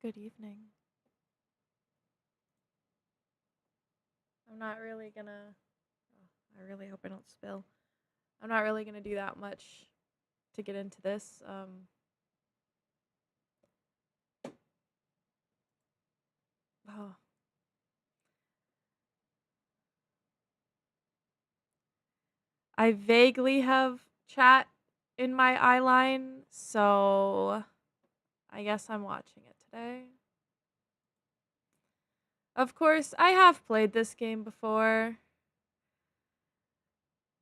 Good evening. I'm not really gonna. Oh, I really hope I don't spill. I'm not really gonna do that much to get into this. Oh, I vaguely have chat in my eyeline, so I guess I'm watching it today. Of course, I have played this game before.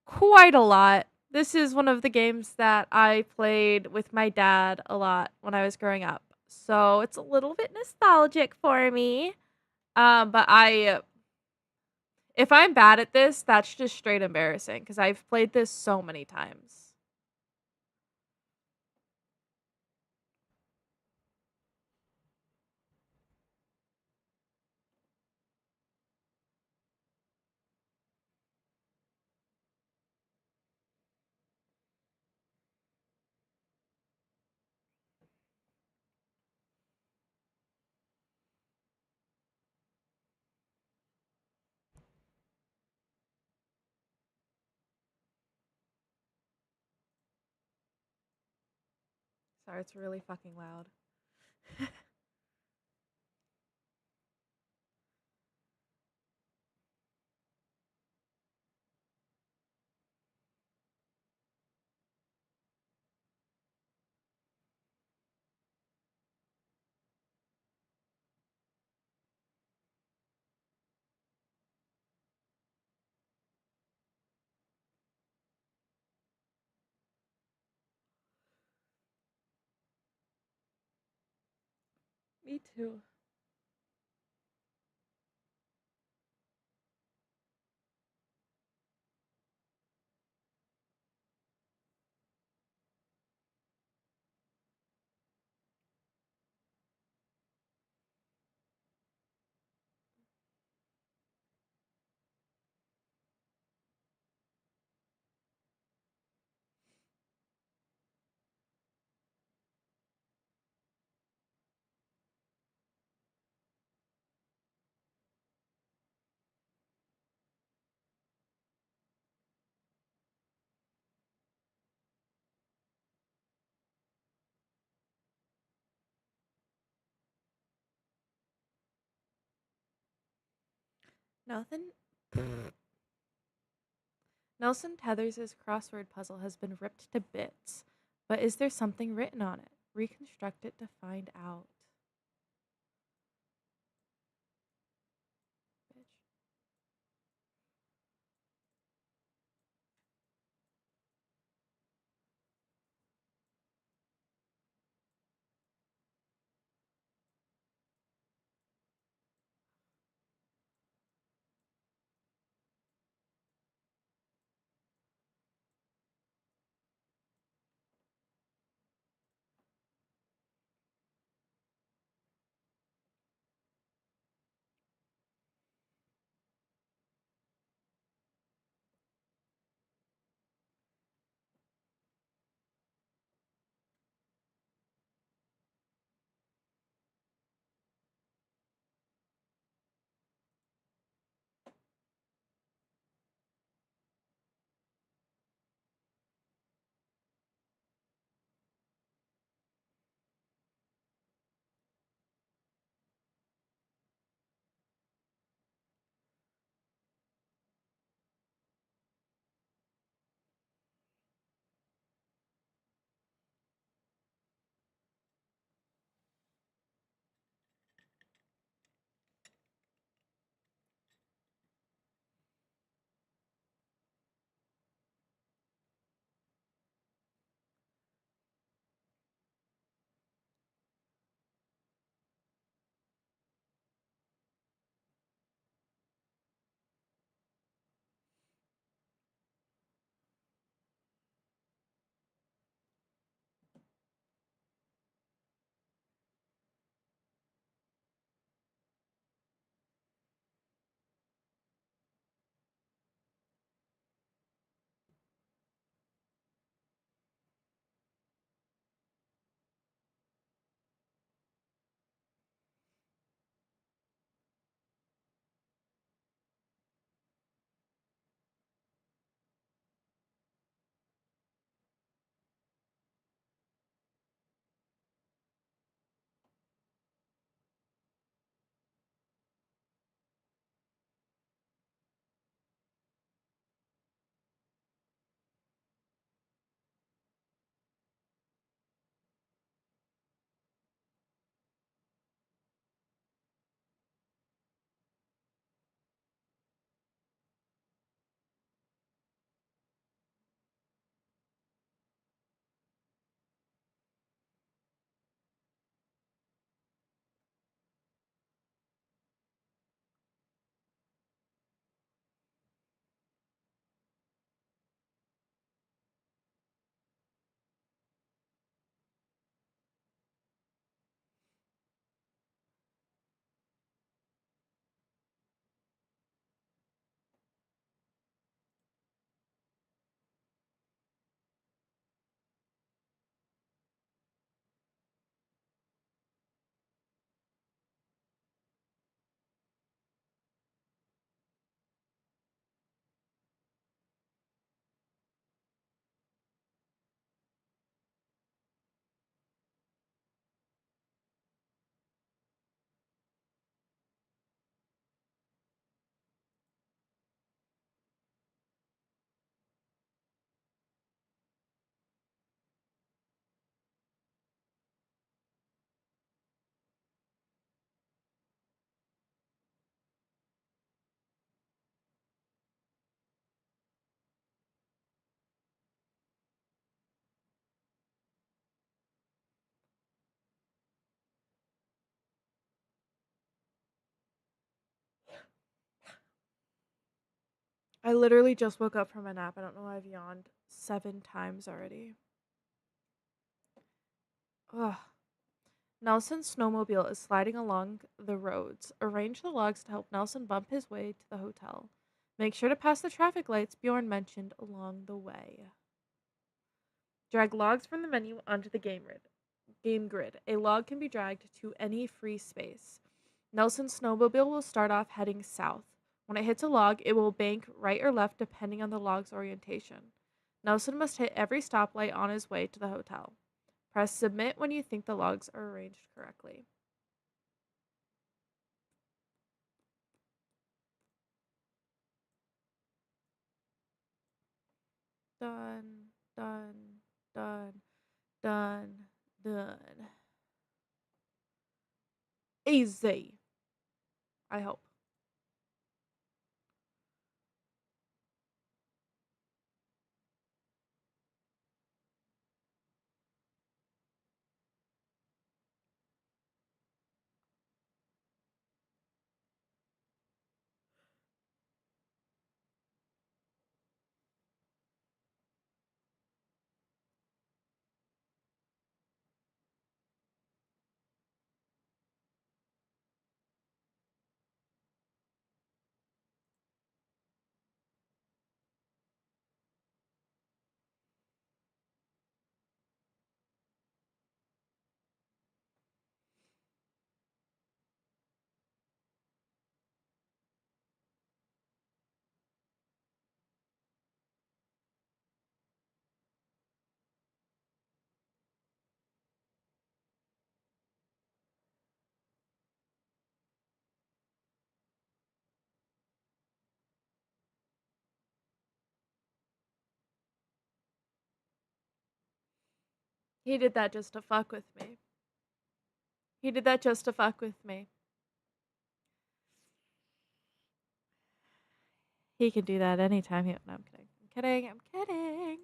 Quite a lot. This is one of the games that I played with my dad a lot when I was growing up. So it's a little bit nostalgic for me. But if I'm bad at this, that's just straight embarrassing because I've played this so many times. Sorry, it's really fucking loud. Me too. Nothing. Nelson Tethers' crossword puzzle has been ripped to bits, but is there something written on it? Reconstruct it to find out. Bitch. I literally just woke up from a nap. I don't know why I've yawned 7 times already. Ugh. Nelson's snowmobile is sliding along the roads. Arrange the logs to help Nelson bump his way to the hotel. Make sure to pass the traffic lights Bjorn mentioned along the way. Drag logs from the menu onto the game grid. A log can be dragged to any free space. Nelson's snowmobile will start off heading south. When it hits a log, it will bank right or left depending on the log's orientation. Nelson must hit every stoplight on his way to the hotel. Press submit when you think the logs are arranged correctly. Done, done, done, done, done. Easy. I hope. He did that just to fuck with me. He did that just to fuck with me. He can do that anytime he. No, I'm kidding. I'm kidding. I'm kidding.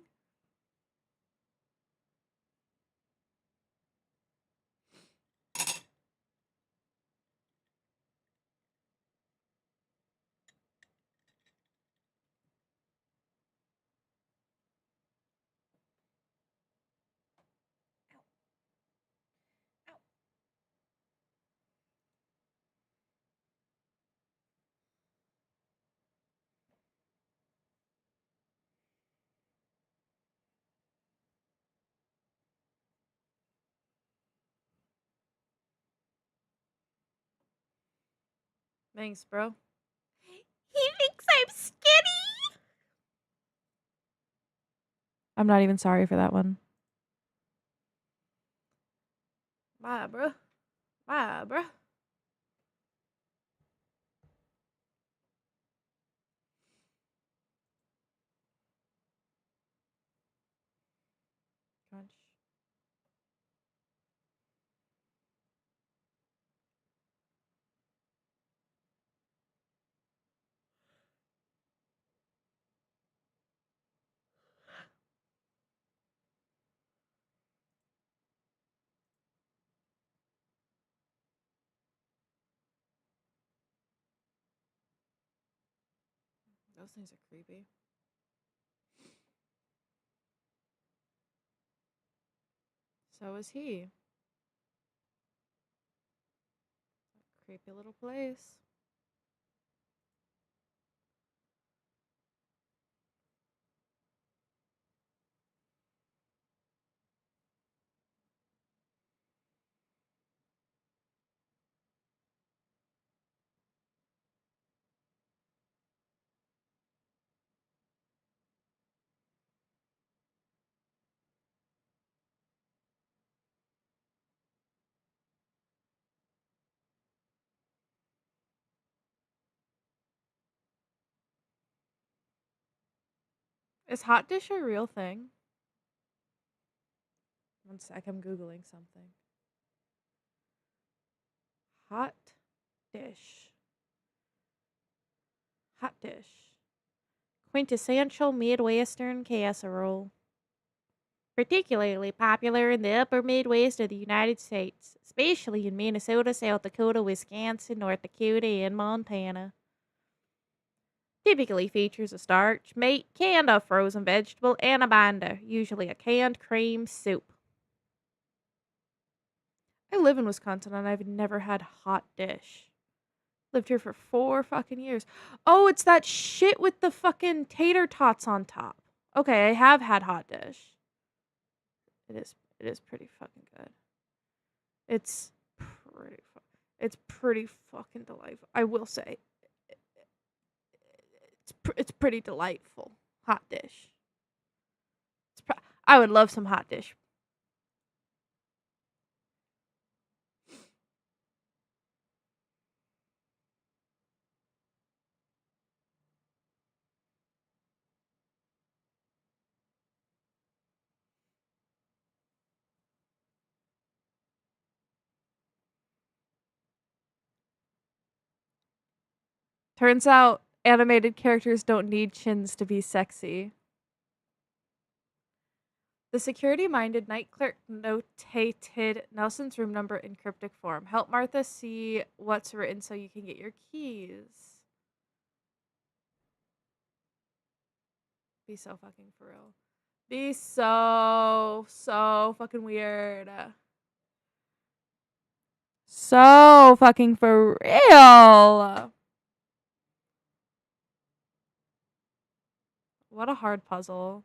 Thanks, bro. He thinks I'm skinny. I'm not even sorry for that one. Bye, bro. Bye, bro. Crunch. Those things are creepy. So is he. Creepy little place. Is hot dish a real thing? One sec, I'm Googling something. Hot dish. Hot dish. Quintessential Midwestern casserole. Particularly popular in the upper Midwest of the United States, especially in Minnesota, South Dakota, Wisconsin, North Dakota, and Montana. Typically features a starch, meat, canned or frozen vegetable, and a binder, usually a canned cream soup. I live in Wisconsin and I've never had hot dish. Lived here for 4 fucking years. Oh, it's that shit with the fucking tater tots on top. Okay, I have had hot dish. It is pretty fucking good. It's it's pretty fucking delightful. I will say it's pretty delightful. Hot dish. I would love some hot dish. Turns out animated characters don't need chins to be sexy. The security-minded night clerk notated Nelson's room number in cryptic form. Help Martha see what's written so you can get your keys. Be so fucking for real. Be so fucking weird. So fucking for real. What a hard puzzle.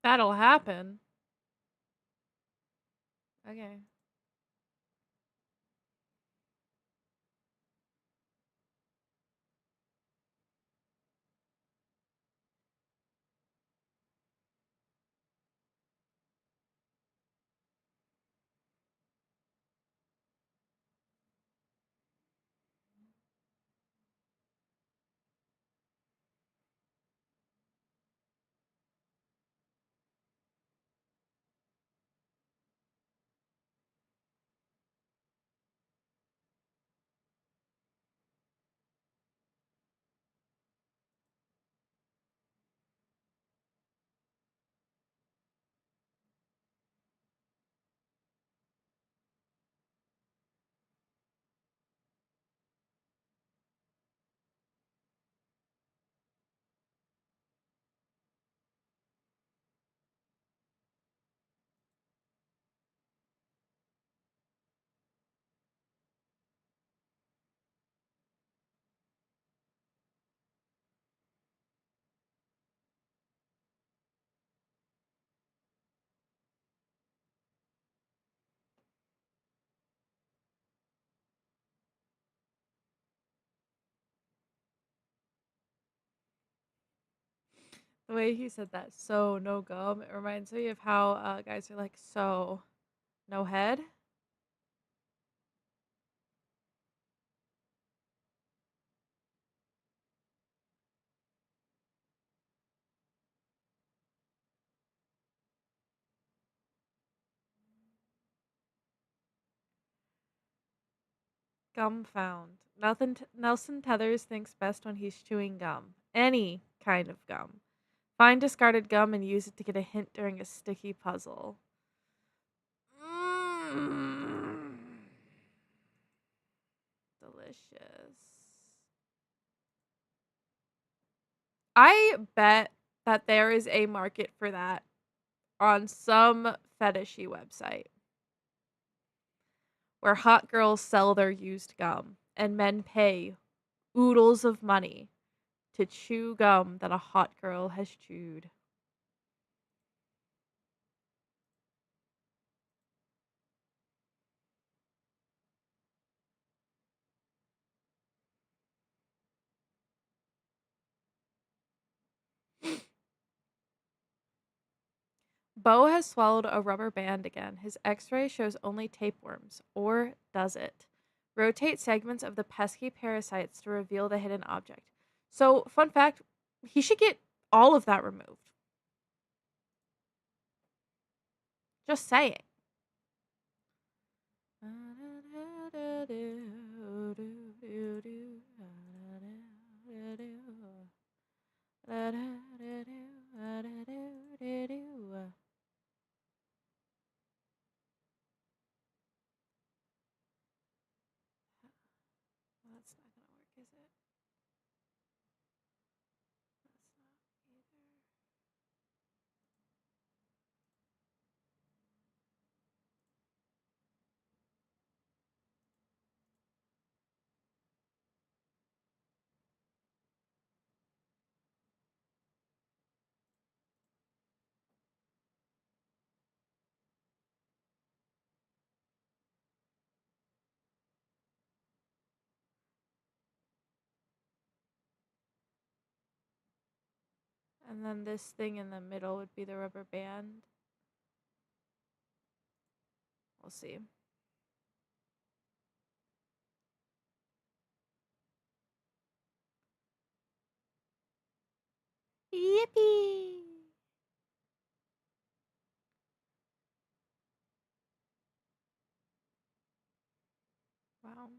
That'll happen. Okay. The way he said that, so no gum, it reminds me of how guys are like, so no head. Gum found. Nelson Tethers thinks best when he's chewing gum. Any kind of gum. Find discarded gum and use it to get a hint during a sticky puzzle. Mm. Delicious. I bet that there is a market for that on some fetishy website where hot girls sell their used gum and men pay oodles of money to chew gum that a hot girl has chewed. Bo has swallowed a rubber band again. His x ray shows only tapeworms. Or does it? Rotate segments of the pesky parasites to reveal the hidden object. So, fun fact, he should get all of that removed. Just saying. That's not gonna work, is it? That's not either. And then this thing in the middle would be the rubber band. We'll see. Yippee! Wow.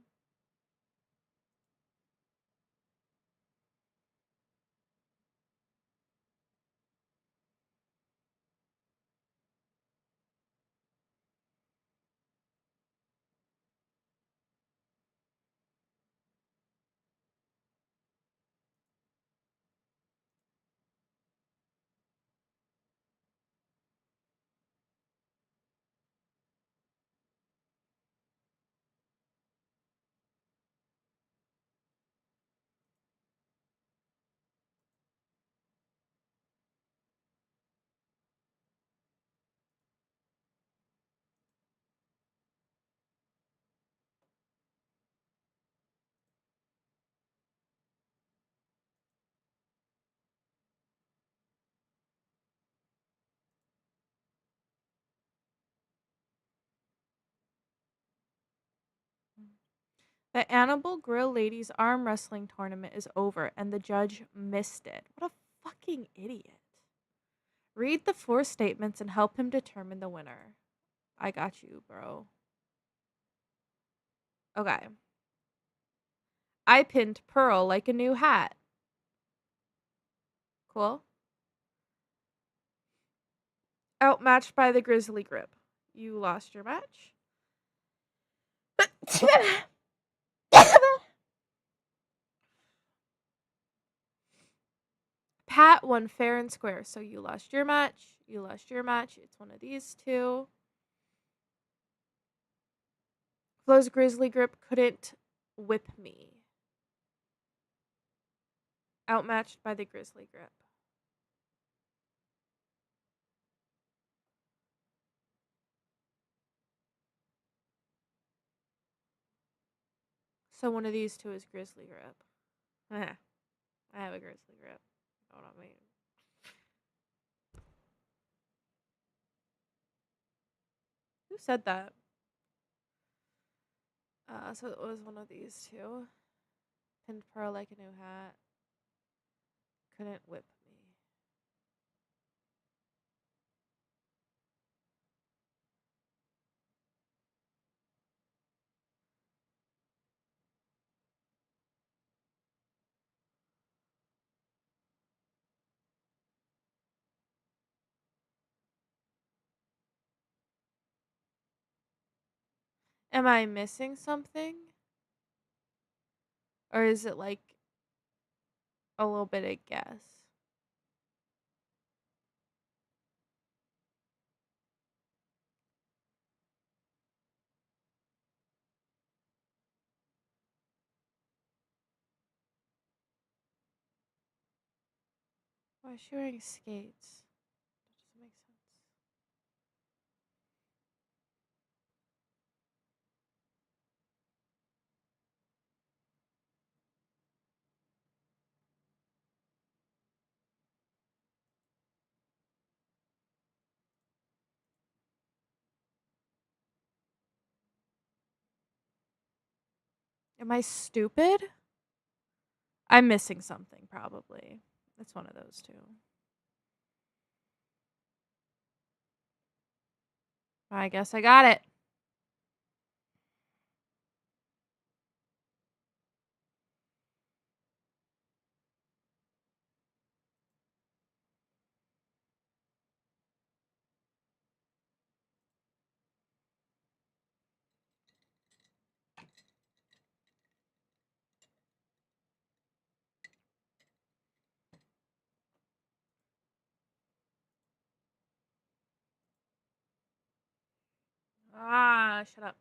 The Annabelle Grill Ladies Arm Wrestling Tournament is over and the judge missed it. What a fucking idiot. Read the 4 statements and help him determine the winner. I got you, bro. Okay. I pinned Pearl like a new hat. Cool. Outmatched by the Grizzly Grip. You lost your match. Pat won fair and square. So you lost your match. You lost your match. It's one of these two. Flo's Grizzly Grip couldn't whip me. Outmatched by the Grizzly Grip. So one of these two is Grizzly Grip. I have a Grizzly Grip. You know what I mean? Who said that? So it was one of these two. Pinned Pearl like a new hat. Couldn't whip me. Am I missing something? Or is it like a little bit of guess? Why is she wearing skates? That doesn't make sense. Am I stupid? I'm missing something, probably. It's one of those two. I guess I got it. Ah, shut up.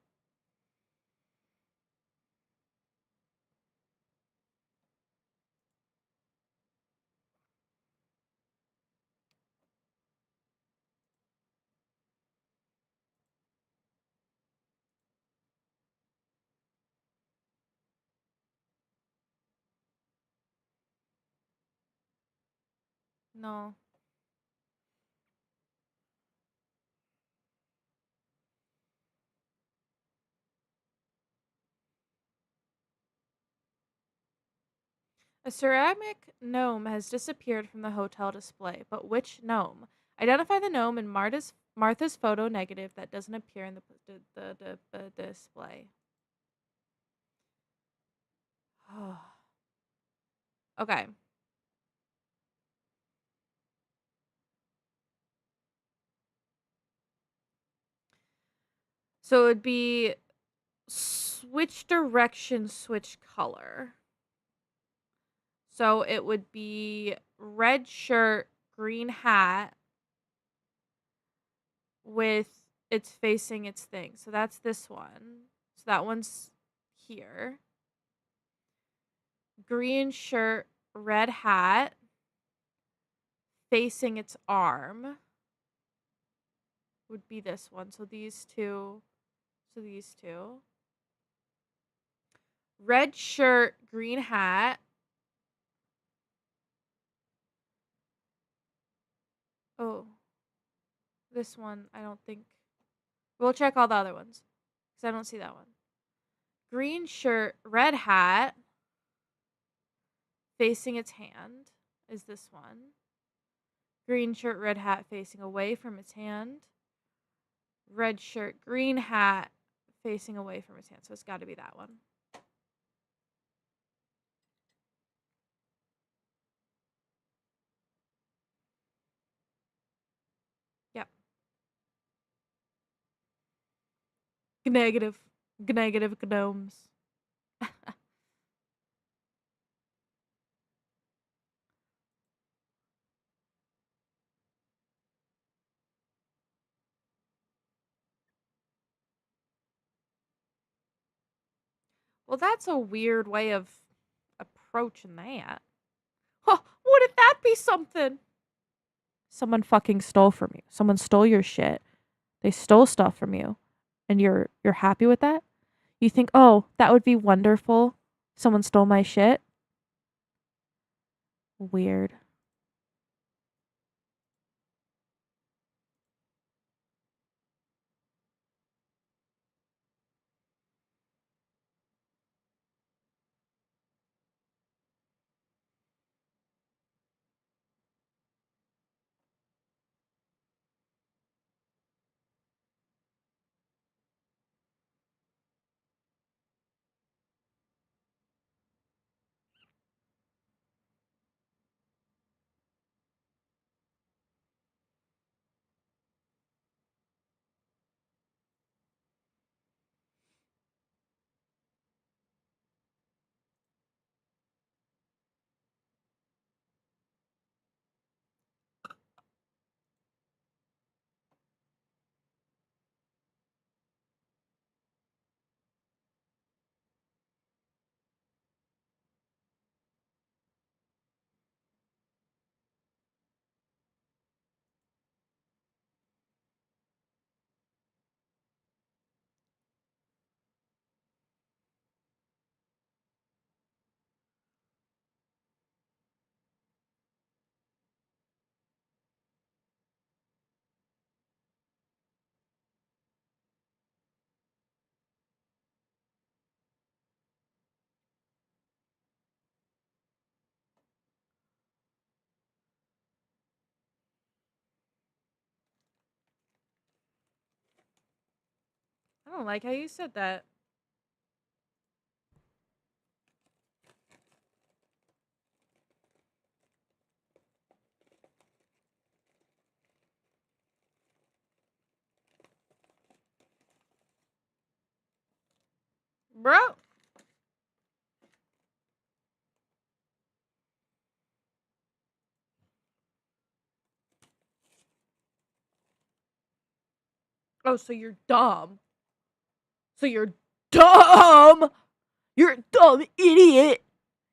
No. A ceramic gnome has disappeared from the hotel display, but which gnome? Identify the gnome in Martha's photo negative that doesn't appear in the display. Okay. So it would be switch direction, switch color. So it would be red shirt, green hat with it's facing its thing. So that's this one. So that one's here. Green shirt, red hat facing its arm would be this one. So these two. So these two. Red shirt, green hat. Oh, this one, I don't think. We'll check all the other ones because I don't see that one. Green shirt, red hat facing its hand is this one. Green shirt, red hat facing away from its hand. Red shirt, green hat facing away from its hand. So it's got to be that one. Yep. Negative. Negative gnomes. Well, that's a weird way of approaching that. Huh, wouldn't that be something? Someone fucking stole from you. Someone stole your shit. They stole stuff from you. And you're happy with that? You think, "Oh, that would be wonderful. Someone stole my shit." Weird. don't like how you said that. Bro. Oh, so you're dumb. So you're dumb. You're a dumb idiot.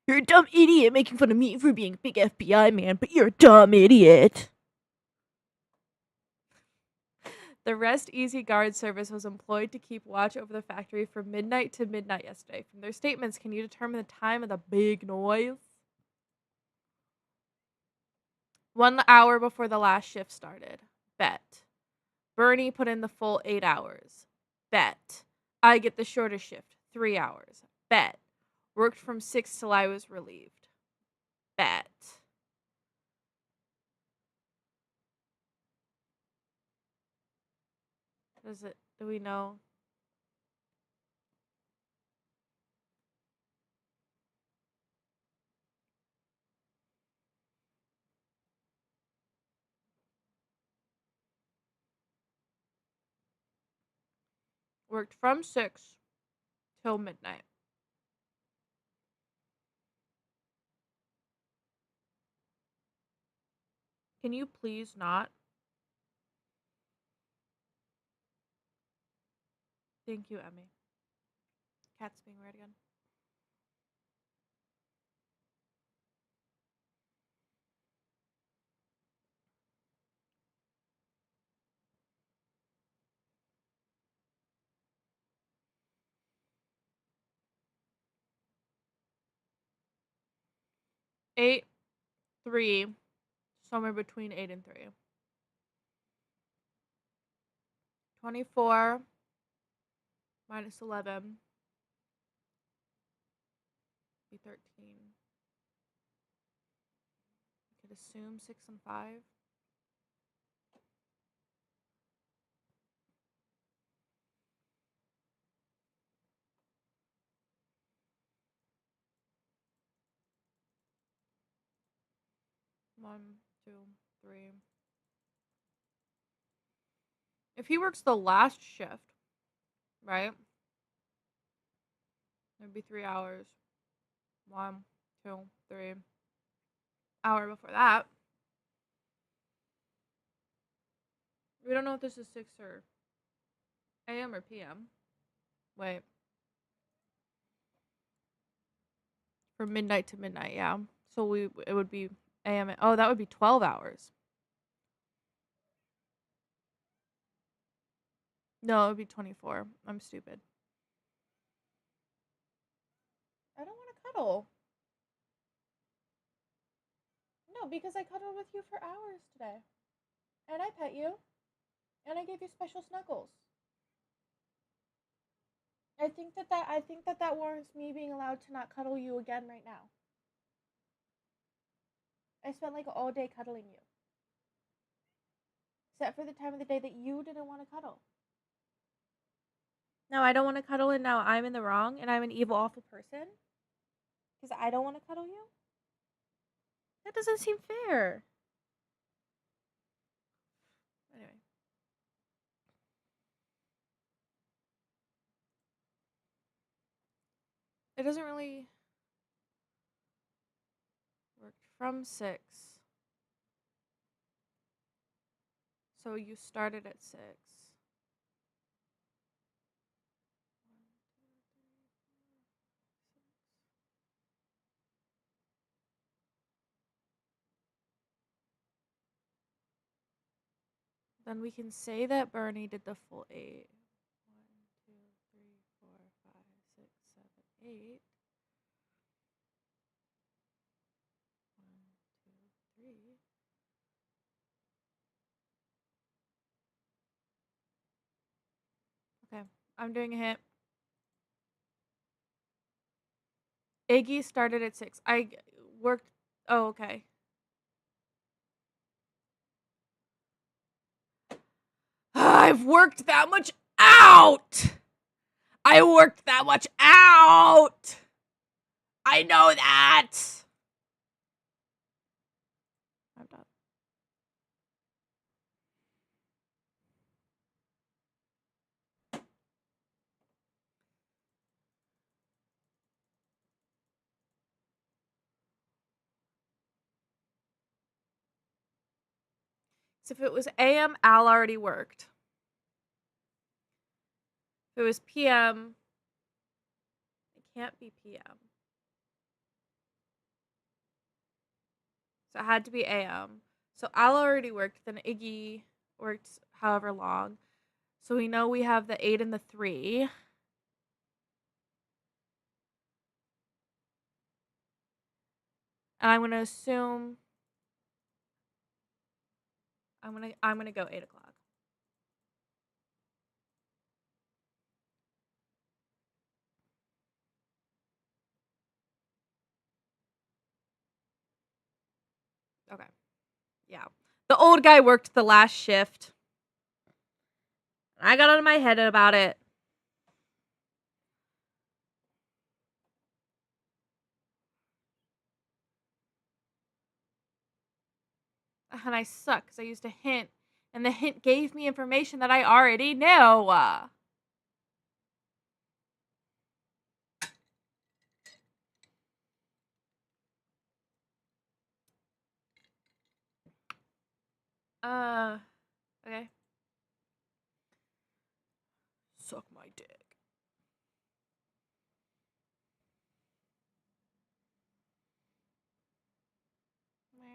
You're a dumb idiot making fun of me for being a big FBI man, but you're a dumb idiot. The Rest Easy Guard service was employed to keep watch over the factory from midnight to midnight yesterday. From their statements, can you determine the time of the big noise? 1 hour before the last shift started. Bet. Bernie put in the full 8 hours. Bet. I get the shorter shift, 3 hours. Bet. Worked from 6 till I was relieved. Bet. Do we know? Worked from 6 till midnight. Can you please not? Thank you, Emmy. Cat's being weird again. Eight, 3, somewhere between 8 and 3. 24 minus 11 be 13. You could assume 6 and 5. One, two, three. If he works the last shift, right? It'd be 3 hours. 1, 2, 3. Hour before that. We don't know if this is 6 or AM or PM. Wait. From midnight to midnight, yeah. So it would be AM. Oh, that would be 12 hours. No, it would be 24. I'm stupid. I don't want to cuddle. No, because I cuddled with you for hours today. And I pet you. And I gave you special snuggles. I think that warrants me being allowed to not cuddle you again right now. I spent like all day cuddling you. Except for the time of the day that you didn't want to cuddle. No, I don't want to cuddle, and now I'm in the wrong, and I'm an evil, awful person? Because I don't want to cuddle you? That doesn't seem fair. Anyway. It doesn't really work from 6. So you started at 6. Then we can say that Bernie did the full 8. 1, 2, 3, 4, 5, 6, 7, 8. 1, 2, 3. Okay, I'm doing a hit. Iggy started at 6. I worked. Oh, okay. I've worked that much out! I worked that much out. I know that. I'm done. So if it was AM, Al already worked. If it was PM, it can't be PM. So it had to be AM. So Al already worked, then Iggy worked however long. So we know we have the 8 and the 3. And I'm gonna assume I'm gonna go 8 o'clock. Okay. Yeah. The old guy worked the last shift. I got out of my head about it. And I suck because I used a hint. And the hint gave me information that I already knew. Okay. Suck my dick. Meow.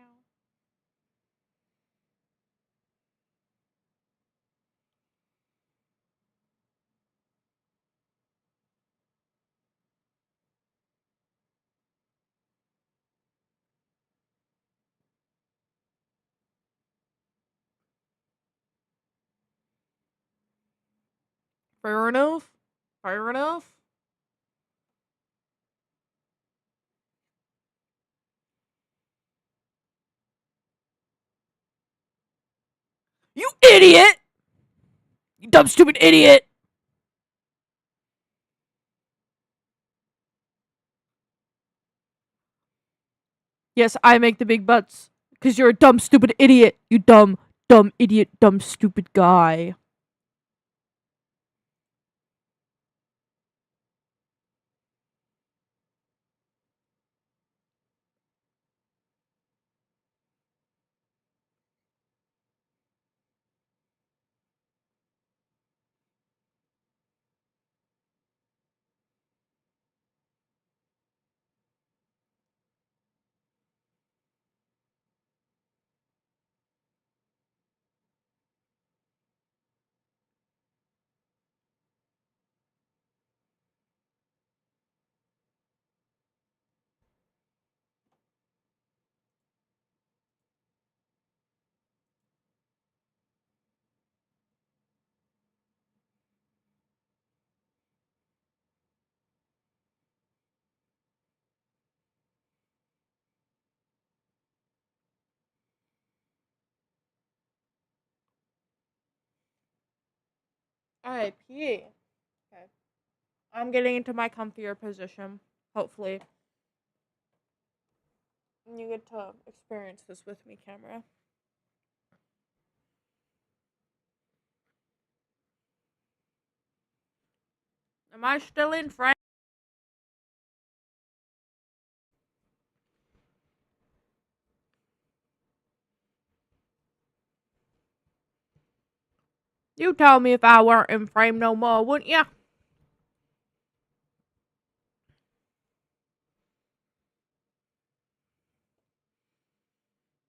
Fair enough. Fair enough. You idiot! You dumb, stupid idiot! Yes, I make the big butts. Because you're a dumb, stupid idiot. You dumb, dumb idiot, dumb, stupid guy. Alright, pee. Okay. I'm getting into my comfier position. Hopefully. You get to experience this with me, camera. Am I still in frame? You tell me if I weren't in frame no more, wouldn't ya?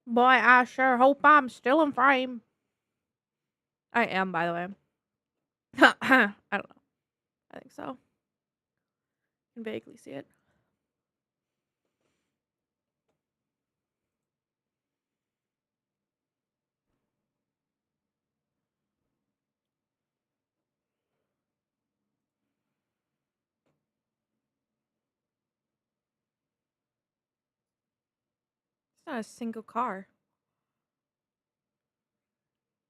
Boy, I sure hope I'm still in frame. I am, by the way. I don't know. I think so. I can vaguely see it. It's not a single car.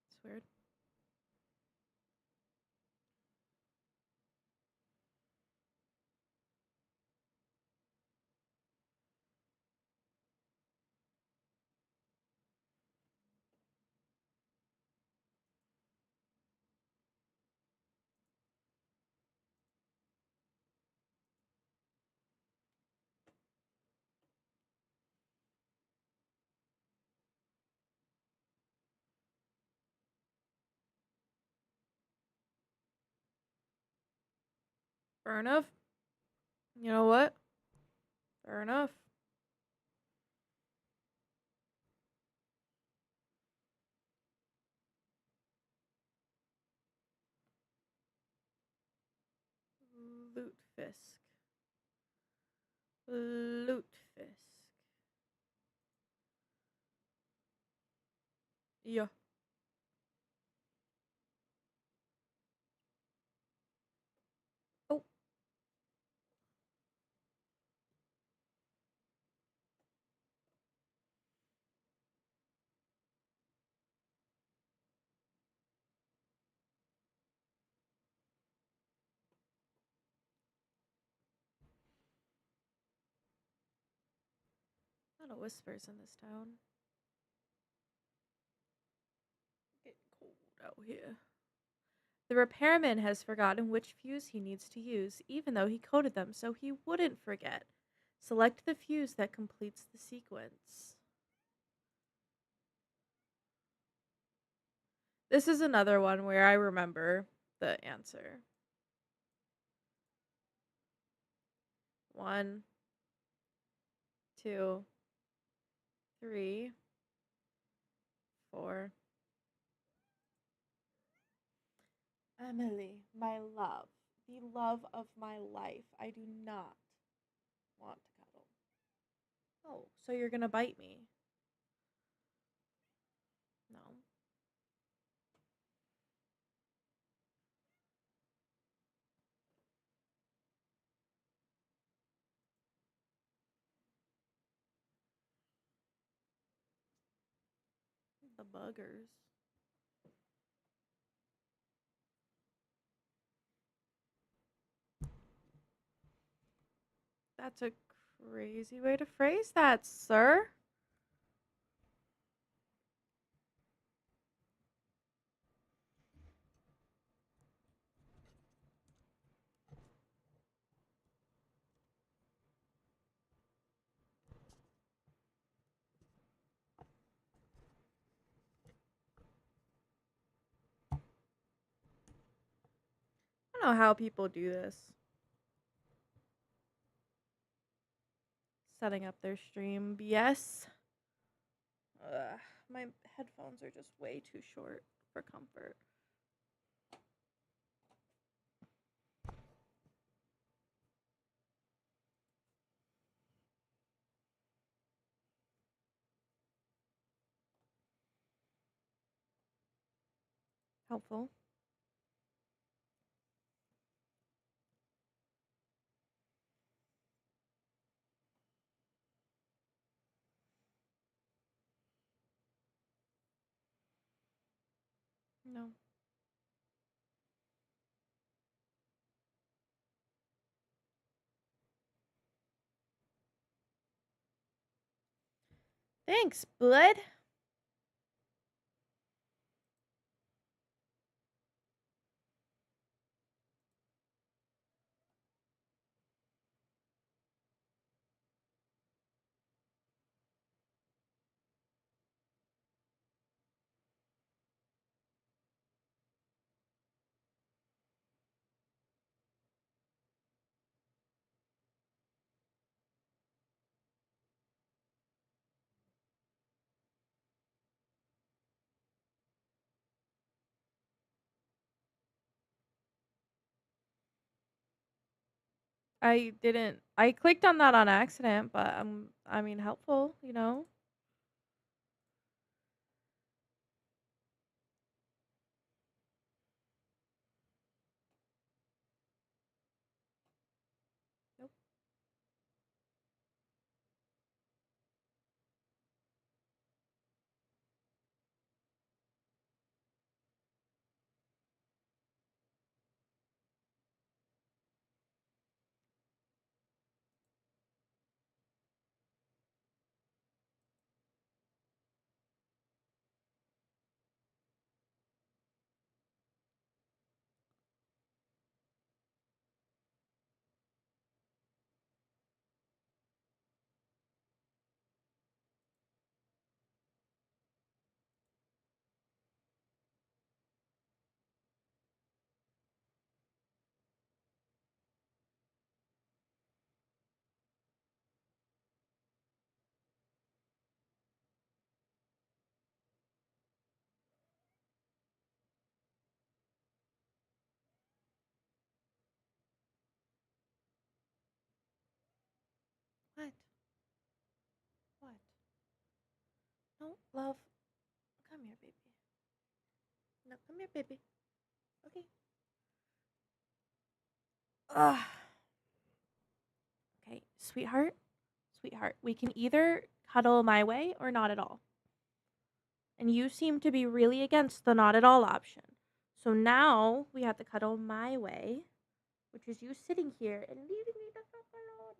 It's weird. Fair enough. You know what? Fair enough. Lutefisk. Lutefisk. Yeah. Oh, a lot of whispers in this town. Getting cold out here. The repairman has forgotten which fuse he needs to use, even though he coded them so he wouldn't forget. Select the fuse that completes the sequence. This is another one where I remember the answer. 1, 2, 3, 4. Emily, my love, the love of my life. I do not want to cuddle. Oh, so you're gonna bite me? No. The buggers. That's a crazy way to phrase that, sir. I don't know how people do this. Setting up their stream. Yes. Ugh, my headphones are just way too short for comfort. Helpful. No. Thanks, bud. I didn't. I clicked on that on accident, but I mean, helpful, you know? Nope. No, love. Come here, baby. No, come here, baby. Okay. Ugh. Okay, sweetheart. Sweetheart, we can either cuddle my way or not at all. And you seem to be really against the not at all option. So now we have to cuddle my way, which is you sitting here and leaving me the fuck alone.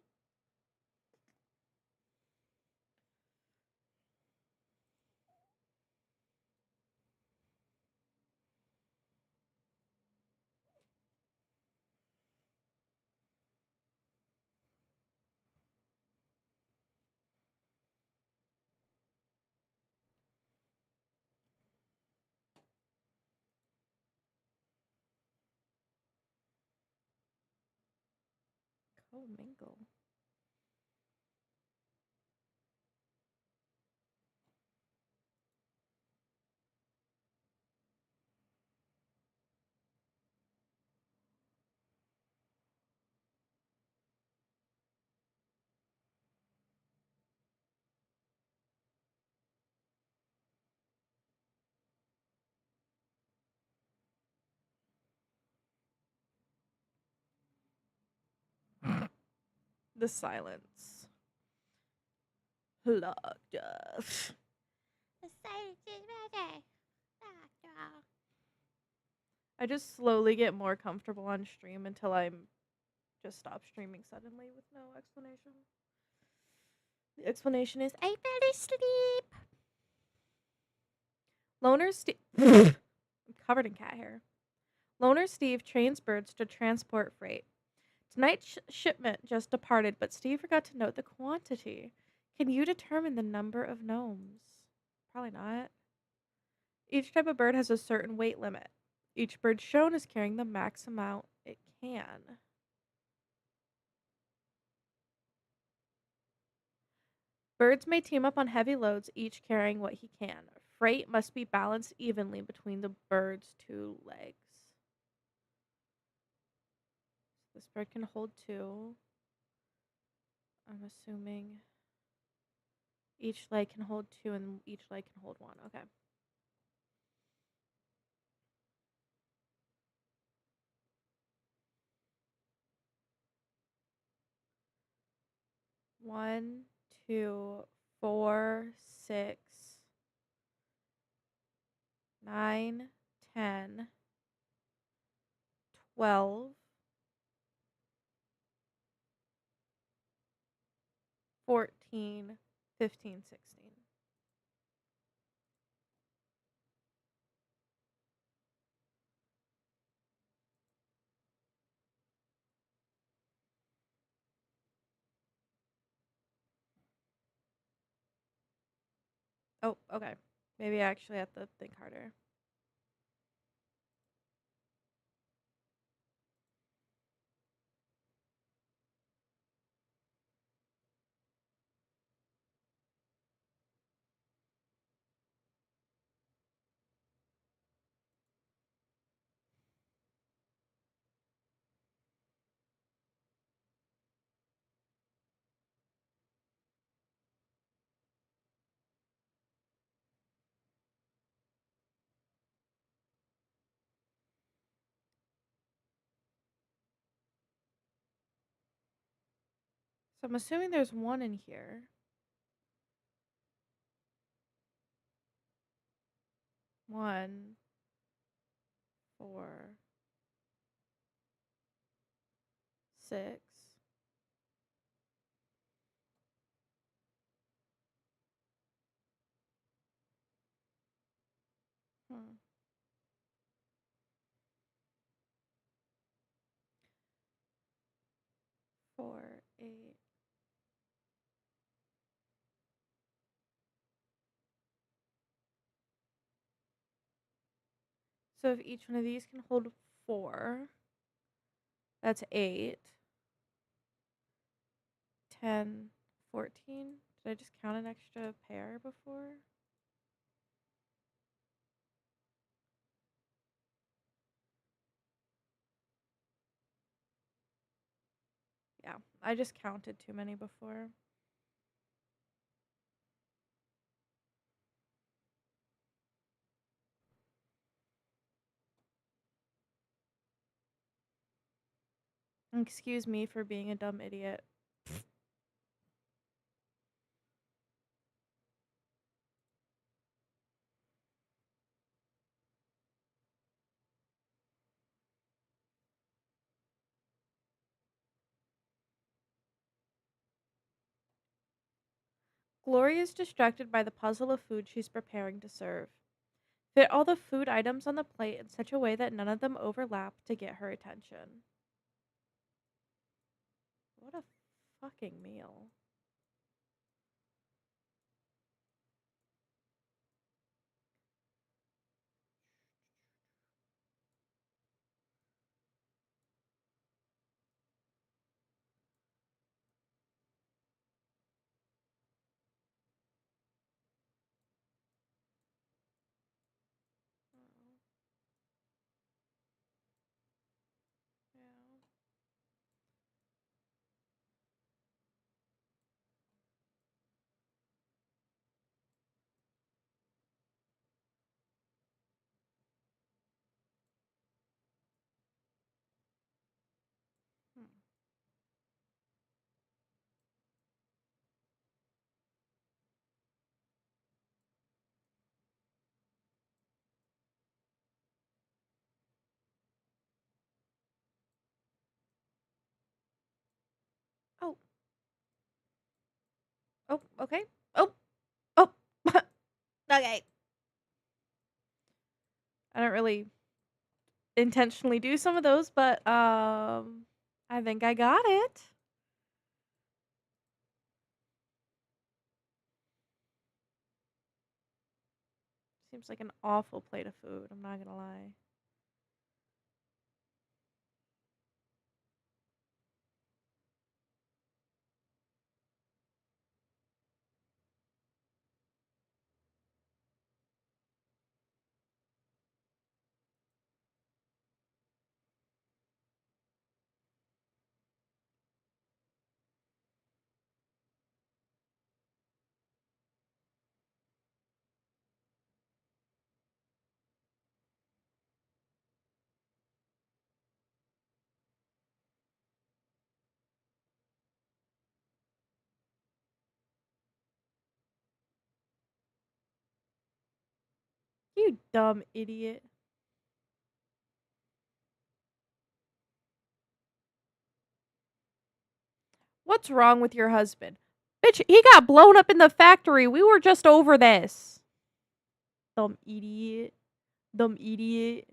Co-mingle. The silence. Locked up. The silence is ready. Locked up. I just slowly get more comfortable on stream until I'm just stop streaming suddenly with no explanation. The explanation is I fell asleep. Loner Steve. I'm covered in cat hair. Loner Steve trains birds to transport freight. Tonight's shipment just departed, but Steve forgot to note the quantity. Can you determine the number of gnomes? Probably not. Each type of bird has a certain weight limit. Each bird shown is carrying the max amount it can. Birds may team up on heavy loads, each carrying what he can. Freight must be balanced evenly between the bird's two legs. This bird can hold two. I'm assuming each leg can hold two and each leg can hold one. Okay. One, two, 4, 6, 9, 10, 12, 14, 15, 16. Oh, okay. Maybe I actually have to think harder. So I'm assuming there's one in here. 1, 4, 6. Hmm. 4, 8. So if each one of these can hold 4, that's 8. 10, 14. Did I just count an extra pair before? Yeah, I just counted too many before. Excuse me for being a dumb idiot. Glory is distracted by the puzzle of food she's preparing to serve. Fit all the food items on the plate in such a way that none of them overlap to get her attention. What a fucking meal. Yeah. Hmm. Oh, oh, okay. Oh, oh. Okay. I don't really intentionally do some of those, but I think I got it. Seems like an awful plate of food, I'm not gonna lie. You dumb idiot. What's wrong with your husband? Bitch, he got blown up in the factory. We were just over this. Dumb idiot. Dumb idiot.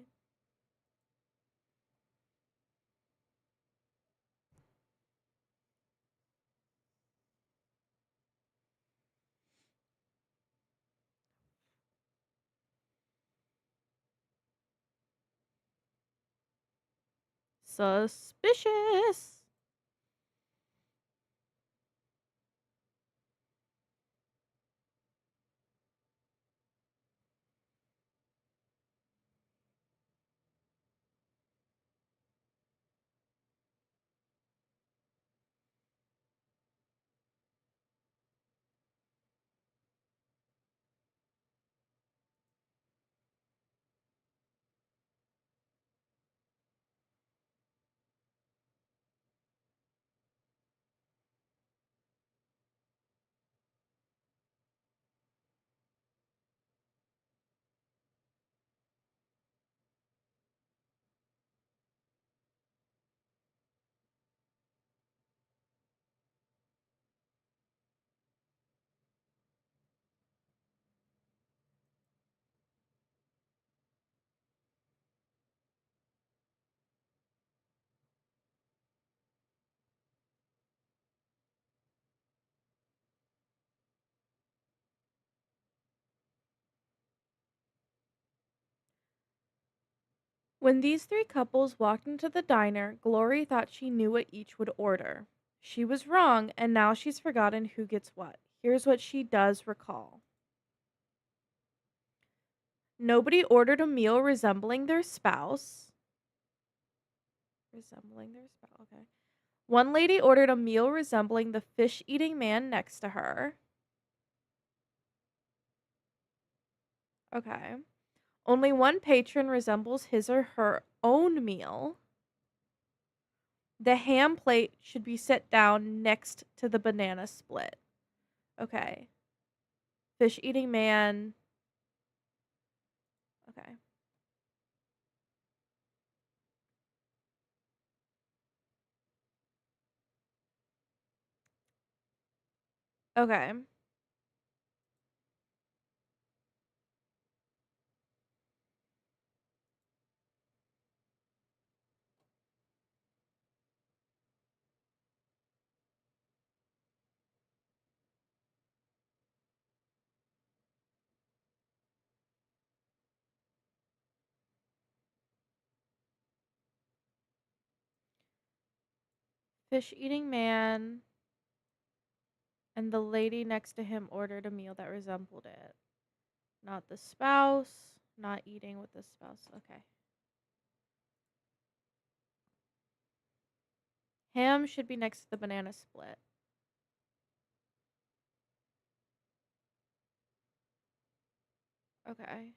Suspicious. When these three couples walked into the diner, Glory thought she knew what each would order. She was wrong, and now she's forgotten who gets what. Here's what she does recall. Nobody ordered a meal resembling their spouse. Resembling their spouse, okay. One lady ordered a meal resembling the fish eating man next to her. Okay. Only one patron resembles his or her own meal. The ham plate should be set down next to the banana split. Okay. Fish eating man. Okay. Okay. Fish eating man and the lady next to him ordered a meal that resembled it. Not the spouse. Not eating with the spouse. Okay. Ham should be next to the banana split. Okay.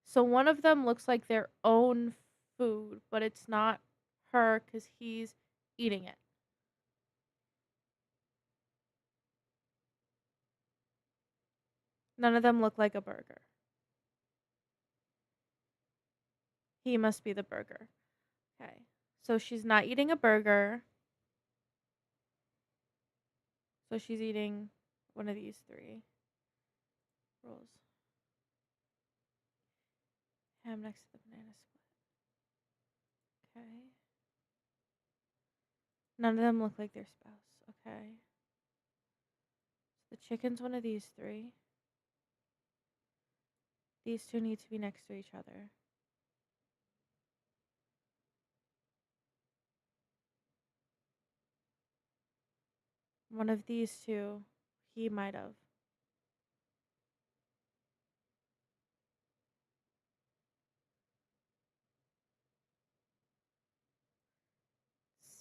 So one of them looks like their own food, but it's not her because he's eating it. None of them look like a burger. He must be the burger. Okay. So she's not eating a burger. So she's eating one of these three rolls. Ham next to the banana split. Okay. None of them look like their spouse. Okay. The chicken's one of these three. These two need to be next to each other. One of these two, he might have.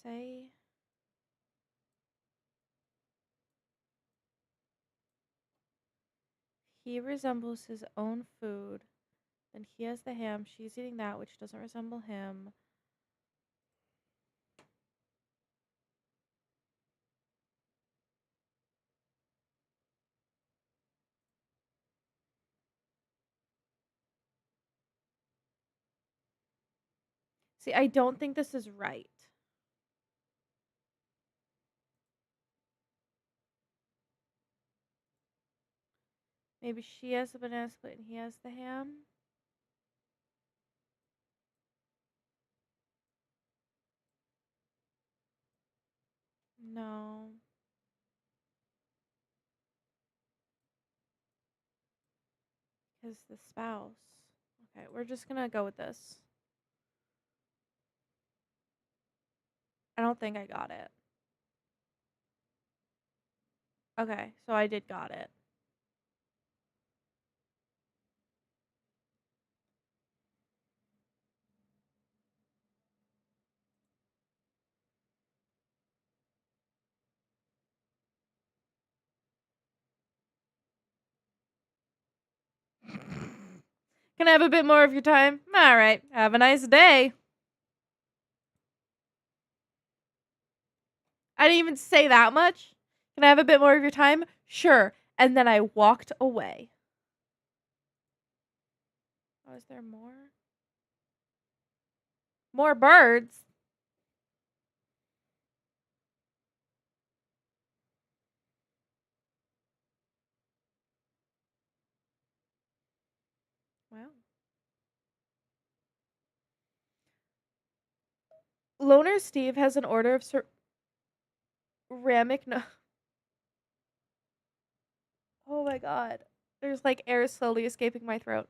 Say he resembles his own food. Then he has the ham. She's eating that, which doesn't resemble him. See, I don't think this is right. Maybe she has the banana split and he has the ham. No. Because the spouse. Okay, we're just gonna go with this. I don't think I got it. Okay, so I did got it. Can I have a bit more of your time? All right. Have a nice day. I didn't even say that much. Can I have a bit more of your time? Sure. And then I walked away. Oh, is there more? More birds? Wow. Loner Steve has an order of ceramic. No. Oh my god. There's like air slowly escaping my throat.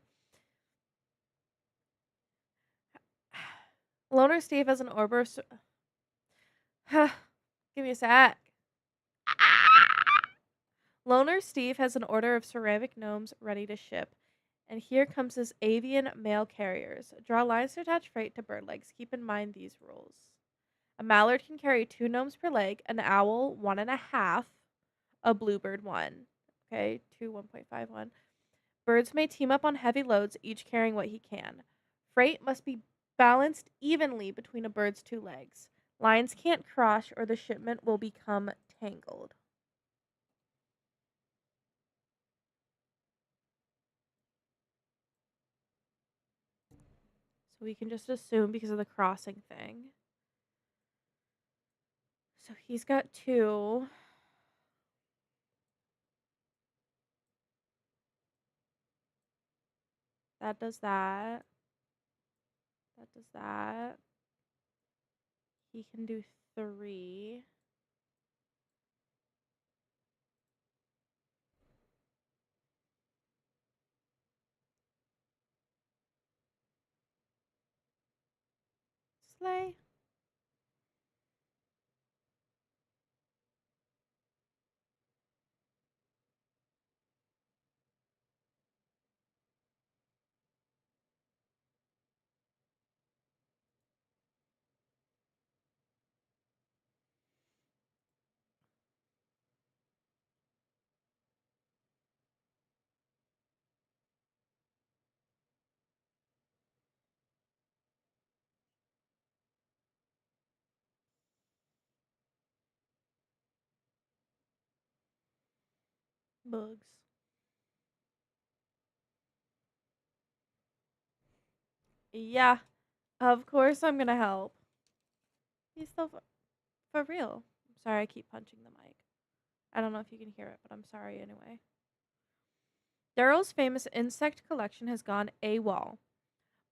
Loner Steve has an order of. Give me a sec. Loner Steve has an order of ceramic gnomes ready to ship. And here comes his avian mail carriers. Draw lines to attach freight to bird legs. Keep in mind these rules. A mallard can carry 2 gnomes per leg, an owl 1.5, a bluebird 1. Okay, 2 1.51. Birds may team up on heavy loads, each carrying what he can. Freight must be balanced evenly between a bird's 2 legs. Lines can't cross or the shipment will become tangled. So we can just assume because of the crossing thing. So he's got 2. That does that. That does that. He can do 3. Slay. Bugs. Yeah, of course I'm gonna help. He's so for real. I'm sorry I keep punching the mic. I don't know if you can hear it, but I'm sorry anyway. Daryl's famous insect collection has gone AWOL.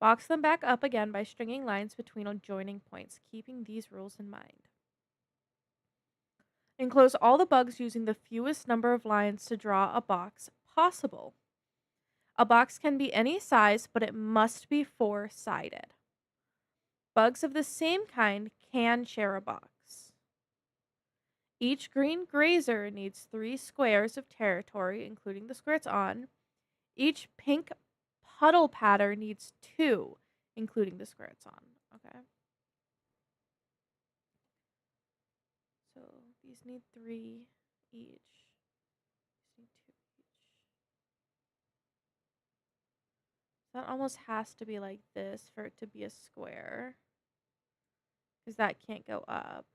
Box them back up again by stringing lines between adjoining points, keeping these rules in mind. Enclose all the bugs using the fewest number of lines to draw a box possible. A box can be any size, but it must be 4-sided. Bugs of the same kind can share a box. Each green grazer needs 3 squares of territory, including the square it's on. Each pink puddle patter needs 2, including the square it's on. Okay. So these need 3 each. These need 2 each. That almost has to be like this for it to be a square. Because that can't go up.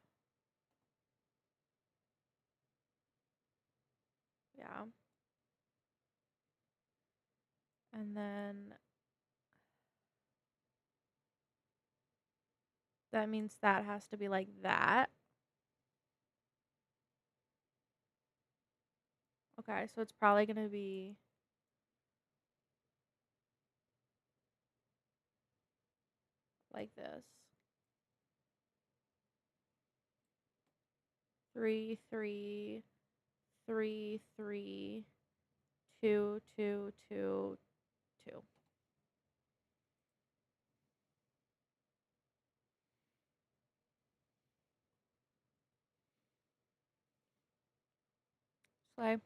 Yeah. And then that means that has to be like that. Okay, so it's probably going to be like this. 3, 3, 3, 3, 2, 2, 2, 2. Slay.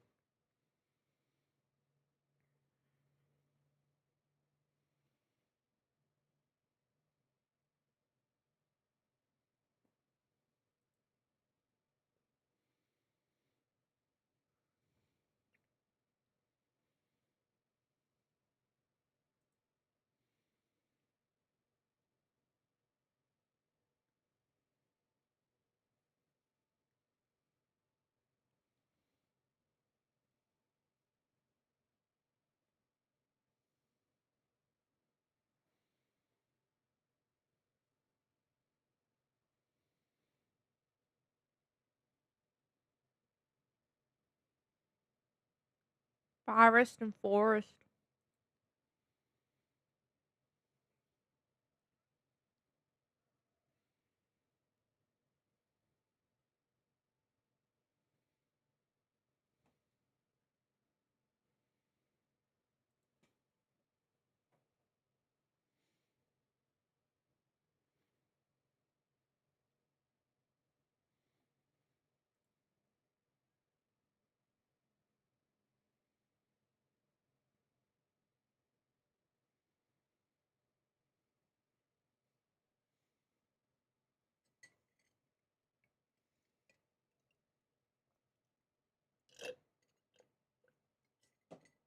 Forest and forest.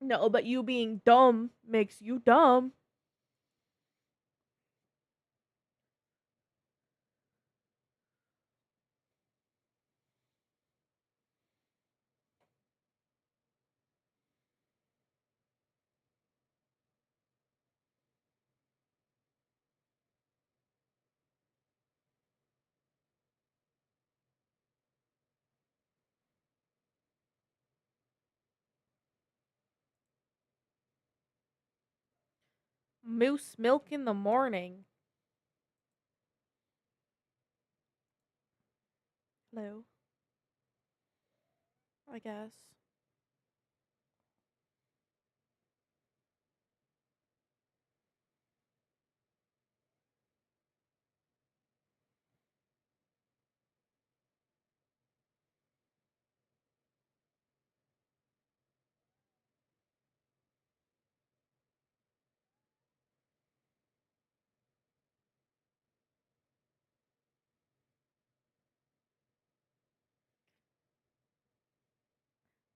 No, but you being dumb makes you dumb. Moose milk in the morning. Hello, I guess.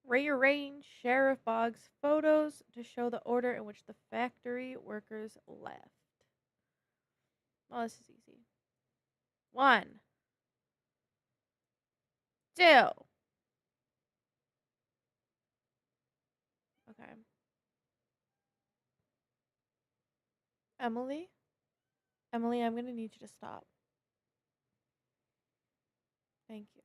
Rearrange Sheriff Boggs' photos to show the order in which the factory workers left. Oh, this is easy. 1, 2. Okay. Emily? Emily, I'm going to need you to stop. Thank you.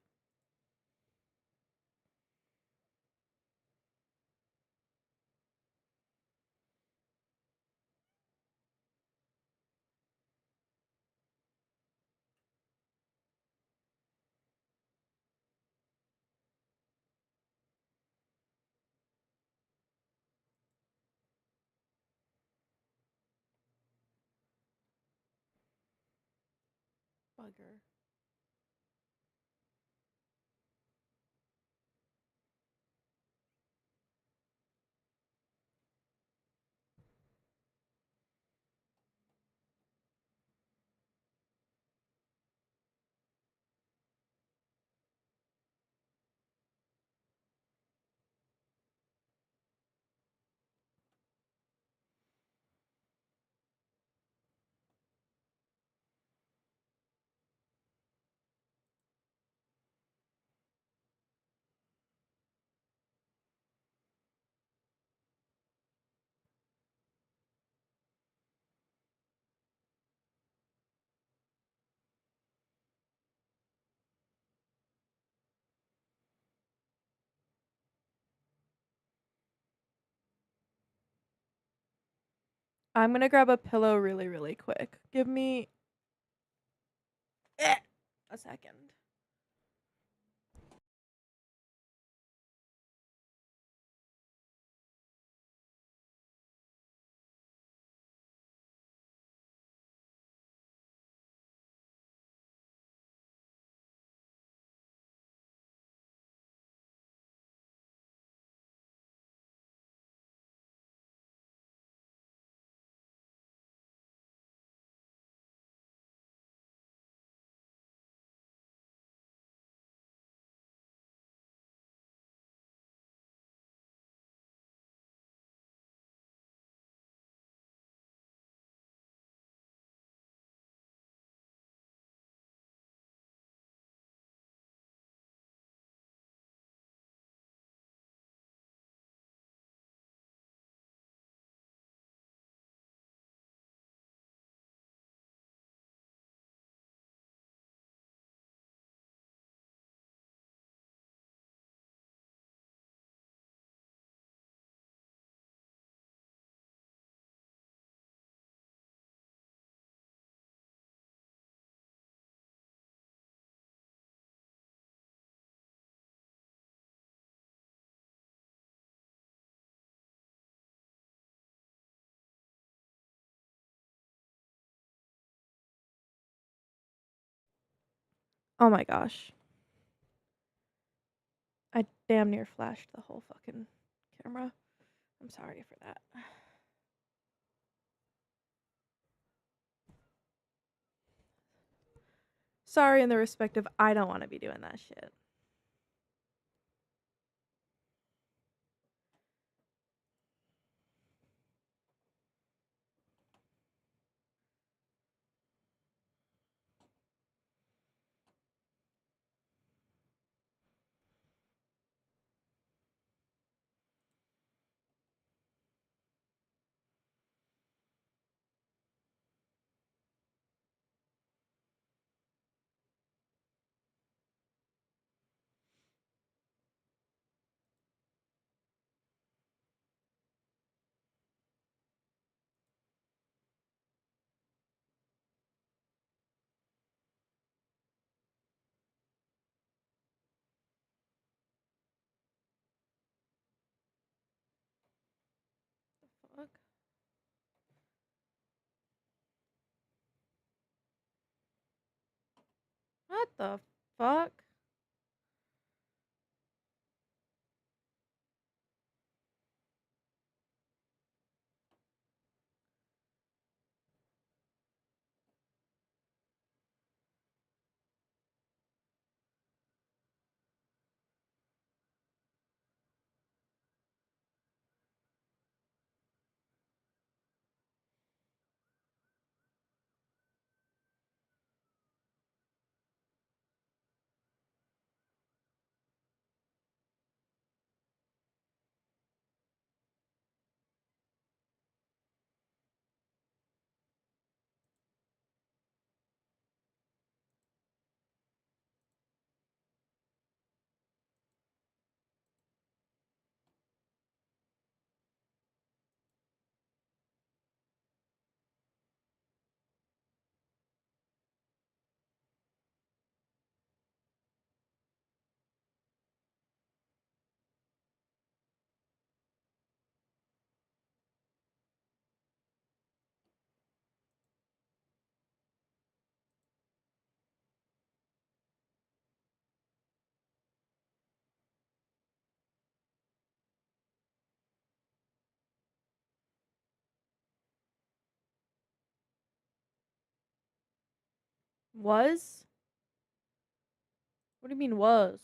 Bugger. I'm going to grab a pillow really, really quick. Give me a second. Oh my gosh. I damn near flashed the whole fucking camera. I'm sorry for that. Sorry in the respect of I don't want to be doing that shit. the fuck? Was? What do you mean was?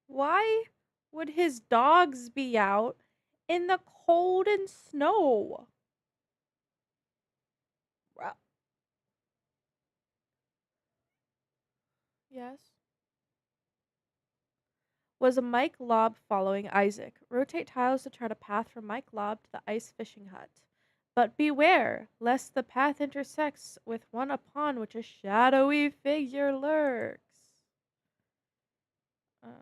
Why would his dogs be out in the cold and snow? Yes. Was a Mike Lob following Isaac? Rotate tiles to chart a path from Mike Lob to the ice fishing hut. But beware, lest the path intersects with one upon which a shadowy figure lurks. Okay.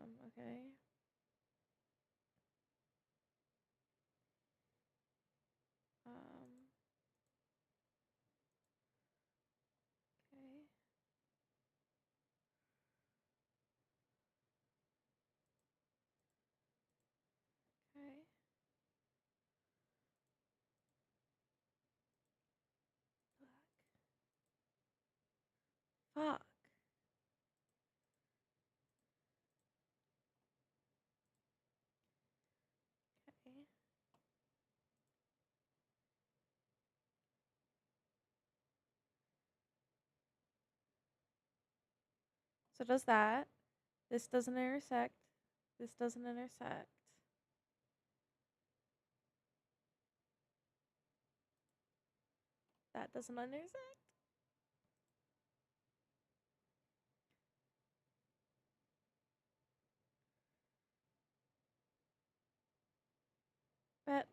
Um, okay. Okay. Fuck. Okay. So does that. This doesn't intersect. This doesn't intersect. That doesn't intersect. But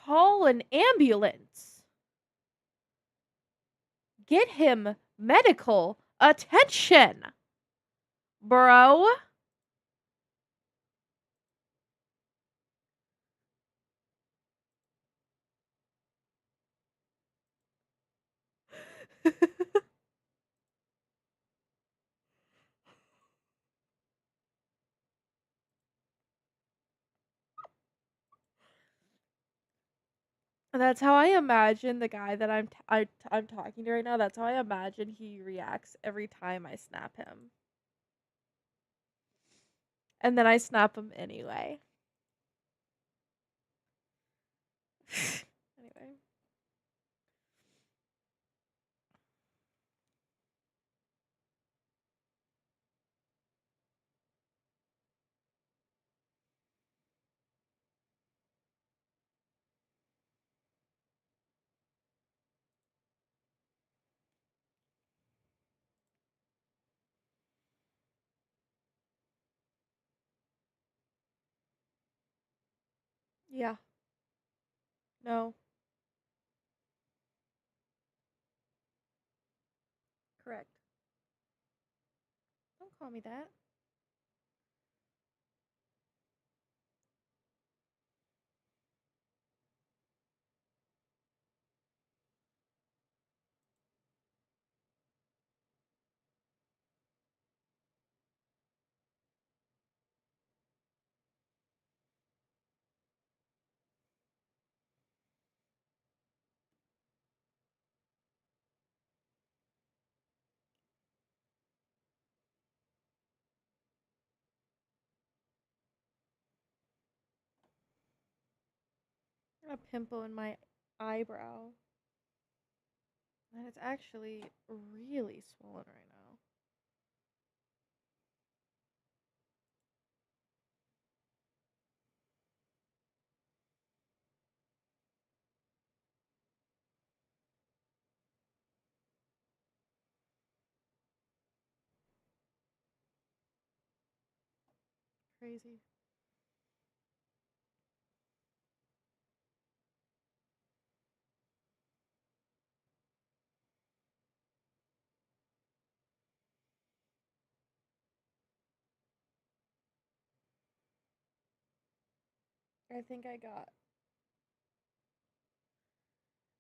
call an ambulance. Get him medical attention, bro. That's how I imagine the guy that I'm talking to right now. That's how I imagine he reacts every time I snap him. And then I snap him anyway. Anyway. Yeah. No. Correct. Don't call me that. I got a pimple in my eyebrow. And it's actually really swollen right now. Crazy. I think I got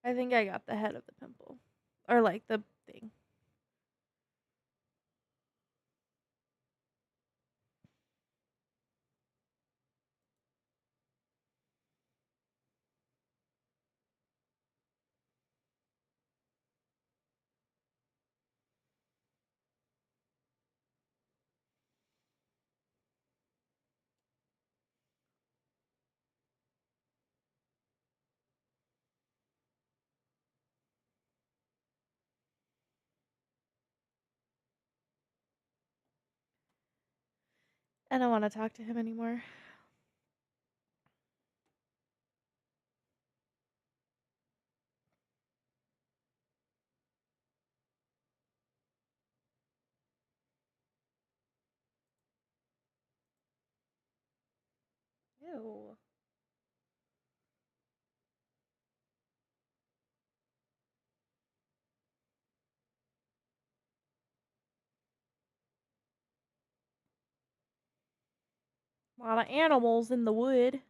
I think I got the head of the pimple. Or like the thing. I don't want to talk to him anymore. Ew. A lot of animals in the wood.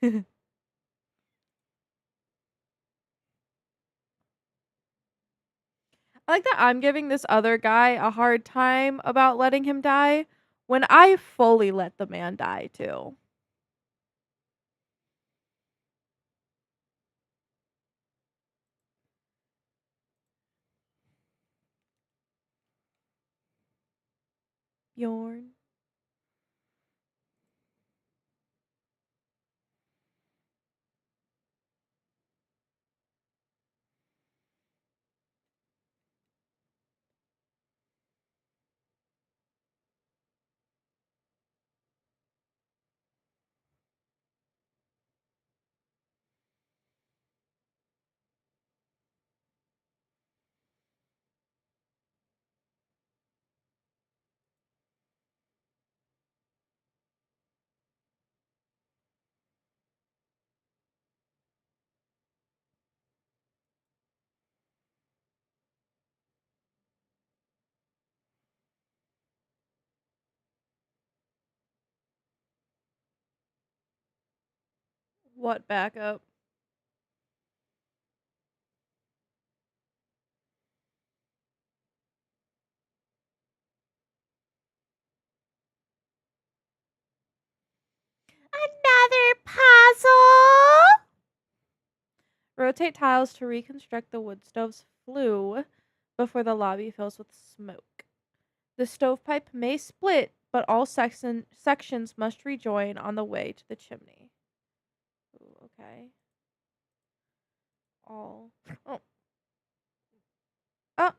I like that I'm giving this other guy a hard time about letting him die when I fully let the man die too. Bjorn. What backup? puzzle. Rotate tiles to reconstruct the wood stove's flue before the lobby fills with smoke. The stovepipe may split, but all sections must rejoin on the way to the chimney. Ooh, okay. All. Oh. Oh.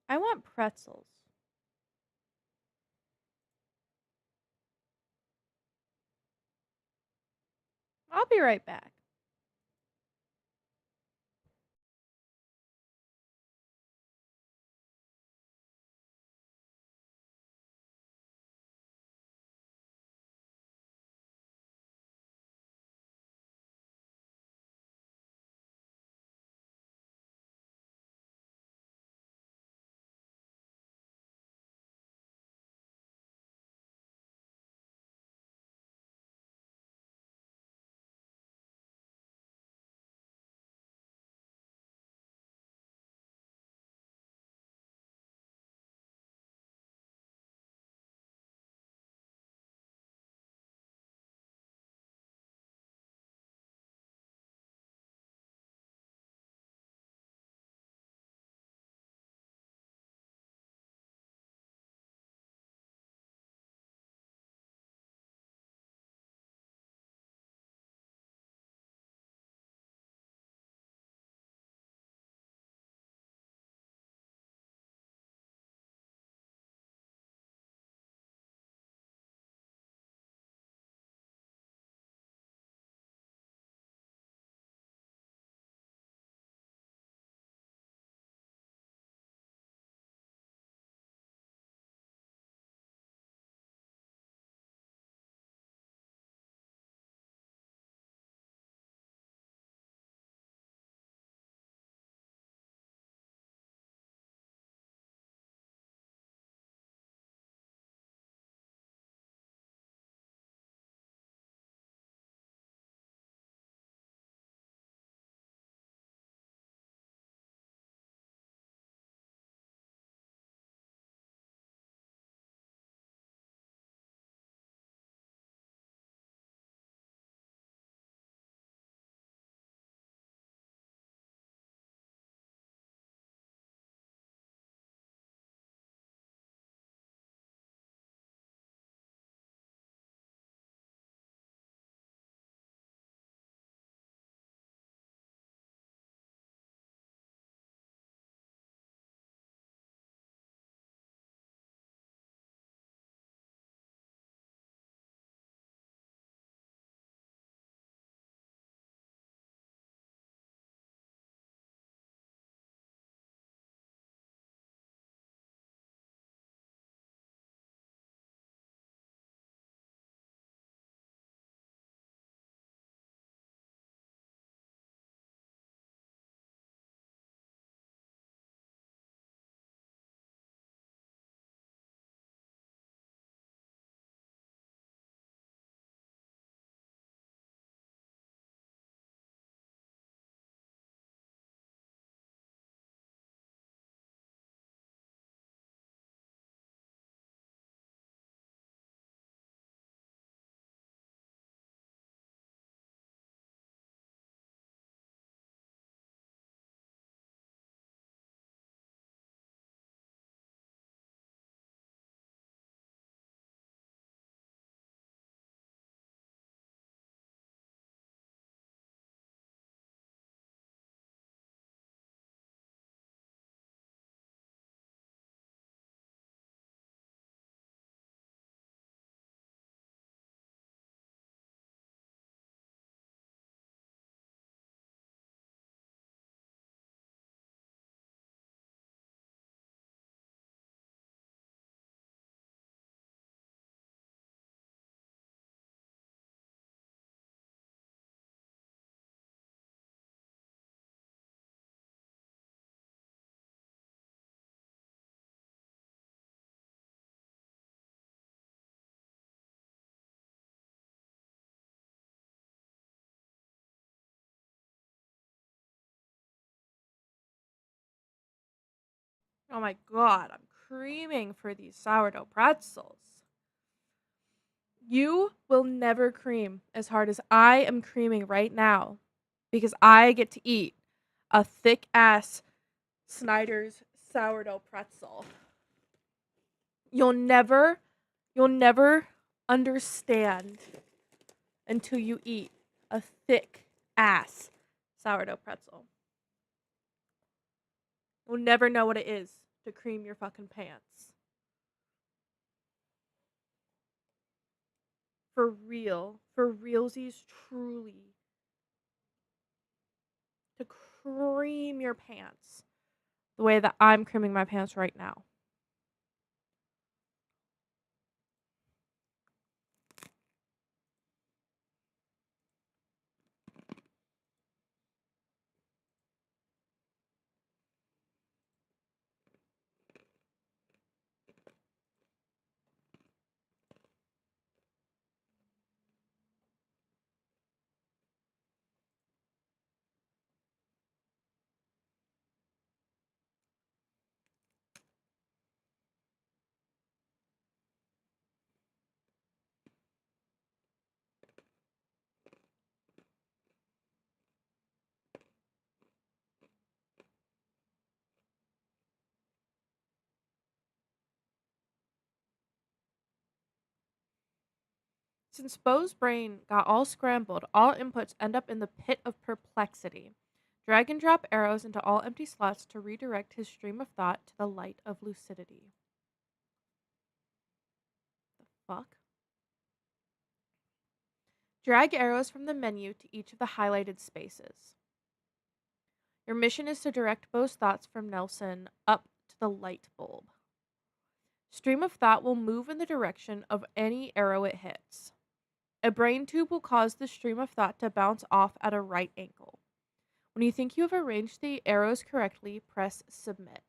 I want pretzels. I'll be right back. Oh my god, I'm creaming for these sourdough pretzels. You will never cream as hard as I am creaming right now because I get to eat a thick ass Snyder's sourdough pretzel. You'll never, you'll never understand until you eat a thick ass sourdough pretzel. You'll never know what it is to cream your fucking pants. For real. For realsies, truly. To cream your pants the way that I'm creaming my pants right now. Since Bo's brain got all scrambled, all inputs end up in the pit of perplexity. Drag and drop arrows into all empty slots to redirect his stream of thought to the light of lucidity. The fuck? Drag arrows from the menu to each of the highlighted spaces. Your mission is to direct Bo's thoughts from Nelson up to the light bulb. Stream of thought will move in the direction of any arrow it hits. A brain tube will cause the stream of thought to bounce off at a right angle. When you think you have arranged the arrows correctly, press submit.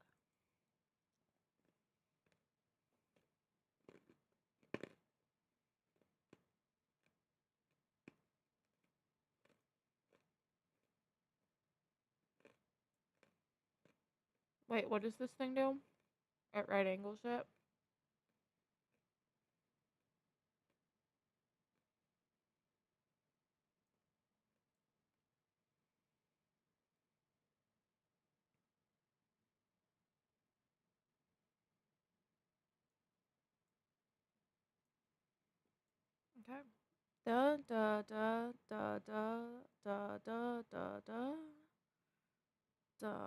Wait, what does this thing do? At right angles yet? Okay. Da da da da da da da da da da.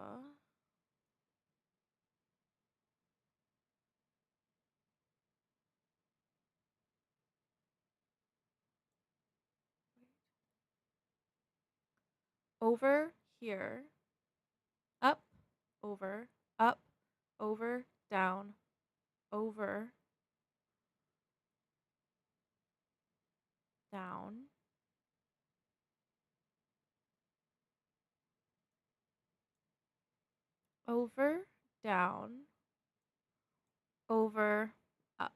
Over here. Up, over, up, over, down, over, down. Over, down, over, up.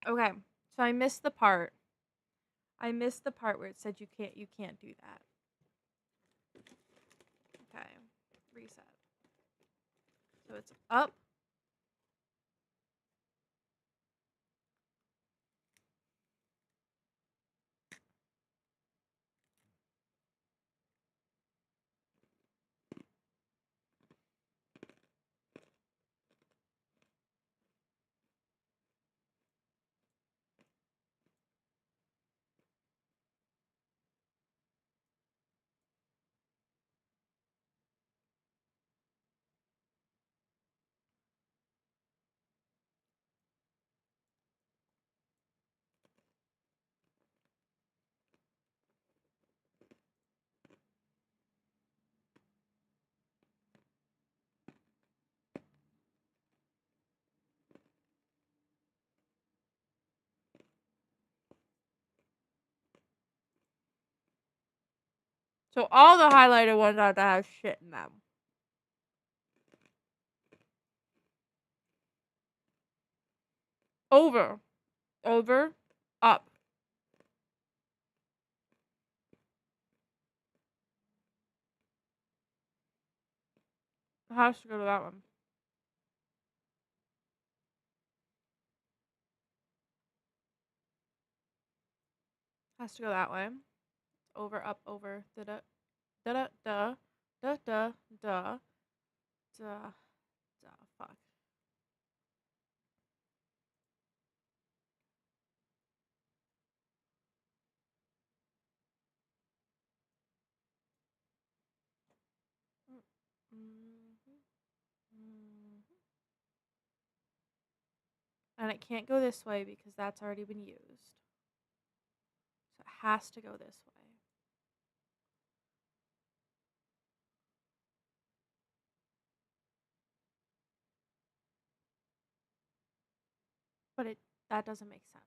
Okay, so I missed the part. I missed the part where it said you can't do that. Okay, reset. So it's up. So all the highlighted ones have to have shit in them. Over. Over, up. It has to go to that one. Has to go that way. Over, up, over. Da da da da da da da da da da. Fuck. Mm-hmm. Mm-hmm. And it can't go this way because that's already been used. So it has to go this way. But it that doesn't make sense.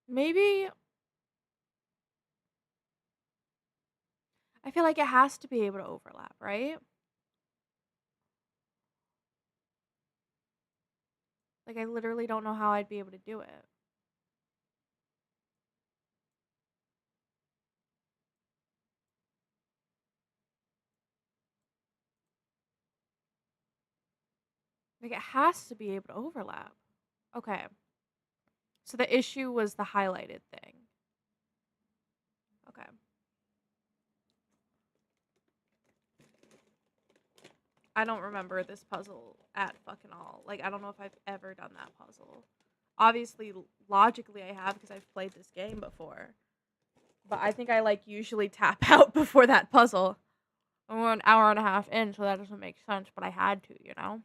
Maybe I feel like it has to be able to overlap, right? Like I literally don't know how I'd be able to do it. Like it has to be able to overlap. Okay. So the issue was the highlighted thing. Okay. I don't remember this puzzle at fucking all. Like I don't know if I've ever done that puzzle. Obviously logically I have because I've played this game before. But I think I like usually tap out before that puzzle. And we're an hour and a half in, so that doesn't make sense, but I had to, you know?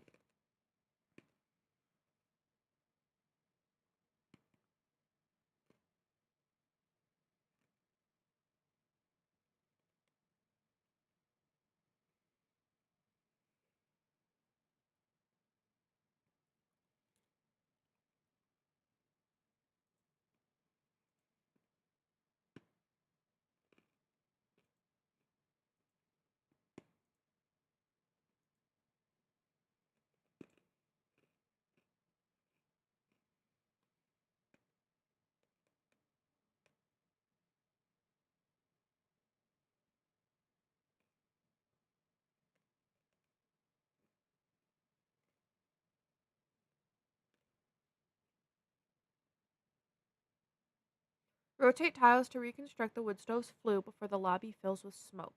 Rotate tiles to reconstruct the wood stove's flue before the lobby fills with smoke.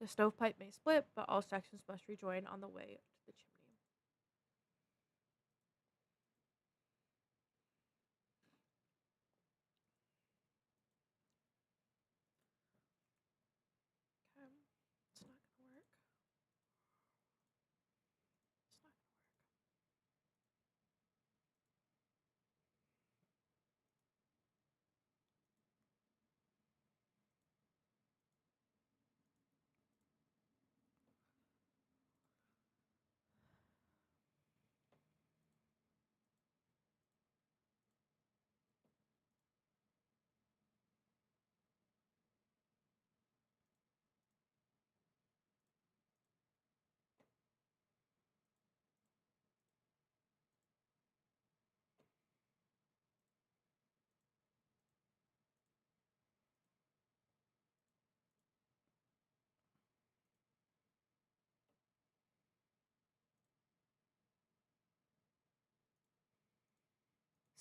The stovepipe may split, but all sections must rejoin on the way to the chimney. Okay. It's not gonna work. It's not.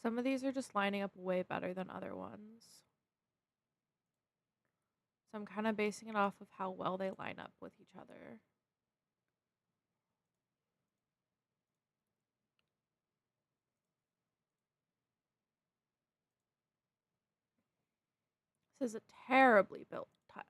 Some of these are just lining up way better than other ones. So I'm kind of basing it off of how well they line up with each other. This is a terribly built pipe.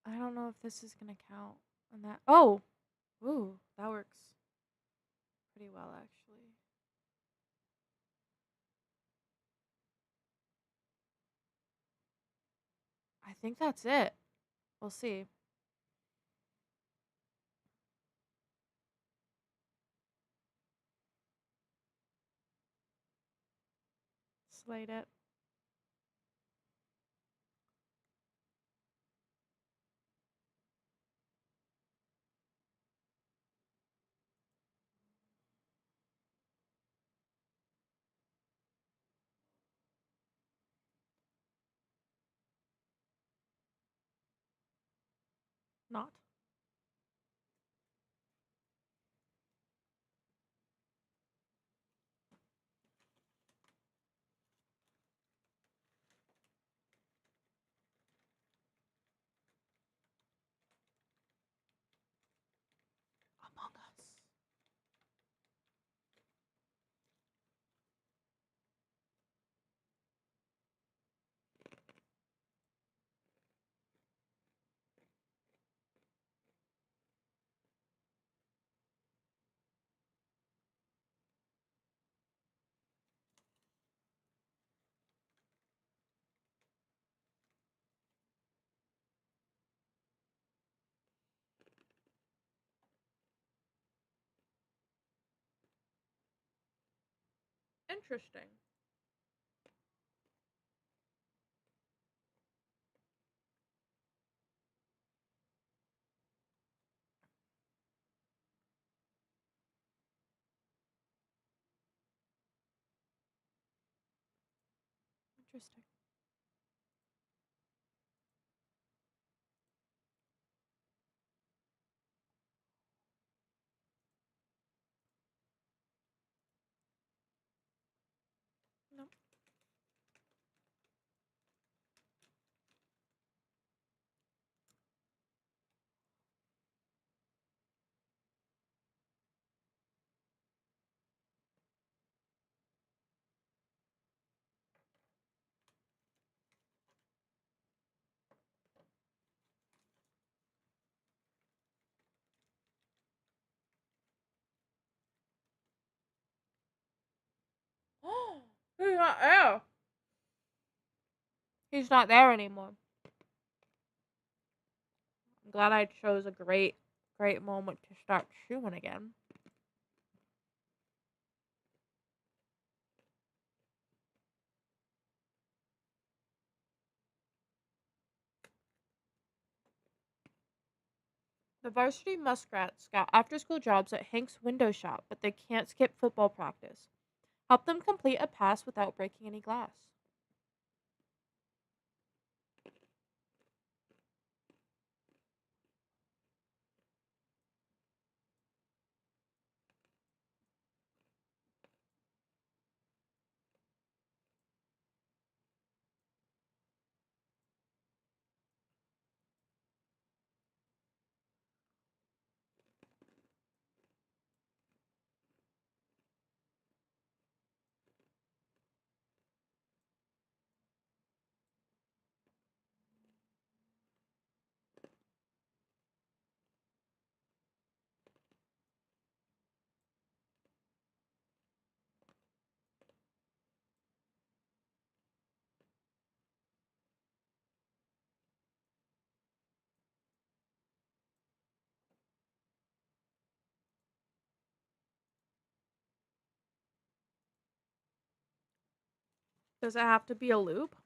I don't know if this is gonna count on that. Oh, ooh, that works pretty well actually. I think that's it. We'll see. Slate it. Not. Among Us. Interesting. Interesting. No. He's not there. He's not there anymore. I'm glad I chose a great moment to start chewing again. The varsity muskrats got after school jobs at Hank's window shop, but they can't skip football practice. Help them complete a pass without breaking any glass. Does it have to be a loop?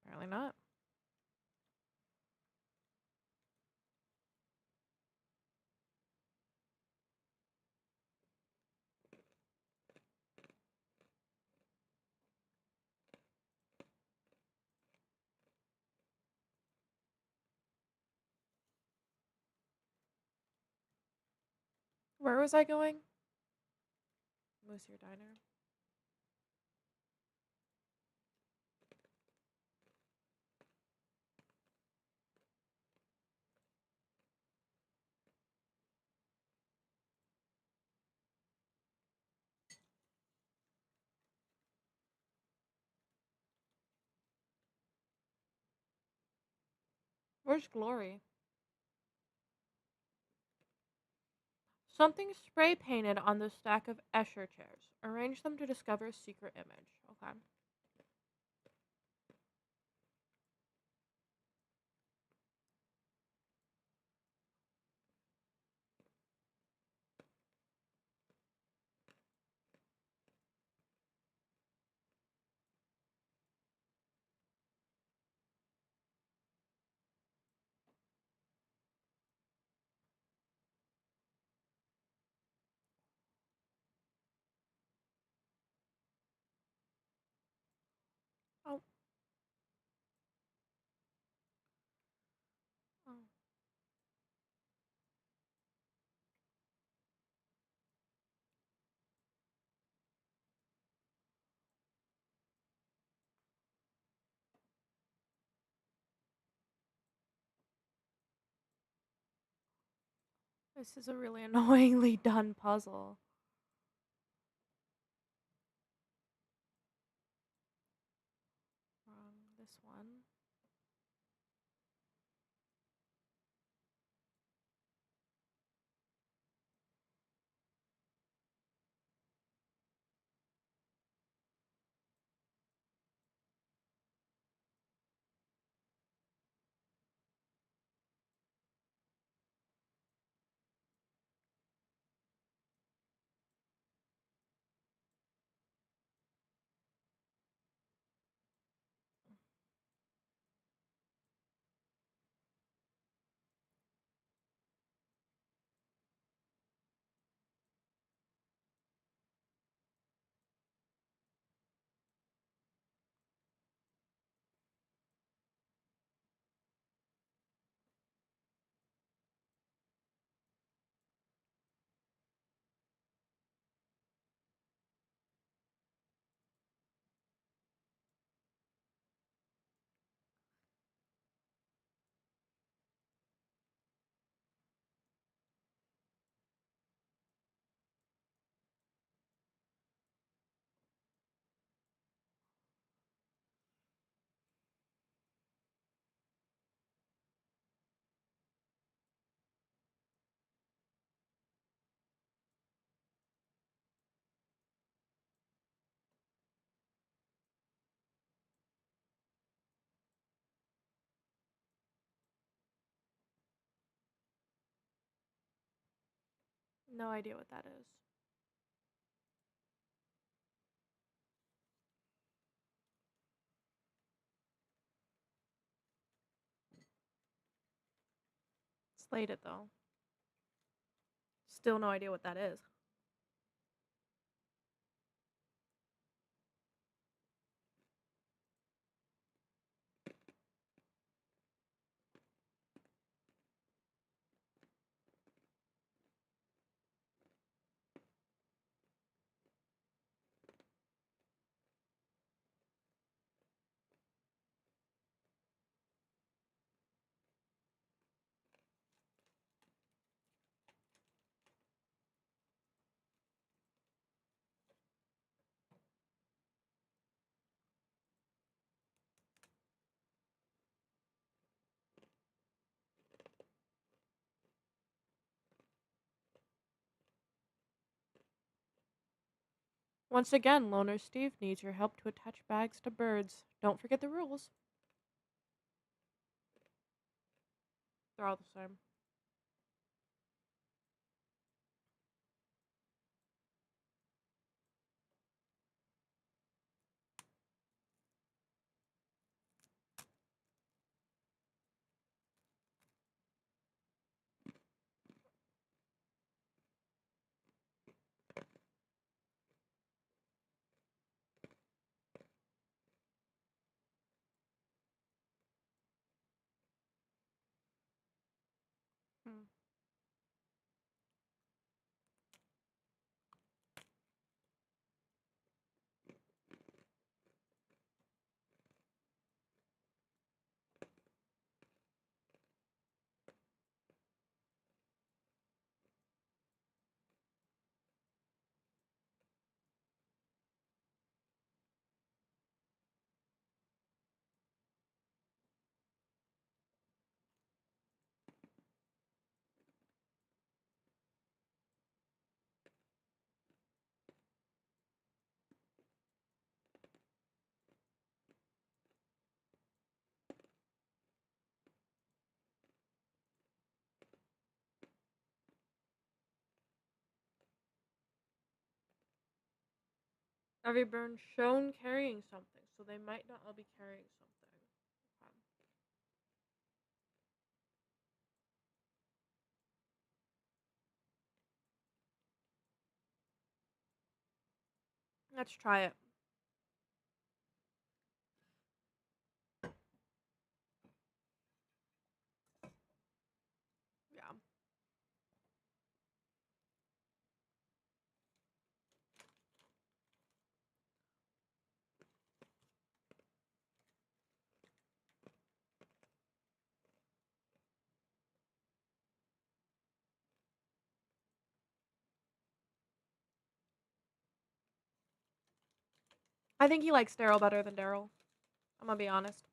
Apparently not. Where was I going? Moosier Diner. Where's Glory? Something spray painted on the stack of Escher chairs. Arrange them to discover a secret image. Okay. Oh, oh. This is a really annoyingly done puzzle. This one. No idea what that is. Slayed it though. Still no idea what that is. Once again, Loner Steve needs your help to attach bags to birds. Don't forget the rules. They're all the same. Have you been shown carrying something? So they might not all be carrying something. Okay. Let's try it. Yeah. I think he likes Daryl better than Daryl. I'm gonna be honest.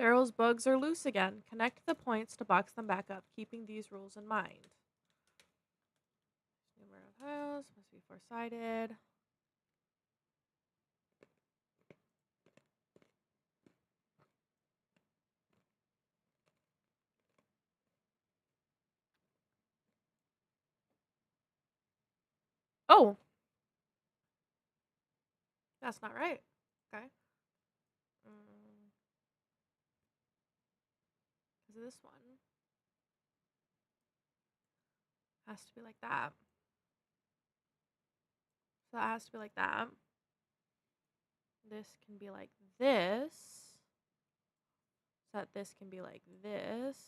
Daryl's bugs are loose again. Connect the points to box them back up, keeping these rules in mind. Numero tiles must be four-sided. Oh, that's not right. Okay. Because this one has to be like that. So that has to be like that. This can be like this. So that this can be like this.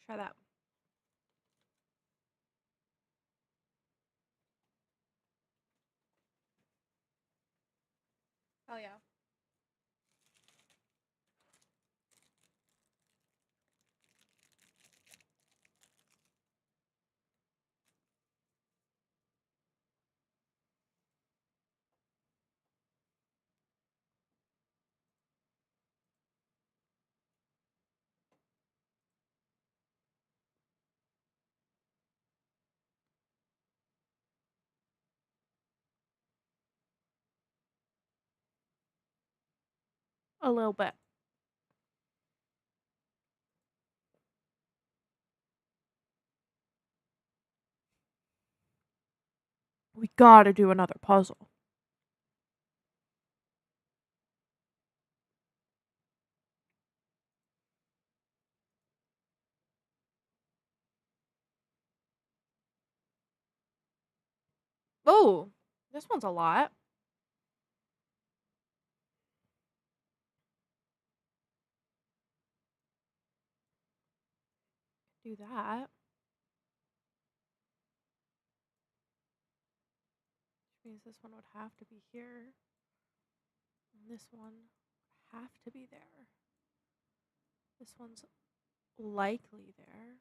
Try that. Oh yeah. A little bit. We gotta do another puzzle. Oh, this one's a lot. Do that. Which means this one would have to be here. And this one would have to be there. This one's likely there.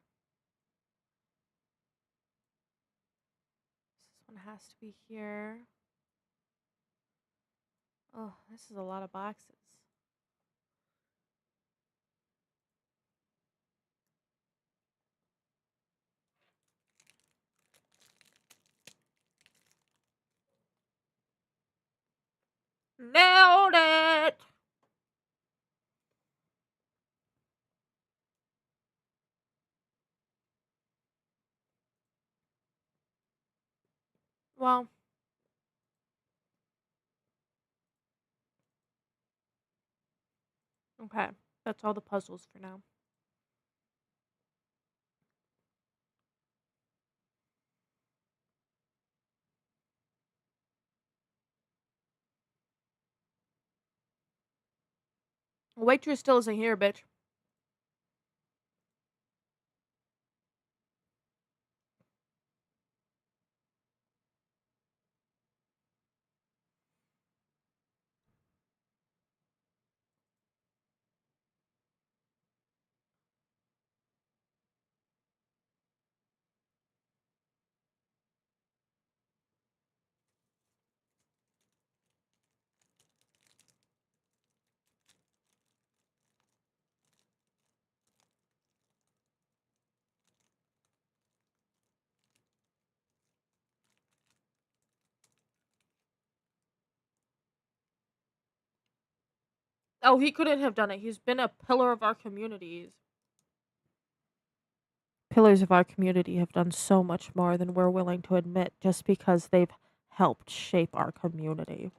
This one has to be here. Oh, this is a lot of boxes. Nailed it! Well, okay. That's all the puzzles for now. Waitress still isn't here, bitch. Oh, he couldn't have done it. He's been a pillar of our communities. Pillars of our community have done so much more than we're willing to admit just because they've helped shape our community.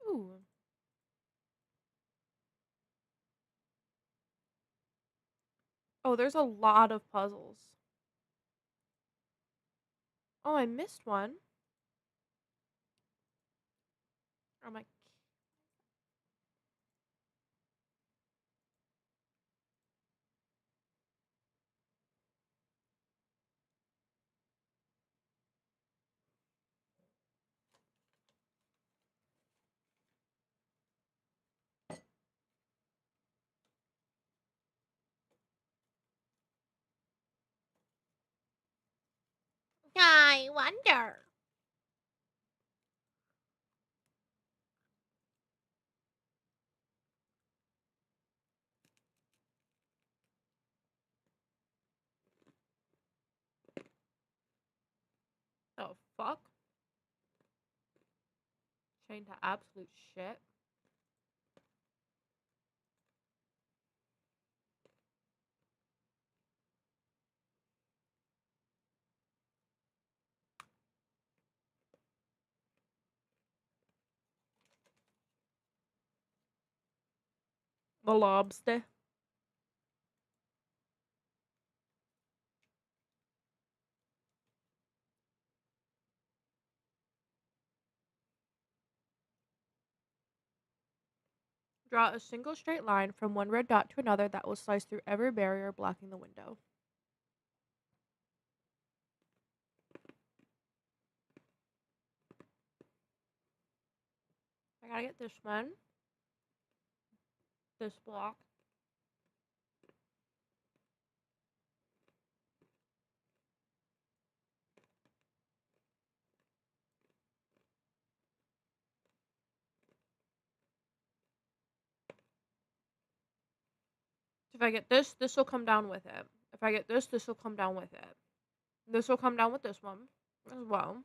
Ooh. Oh, there's a lot of puzzles. Oh, I missed one. Oh my. I wonder. Oh, fuck. Chained to absolute shit. The lobster. Draw a single straight line from one red dot to another that will slice through every barrier blocking the window. I gotta get this one. This block. If I get this, this will come down with it. If I get this, this will come down with it. This will come down with this one as well.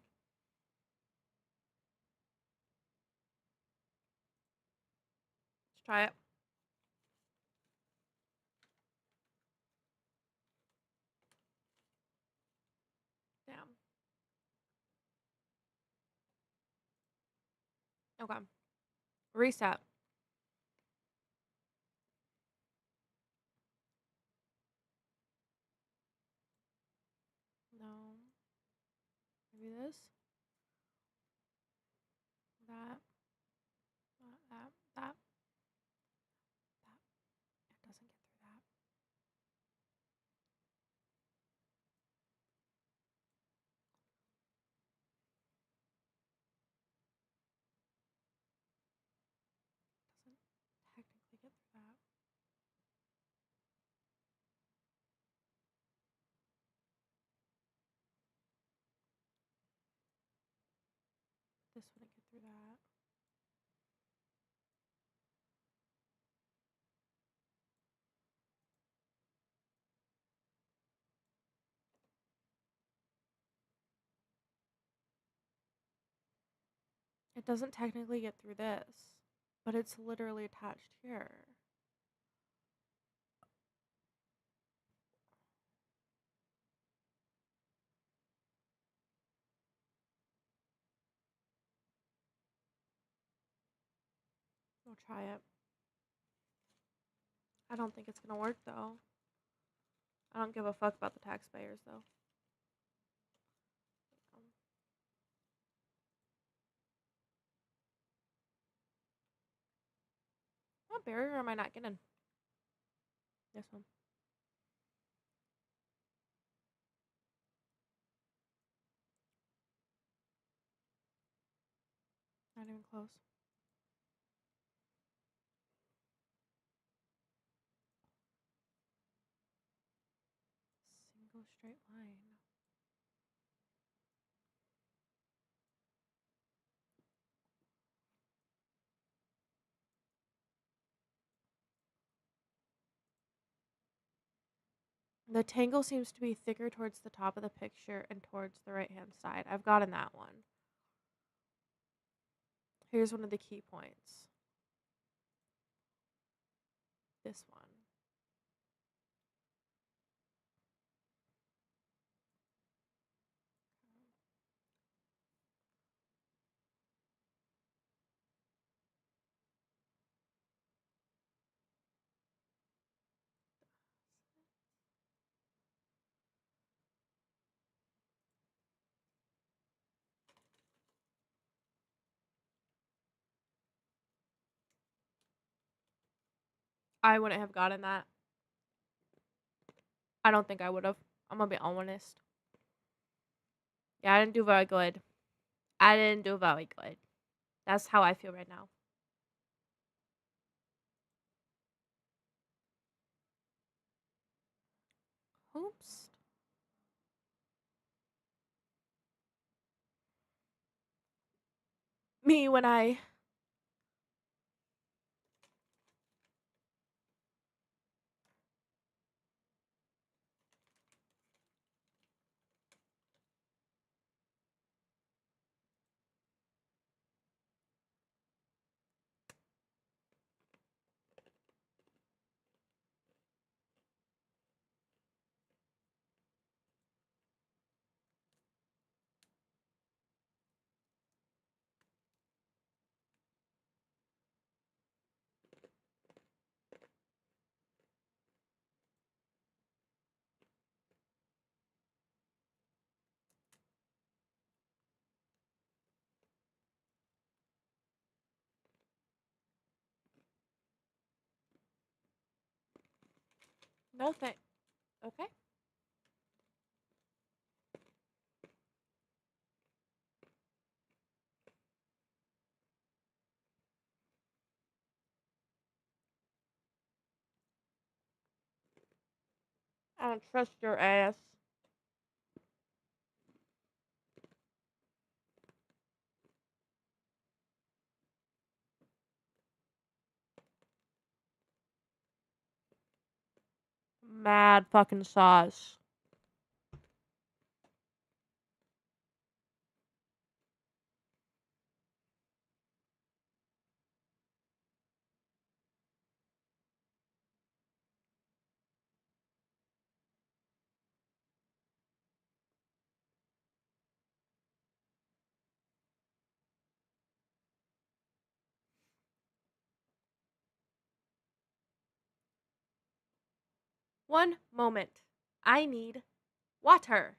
Let's try it. Damn. Okay. Reset. No. Maybe this. That. That. That. That. It doesn't get through that. This wouldn't get through that. It doesn't technically get through this, but it's literally attached here. We'll try it. I don't think it's gonna work though. I don't give a fuck about the taxpayers though. What barrier am I not getting? This one. Not even close. Single straight line. The tangle seems to be thicker towards the top of the picture and towards the right hand side. I've gotten that one. Here's one of the key points. This one. I wouldn't have gotten that. I don't think I would have. I'm gonna be honest. Yeah, I didn't do very good. I didn't do very good. That's how I feel right now. Oops. Me when I no thank. Okay. I don't trust your ass. Mad fucking sauce. One moment. I need water.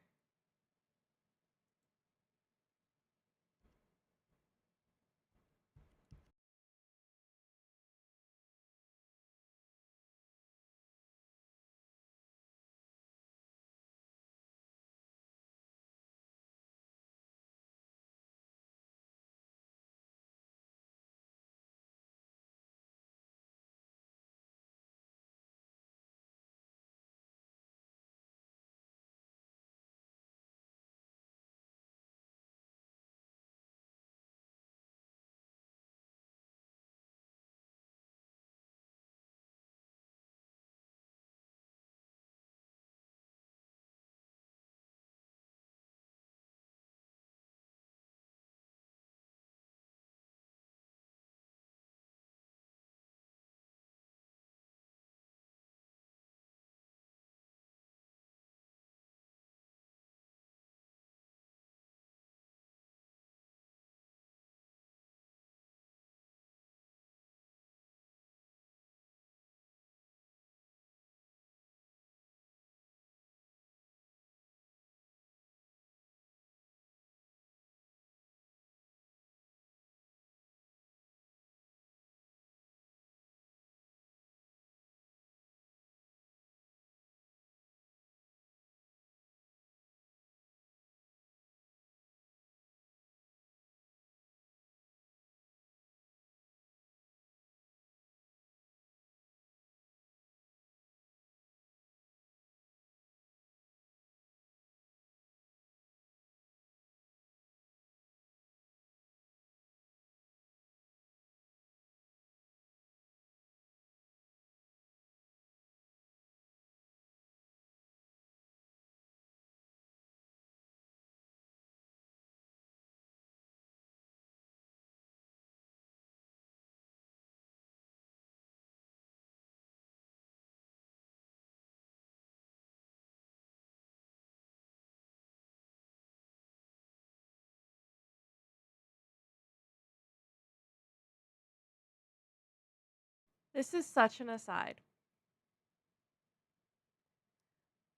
This is such an aside,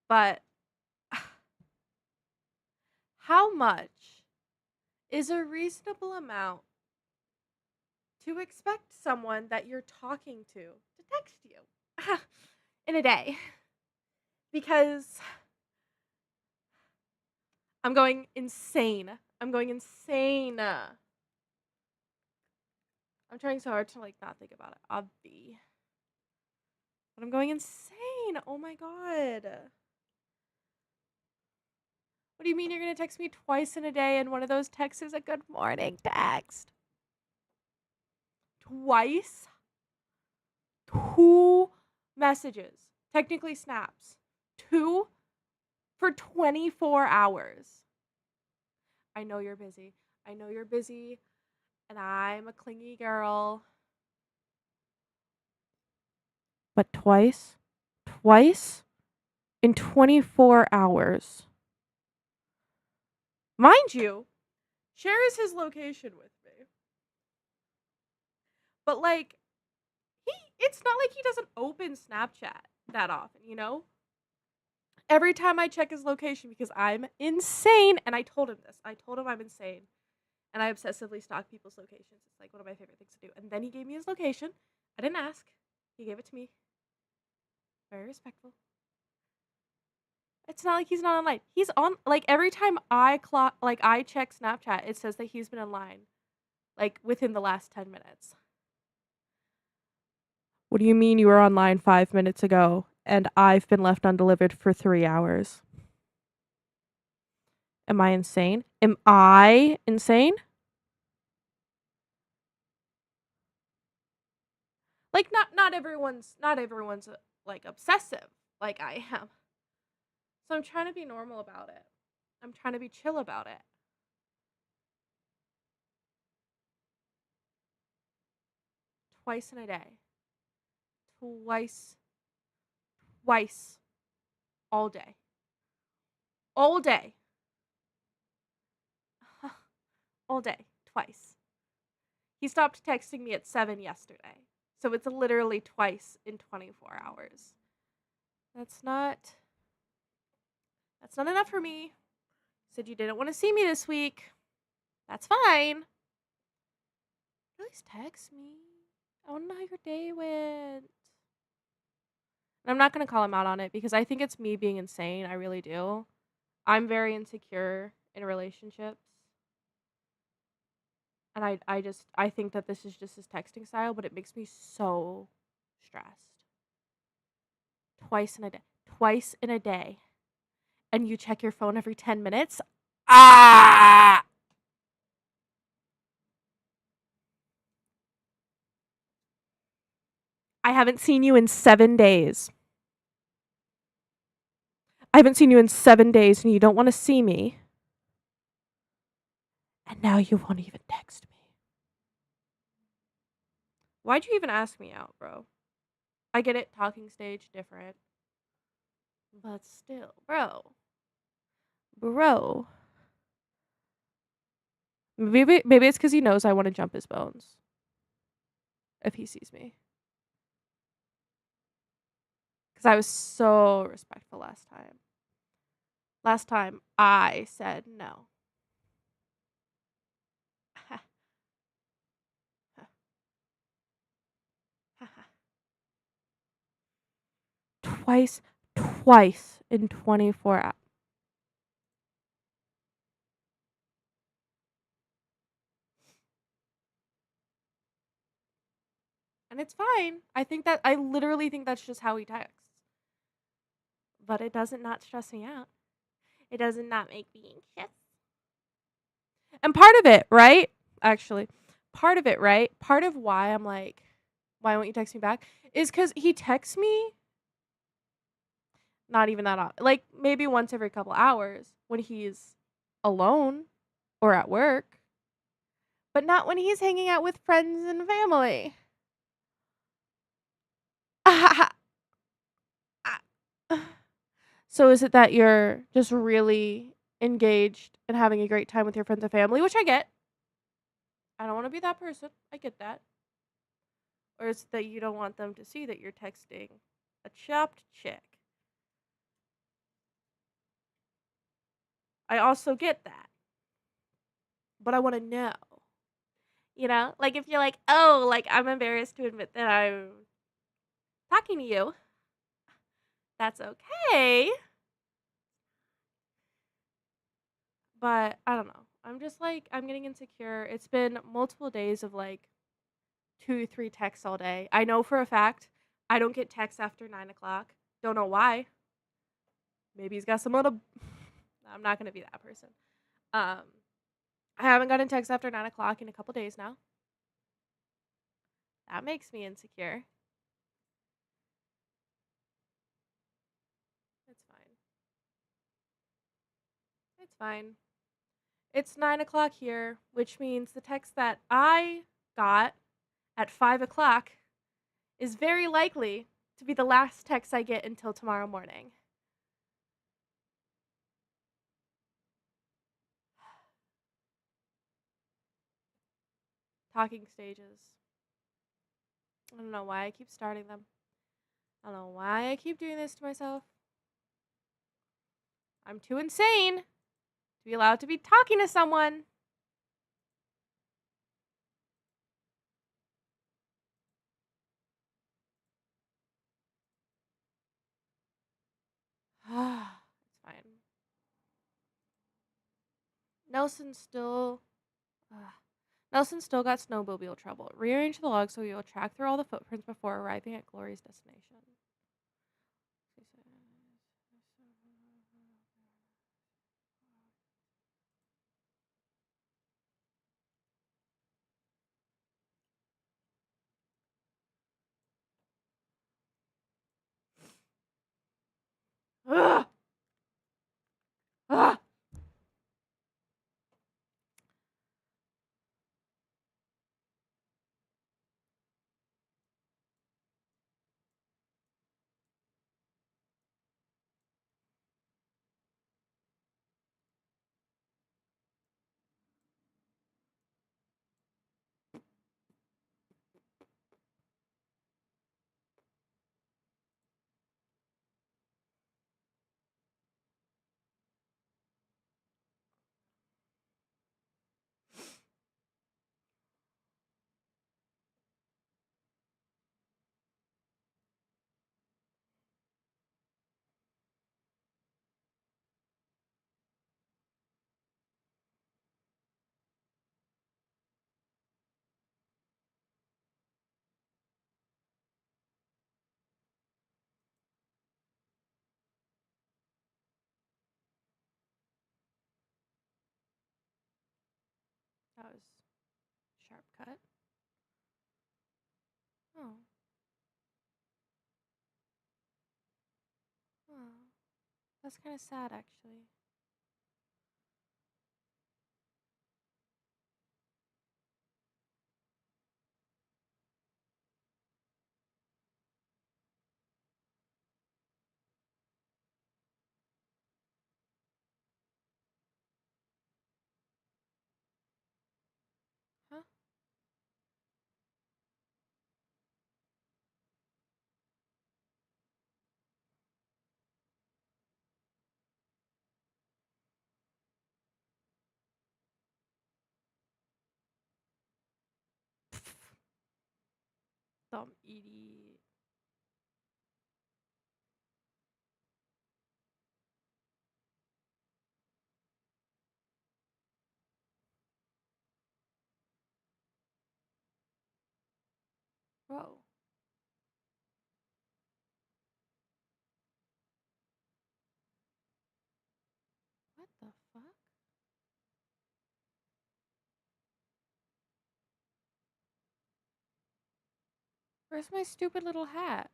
but how much is a reasonable amount to expect someone that you're talking to text you in a day? Because I'm going insane. I'm going insane. I'm trying so hard to like not think about it. Obvi. But I'm going insane. Oh my god. What do you mean you're gonna text me twice in a day and one of those texts is a good morning text? Twice? Two messages. Technically snaps. Two for 24 hours. I know you're busy. I know you're busy. And I'm a clingy girl. But twice? Twice? In 24 hours. Mind you, shares his location with me. But like, it's not like he doesn't open Snapchat that often, you know? Every time I check his location because I'm insane, and I told him this. I told him I'm insane. And I obsessively stalk people's locations. It's like one of my favorite things to do. And then he gave me his location. I didn't ask. He gave it to me. Very respectful. It's not like he's not online. He's on like every time I check Snapchat, it says that he's been online like within the last 10 minutes. What do you mean you were online 5 minutes ago and I've been left undelivered for 3 hours? Am I insane? Am I insane? Like not everyone's like obsessive like I am. So I'm trying to be normal about it. I'm trying to be chill about it. Twice in a day. Twice. Twice. All day. All day. All day. Twice. He stopped texting me at 7 yesterday. So it's literally twice in 24 hours. That's not enough for me. Said you didn't want to see me this week. That's fine. At least text me. I want to know how your day went. And I'm not going to call him out on it because I think it's me being insane. I really do. I'm very insecure in relationships. And I think that this is just his texting style, but it makes me so stressed. Twice in a day. Twice in a day. And you check your phone every 10 minutes? Ah! I haven't seen you in 7 days. I haven't seen you in 7 days and you don't want to see me. And now you won't even text me. Why'd you even ask me out, bro? I get it, talking stage, different. But still, bro. Bro. Maybe it's because he knows I want to jump his bones. If he sees me. Because I was so respectful last time. Last time, I said no. Twice in 24 hours. And it's fine. I literally think that's just how he texts. But it doesn't not stress me out. It doesn't not make me anxious. And part of it, right? Actually, part of it, right? Part of why I'm like, why won't you text me back? Is because he texts me not even that often. Like maybe once every couple hours when he's alone or at work. But not when he's hanging out with friends and family. So is it that you're just really engaged and having a great time with your friends and family, which I get. I don't want to be that person. I get that. Or is it that you don't want them to see that you're texting a chopped chick? I also get that, but I want to know. Like if you're like, oh, like I'm embarrassed to admit that I'm talking to you, that's okay. But I don't know. I'm just like, I'm getting insecure. It's been multiple days of like 2, 3 texts all day. I know for a fact I don't get texts after 9 o'clock. Don't know why. Maybe he's got some other. I'm not gonna be that person. Um, I haven't gotten text after 9 o'clock in a couple days now. That makes me insecure. It's fine. It's fine. It's 9 o'clock here, which means the text that I got at 5 o'clock is very likely to be the last text I get until tomorrow morning. Talking stages. I don't know why I keep starting them. I don't know why I keep doing this to myself. I'm too insane to be allowed to be talking to someone. It's fine. Nelson still. Uh, Nelson still got snowmobile trouble. Rearrange the log so you'll track through all the footprints before arriving at Glory's destination. Ugh! Ugh! That was sharp cut. Oh. Oh. That's kind of sad, actually. Huh? Dumb idiot. Whoa. What the fuck? Where's my stupid little hat?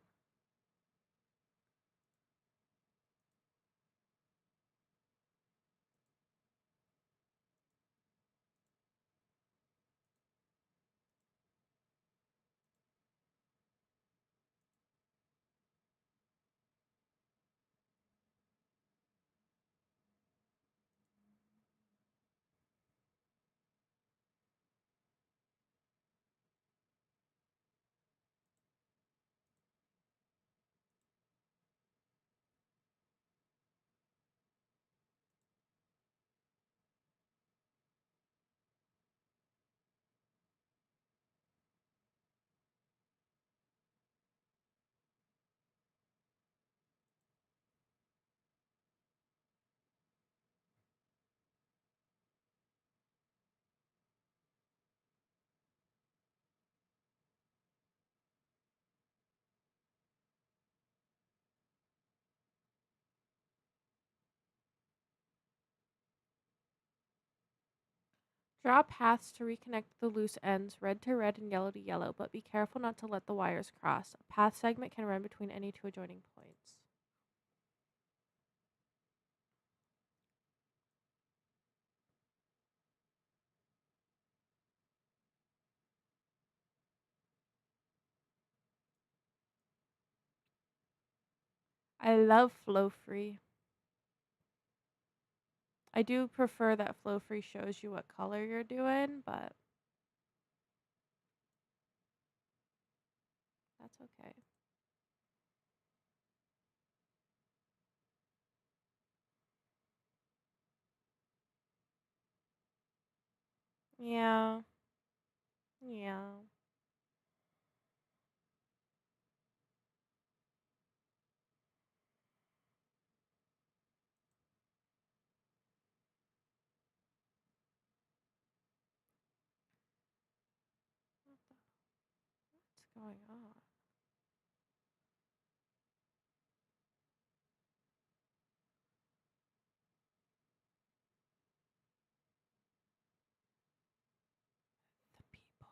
Draw paths to reconnect the loose ends, red to red and yellow to yellow, but be careful not to let the wires cross. A path segment can run between any two adjoining points. I love flow free. I do prefer that flow free shows you what color you're doing, but that's okay. Yeah. Yeah. What's going on? The people.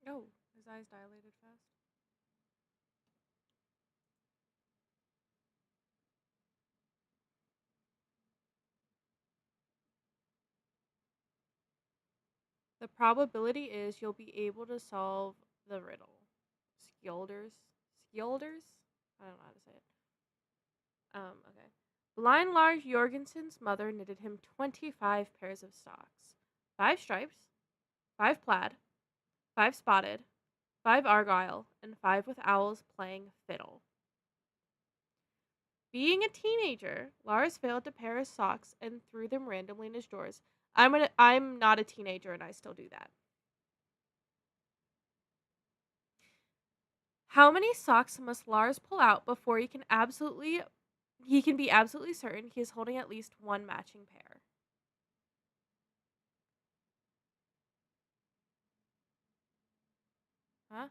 Oh, his eyes dilated fast. The probability is you'll be able to solve the riddle. Skjolders. Skjolders? I don't know how to say it. Okay. Blind Lars Jorgensen's mother knitted him 25 pairs of socks. 5 stripes, 5 plaid, 5 spotted, 5 argyle, and 5 with owls playing fiddle. Being a teenager, Lars failed to pair his socks and threw them randomly in his drawers. I'm not a teenager and I still do that. How many socks must Lars pull out before he can be absolutely certain he is holding at least one matching pair? Huh?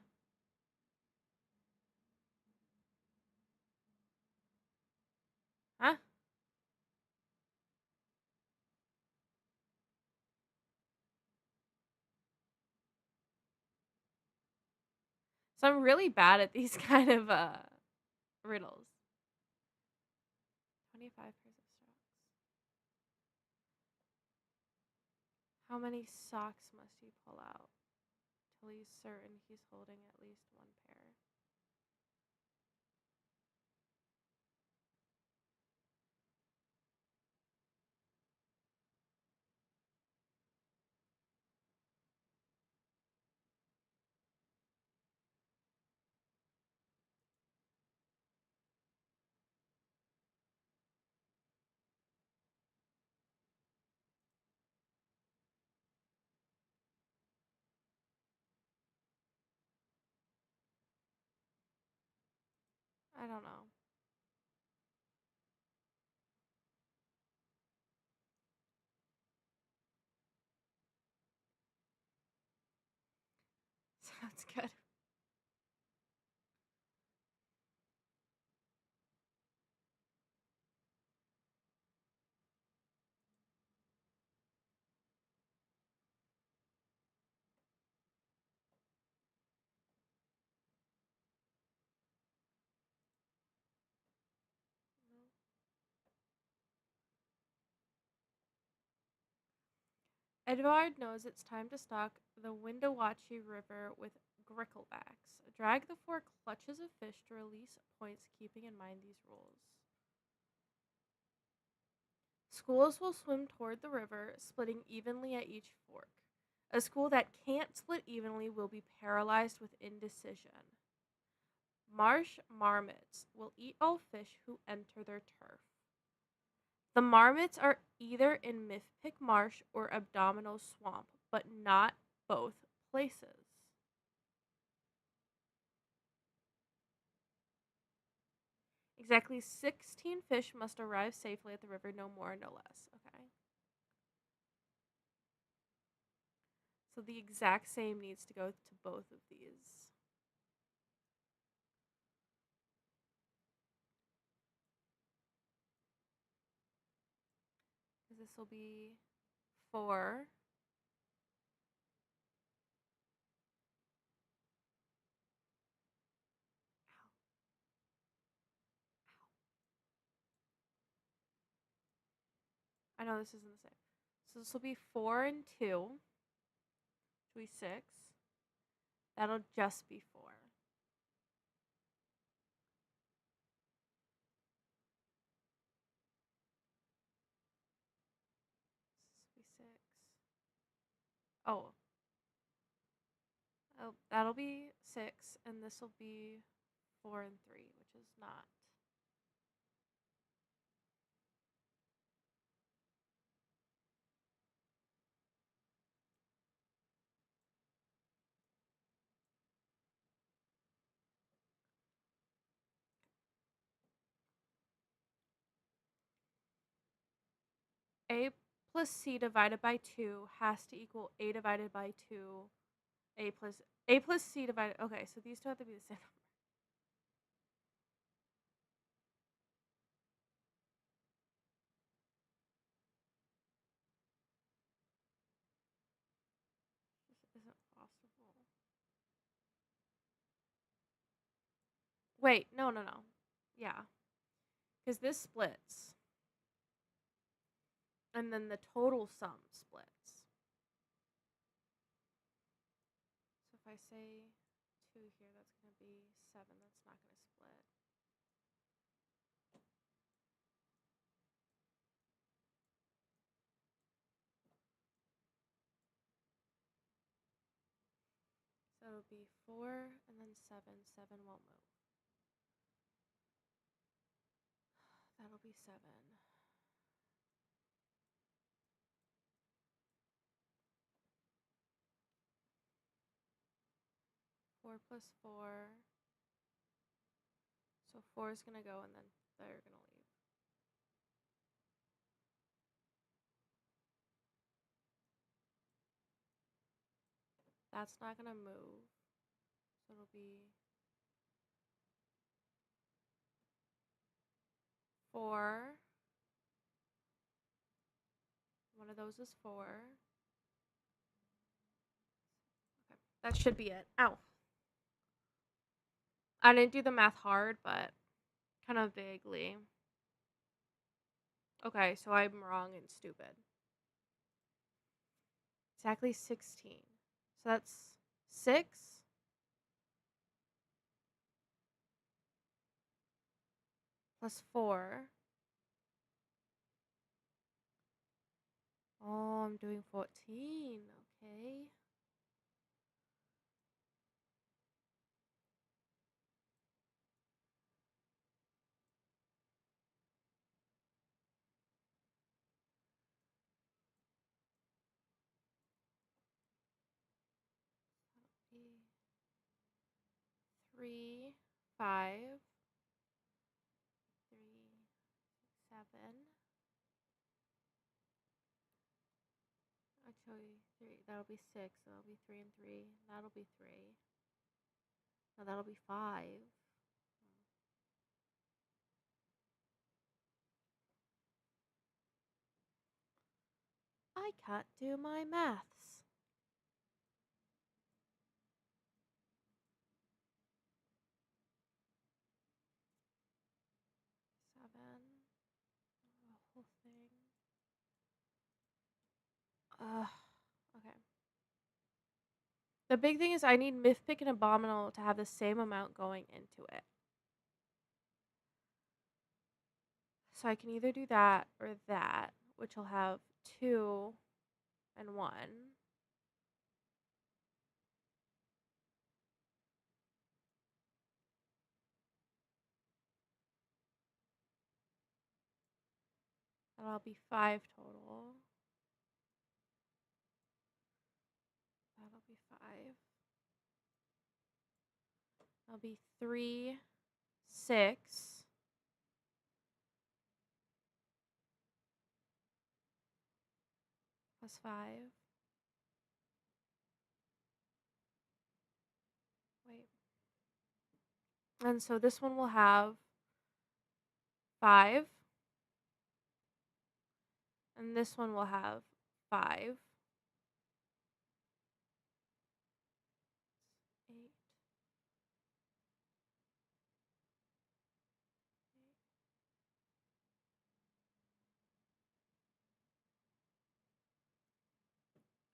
Huh? So I'm really bad at these kind of riddles. 25 pairs of socks. How many socks must he pull out till he's certain he's holding at least one pair? I don't know. That's good. Edvard knows it's time to stock the Windowachi River with gricklebacks. Drag the 4 clutches of fish to release points, keeping in mind these rules. Schools will swim toward the river, splitting evenly at each fork. A school that can't split evenly will be paralyzed with indecision. Marsh marmots will eat all fish who enter their turf. The marmots are either in Mythpick Marsh or Abdominal Swamp, but not both places. Exactly 16 fish must arrive safely at the river, no more, no less. Okay. So the exact same needs to go to both of these. Because this will be 4. Ow. I know this isn't the same. So this will be 4 and 2. Which will be 6. That'll just be 4. This will be 6. Oh. Oh, that'll be 6, and this will be 4 and 3, which is not. A plus C divided by 2 has to equal A divided by 2. A plus C divided. Okay, so these two have to be the same number. This isn't possible. Wait, no, no, no. Yeah, because this splits, and then the total sum splits. So if I say 2 here, that's going to be 7. That's not going to split. So it'll be 4 and then 7. 7 won't move. That'll be 7. 4 plus 4. So 4 is going to go, and then they're going to leave. That's not going to move. So it'll be 4. One of those is 4. Okay, that should be it. Ow. I didn't do the math hard, but kind of vaguely. Okay, so I'm wrong and stupid. Exactly 16. So that's 6 plus 4. Oh, I'm doing 14. Okay. That'll be 3, 5, 3, 7. Actually, 3. That'll be 6. So that'll be 3 and 3. That'll be 3. No, that'll be 5. I can't do my maths. 7. The whole thing. Okay. The big thing is I need Mythpick and Abominable to have the same amount going into it. So I can either do that or that, which will have 2 and 1. That'll be 5 total. That'll be 5. That'll be 3, 6. Plus 5. Wait. And so this one will have 5. And this one will have 5. 8.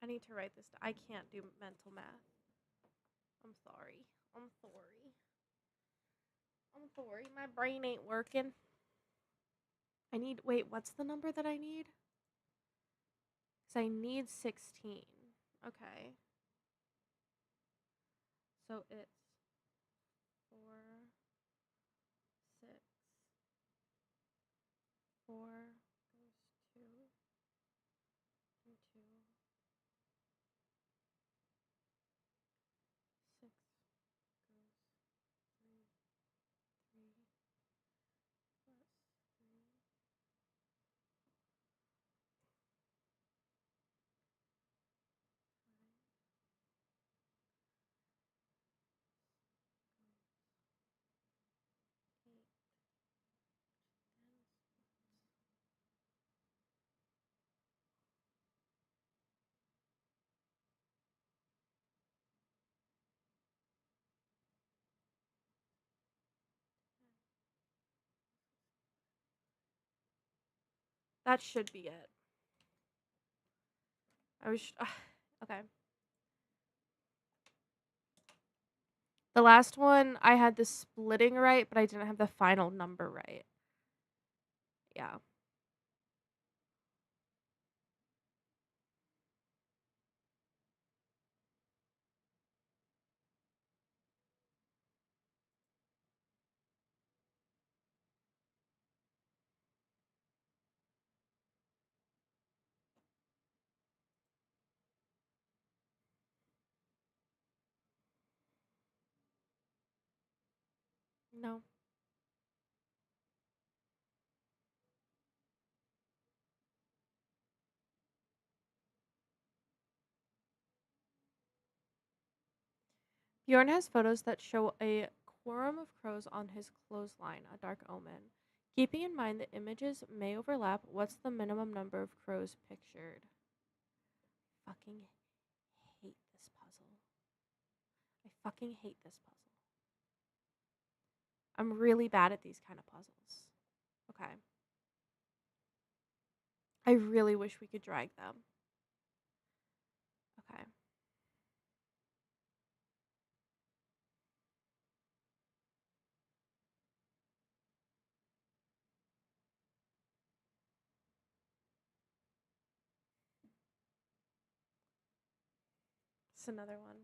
I need to write this down. I can't do mental math. I'm sorry. I'm sorry. I'm sorry. My brain ain't working. I need, wait, what's the number that I need? Because I need 16. Okay. So it's 4, 6, 4 goes 2, and 2, 6 goes 3, 3, plus 3, 8, and that should be it. I was, okay. The last one, I had the splitting right, but I didn't have the final number right. Yeah. No. Bjorn has photos that show a quorum of crows on his clothesline, a dark omen. Keeping in mind the images may overlap, what's the minimum number of crows pictured? Fucking hate this puzzle. I fucking hate this puzzle. I'm really bad at these kind of puzzles. Okay. I really wish we could drag them. Okay. It's another one.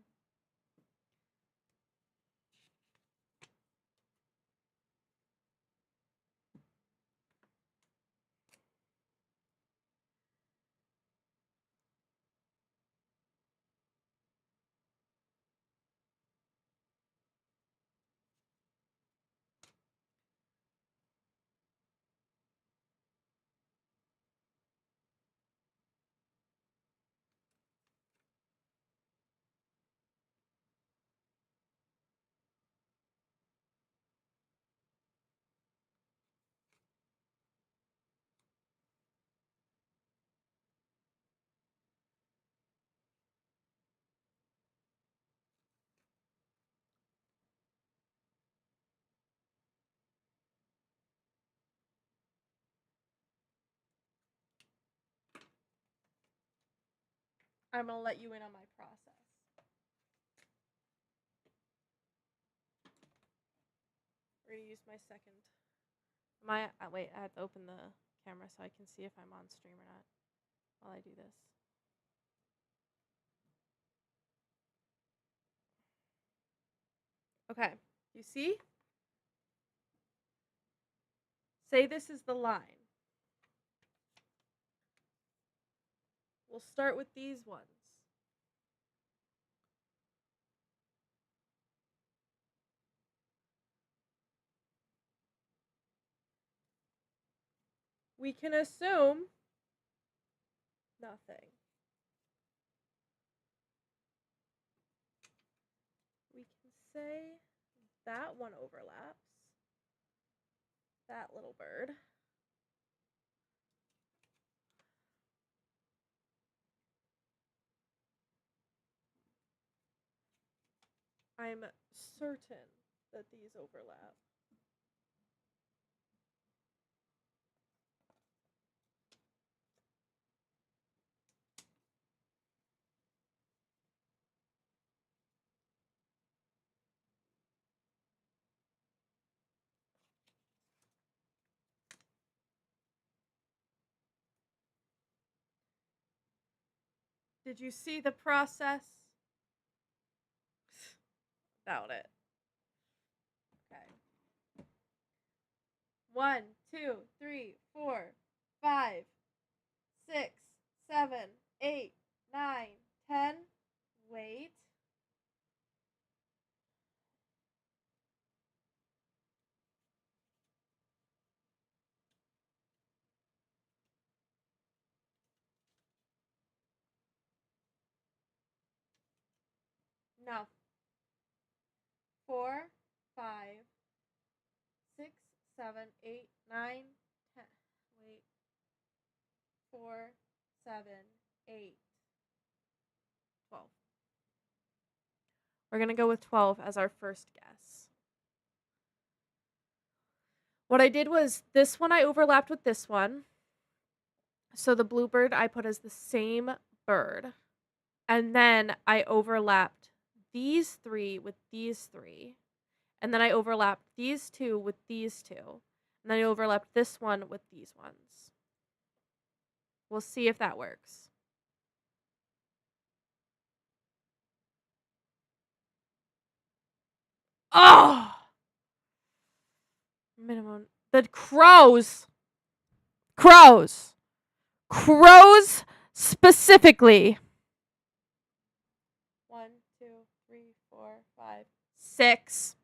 I'm gonna let you in on my process. We're gonna use my second. Wait, I have to open the camera so I can see if I'm on stream or not while I do this. Okay, you see? Say this is the line. We'll start with these ones. We can assume nothing. We can say that one overlaps. That little bird. I'm certain that these overlap. Did you see the process? Doubt it. Okay. 1, 2, 3, 4, 5, 6, 7, 8, 9, 10. Wait. No. 4, 5, 6, 7, 8, 9, 10. Wait. 4, 7, 8, 12. We're going to go with 12 as our first guess. What I did was this one I overlapped with this one. So the bluebird I put as the same bird. And then I overlapped these 3 with these 3. And then I overlapped these 2 with these 2. And then I overlapped this one with these ones. We'll see if that works. Oh! Minimum. The crows. Crows specifically. 1, 2, 3, 4, 5, 6.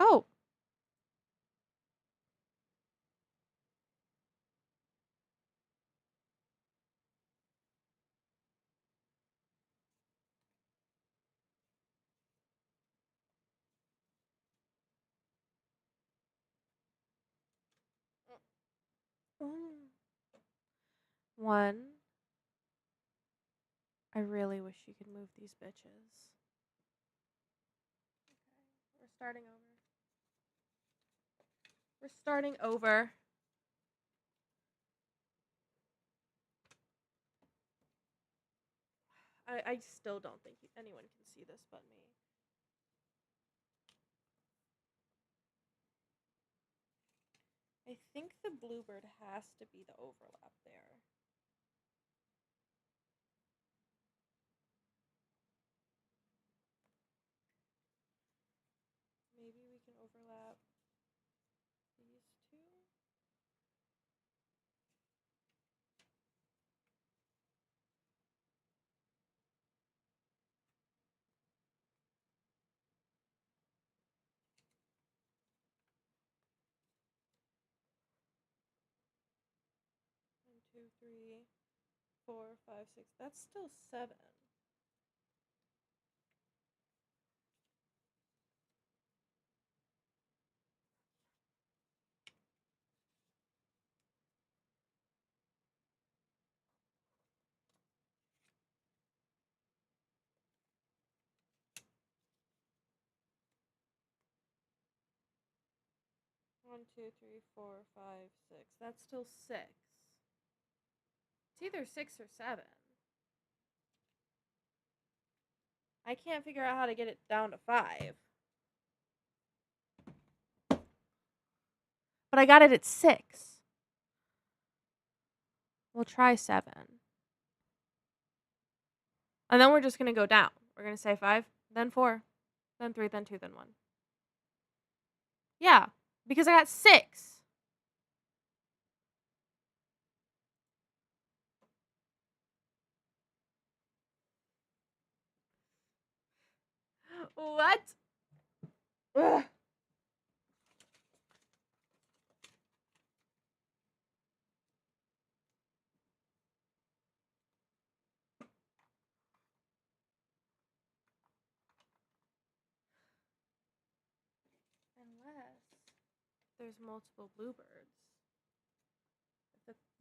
Oh. One. I really wish you could move these bitches. Okay, we're starting over. We're starting over. I still don't think anyone can see this but me. I think the bluebird has to be the overlap there. Maybe we can overlap these 2. One, 2, 3, 4, 5, 6. That's still 7. 1, 2, 3, 4, 5, 6. That's still 6. It's either 6 or 7. I can't figure out how to get it down to 5. But I got it at 6. We'll try 7. And then we're just going to go down. We're going to say 5, then 4, then 3, then 2, then 1. Yeah, because I got 6. What? Ugh. Unless there's multiple bluebirds.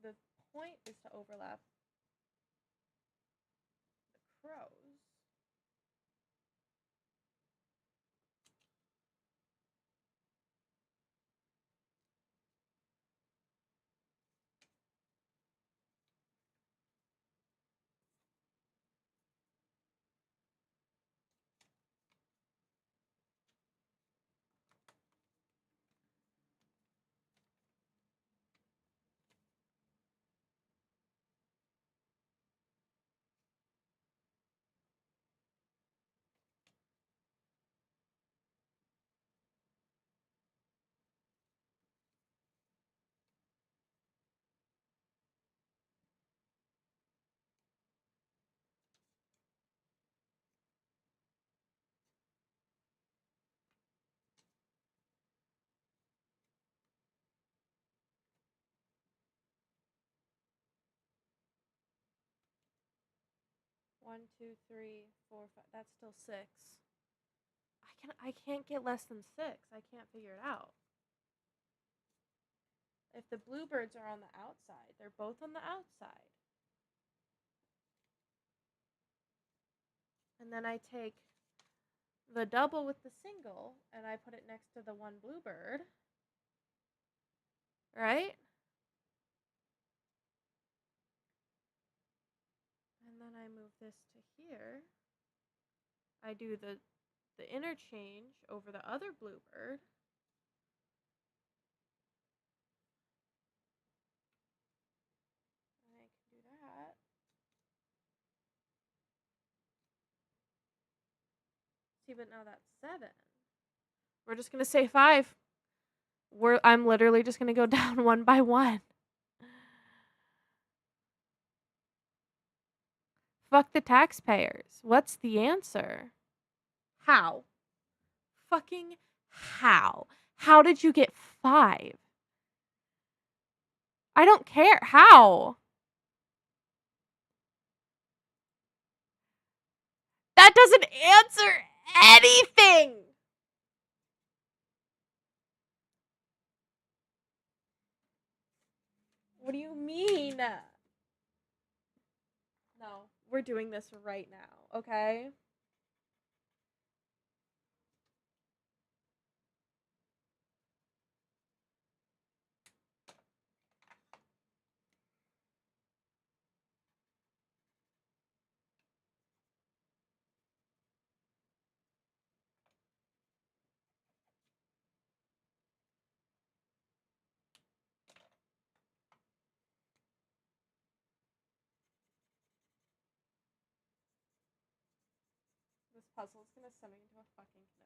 The point is to overlap the crows. One, two, three, four, five. That's still 6. I can't get less than 6. I can't figure it out. If the bluebirds are on the outside, they're both on the outside. And then I take the double with the single and I put it next to the one bluebird. Right? And then I move this to here. I do the interchange over the other bluebird. And I can do that. See, but now that's 7. We're just going to say 5. I'm literally just going to go down one by one. Fuck the taxpayers. What's the answer? How? Fucking how? How did you get 5? I don't care. How? That doesn't answer anything. What do you mean? No, we're doing this right now, okay? This puzzle's gonna send me into a fucking conniption.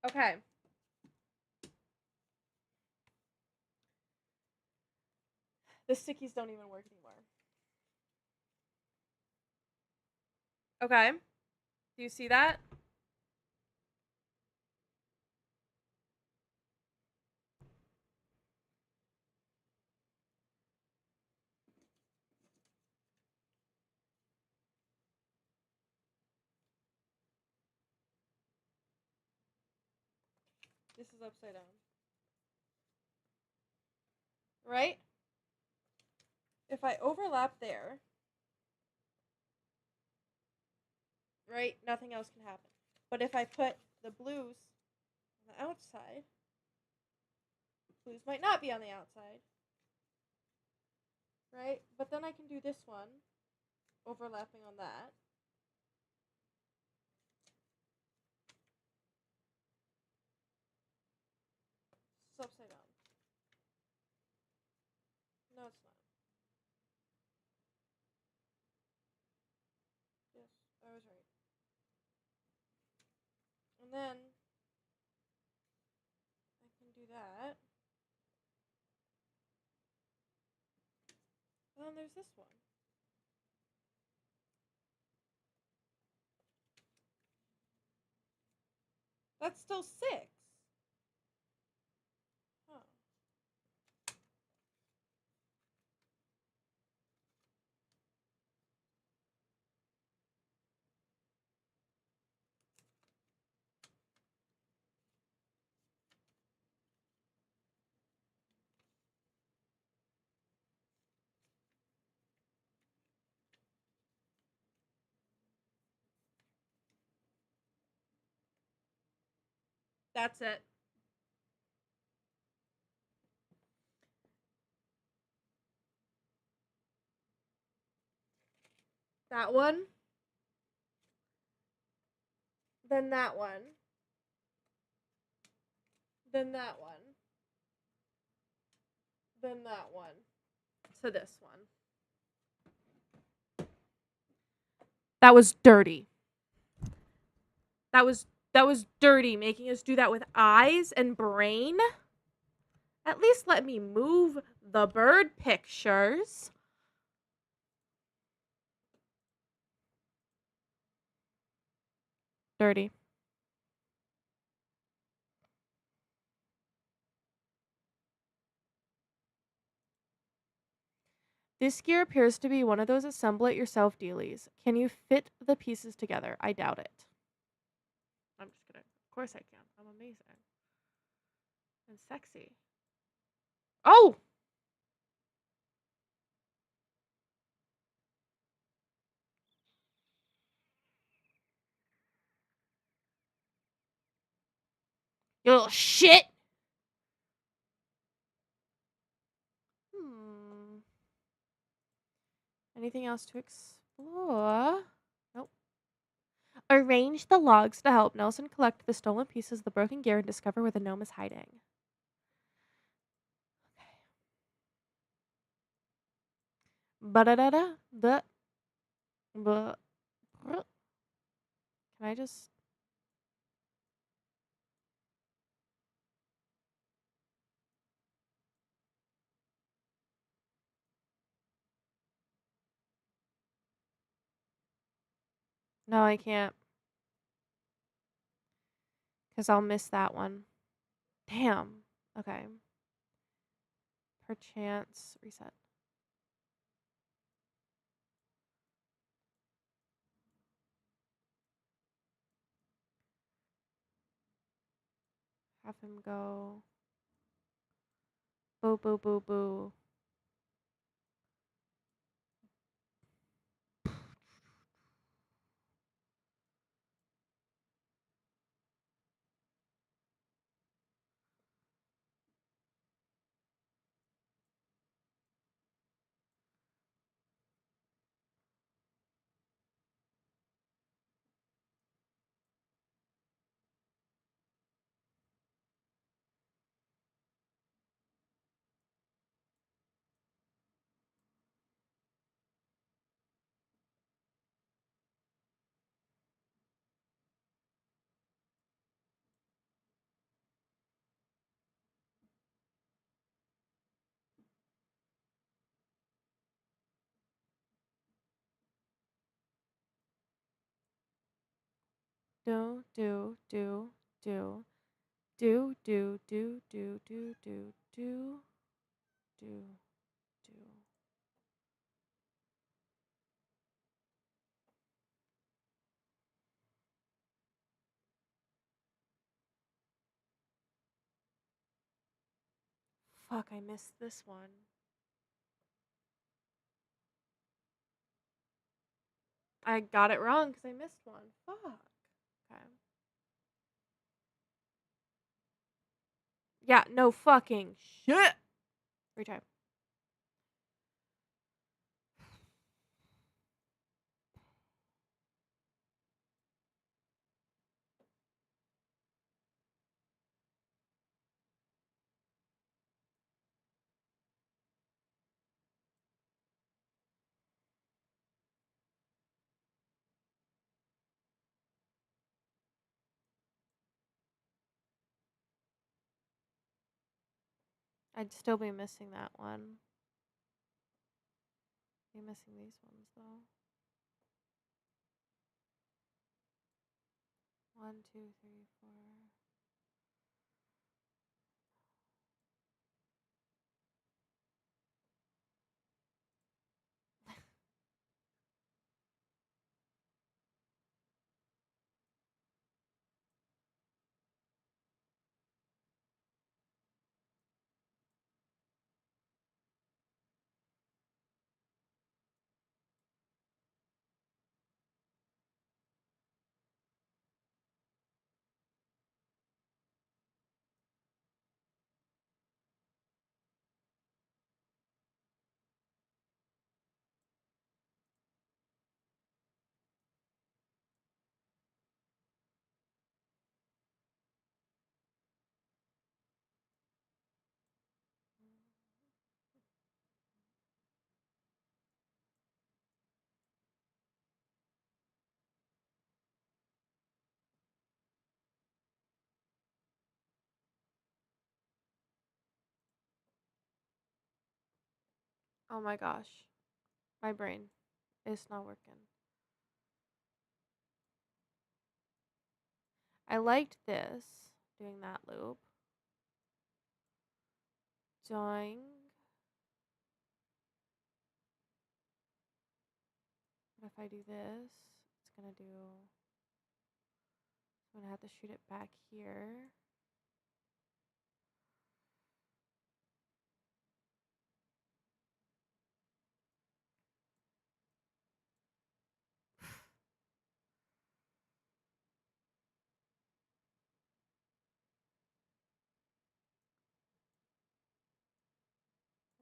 Okay. The stickies don't even work anymore. Okay. Do you see that? This is upside down. Right? If I overlap there, right? Nothing else can happen. But if I put the blues on the outside, blues might not be on the outside, right? But then I can do this one, overlapping on that. It's upside down. No, it's not. Yes, I was right. And then I can do that. And then there's this one. That's still 6. Huh. That's it. That one. Then that one. Then that one. Then that one. To this one. That was dirty. That was dirty, making us do that with eyes and brain. At least let me move the bird pictures. Dirty. This gear appears to be one of those assemble it yourself dealies. Can you fit the pieces together? I doubt it. I'm just kidding. Of course I can. I'm amazing. And sexy. Oh! You little shit! Anything else to explore? Nope. Arrange the logs to help Nelson collect the stolen pieces of the broken gear and discover where the gnome is hiding. Ba-da-da-da. Can I just... No, I can't. Because I'll miss that one. Damn. Okay. Perchance. Reset. Have him go. Boo, boo, boo, boo. Do, do, do, do. Do, do, do, do, do, do, do, do, do. Fuck, I missed this one. I got it wrong because I missed one. Fuck. Okay. Yeah, no fucking shit. Retry. I'd still be missing that one. Be missing these ones though. 1, 2, 3, 4. Oh my gosh. My brain is not working. I liked this, doing that loop. Doing. What if I do this? It's gonna do. I'm gonna have to shoot it back here.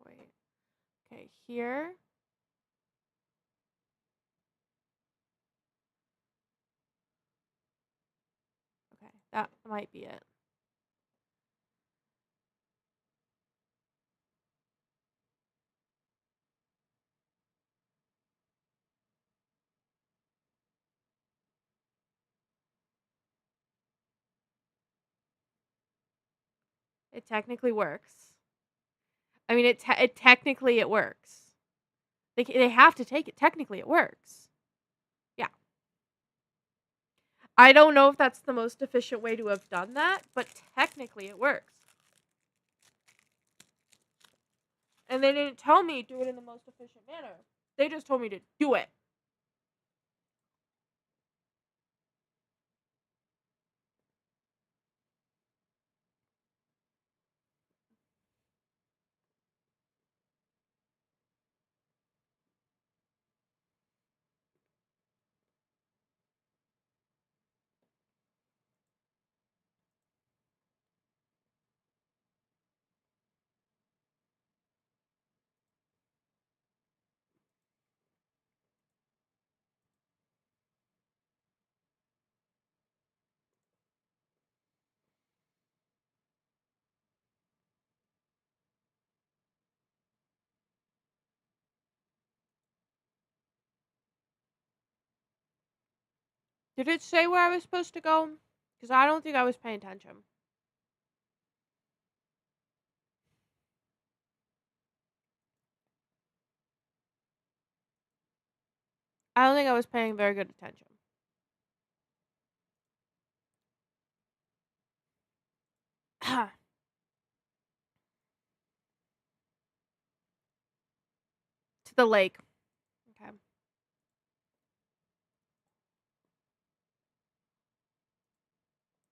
Wait. Okay, here. Okay, that might be it. It technically works. I mean, it technically it works. They have to take it. Technically, it works. Yeah. I don't know if that's the most efficient way to have done that, but technically it works. And they didn't tell me do it in the most efficient manner. They just told me to do it. Did it say where I was supposed to go? Because I don't think I was paying attention. I don't think I was paying very good attention. To the lake. Okay.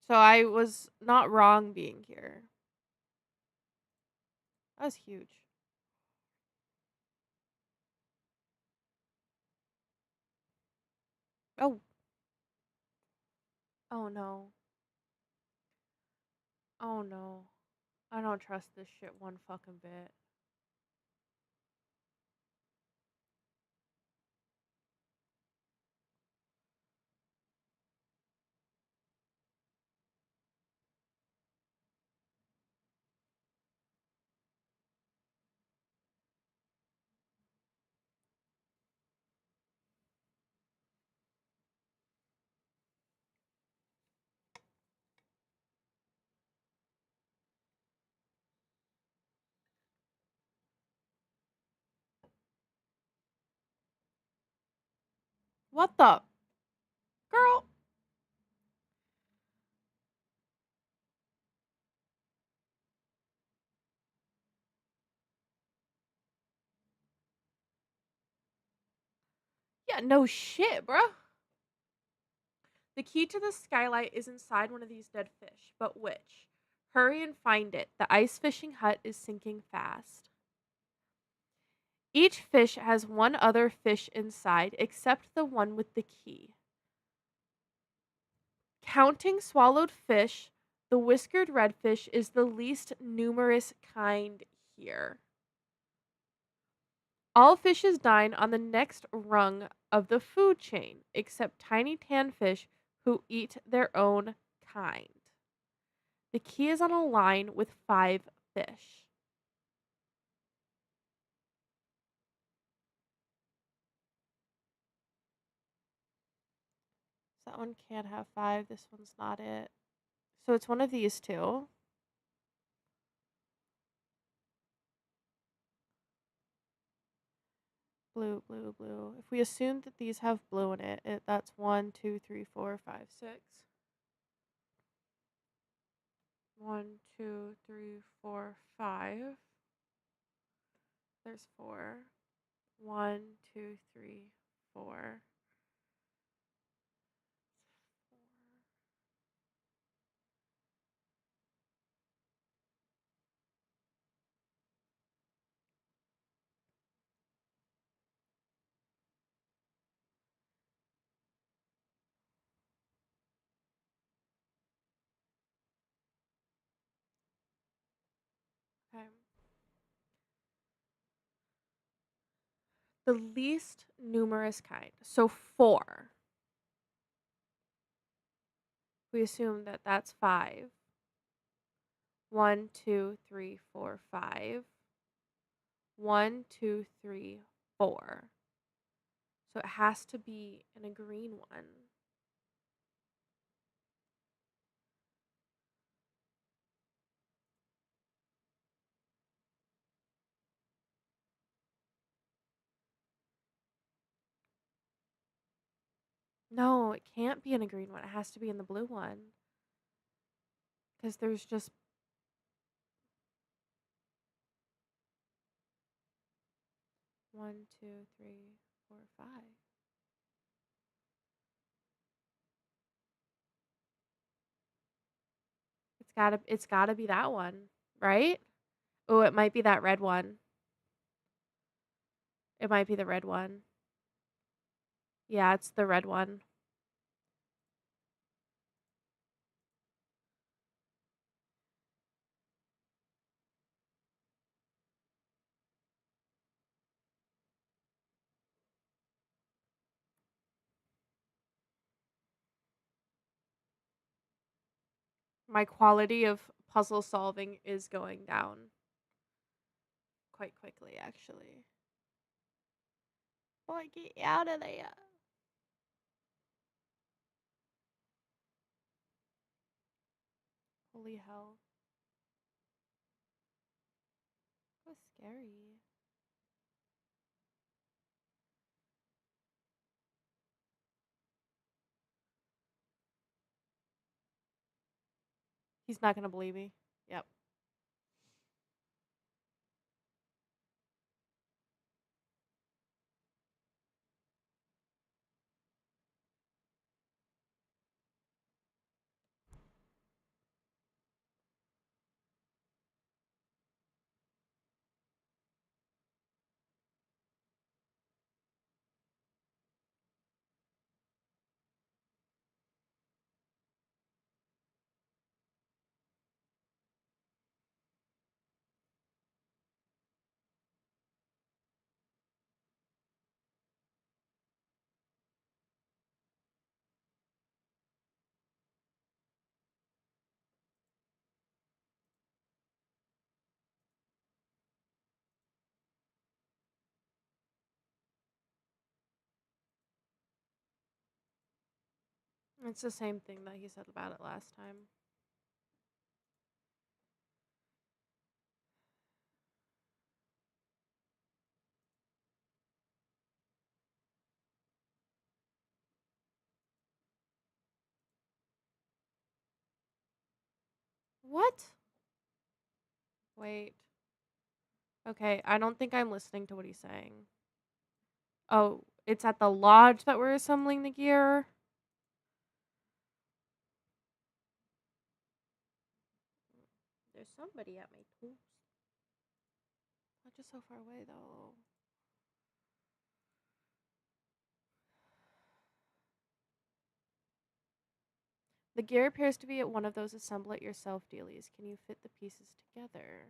So I was not wrong being here. That was huge. Oh, oh no. Oh no. I don't trust this shit one fucking bit. What the girl? Yeah, no shit, bruh. The key to the skylight is inside one of these dead fish, but which? Hurry and find it. The ice fishing hut is sinking fast. Each fish has one other fish inside except the one with the key. Counting swallowed fish, the whiskered redfish is the least numerous kind here. All fishes dine on the next rung of the food chain, except tiny tan fish who eat their own kind. The key is on a line with 5 fish. So that one can't have 5. This one's not it. So it's one of these two. Blue, blue, blue. If we assume that these have blue in it, that's 1, 2, 3, 4, 5, 6. 1, 2, 3, 4, 5. There's 4. 1, 2, 3, 4. Okay. The least numerous kind. So 4. We assume that that's 5. 1, 2, 3, 4, 5. 1, 2, 3, 4. So it has to be in a green one. No, it can't be in a green one. It has to be in the blue one. Because there's just 1, 2, 3, 4, 5. It's gotta be that one, right? Oh, it might be that red one. It might be the red one. Yeah, it's the red one. My quality of puzzle solving is going down quite quickly, actually. Boy, get out of there. Holy hell. That was scary. He's not gonna believe me. Yep. It's the same thing that he said about it last time. What? Wait. Okay, I don't think I'm listening to what he's saying. Oh, it's at the lodge that we're assembling the gear? There's somebody at my toast. Not just so far away, though. The gear appears to be at one of those assemble it yourself dealies. Can you fit the pieces together?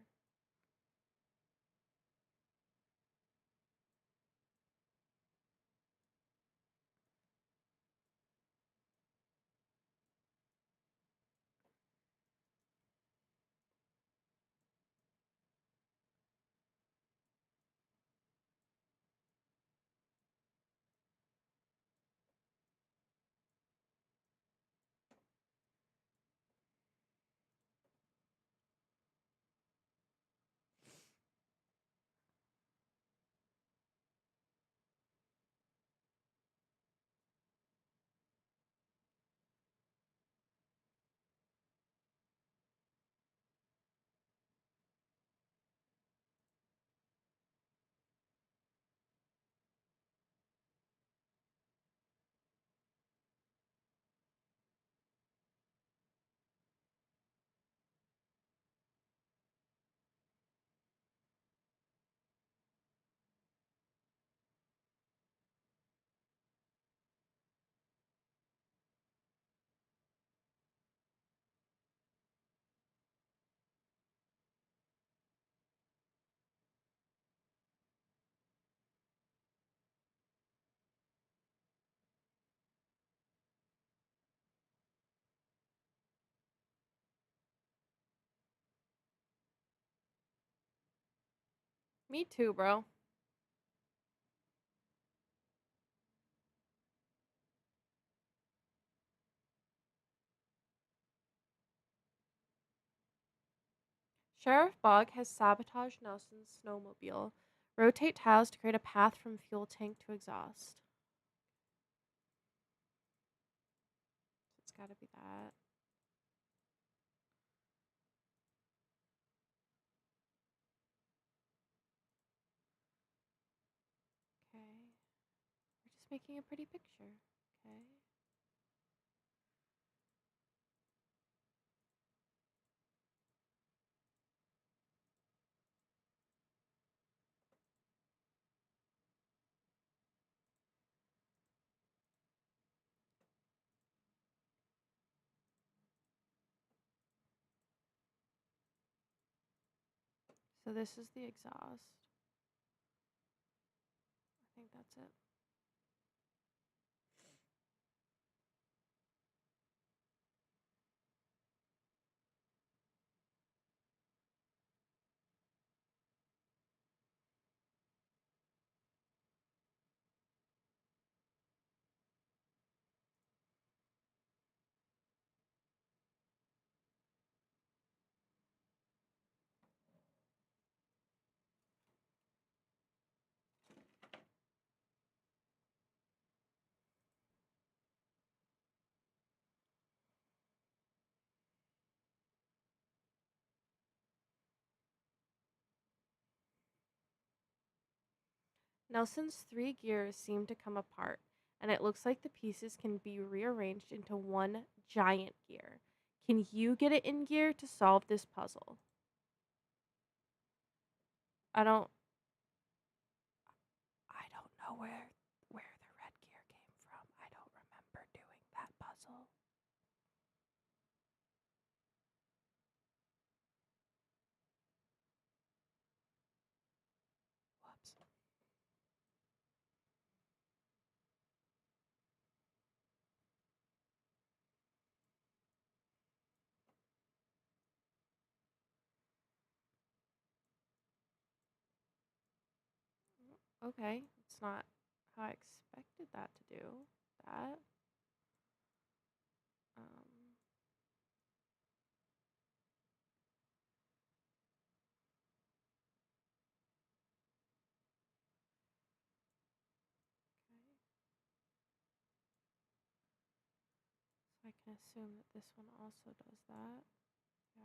Me too, bro. Sheriff Bog has sabotaged Nelson's snowmobile. Rotate tiles to create a path from fuel tank to exhaust. It's gotta be that. Okay. We're just making a pretty picture. Okay. So this is the exhaust. I think that's it. Nelson's three gears seem to come apart, and it looks like the pieces can be rearranged into one giant gear. Can you get it in gear to solve this puzzle? I don't I don't know where the red gear came from. I don't remember doing that puzzle. Whoops. Okay, it's not how I expected that to do that. assume that this one also does that. Yeah.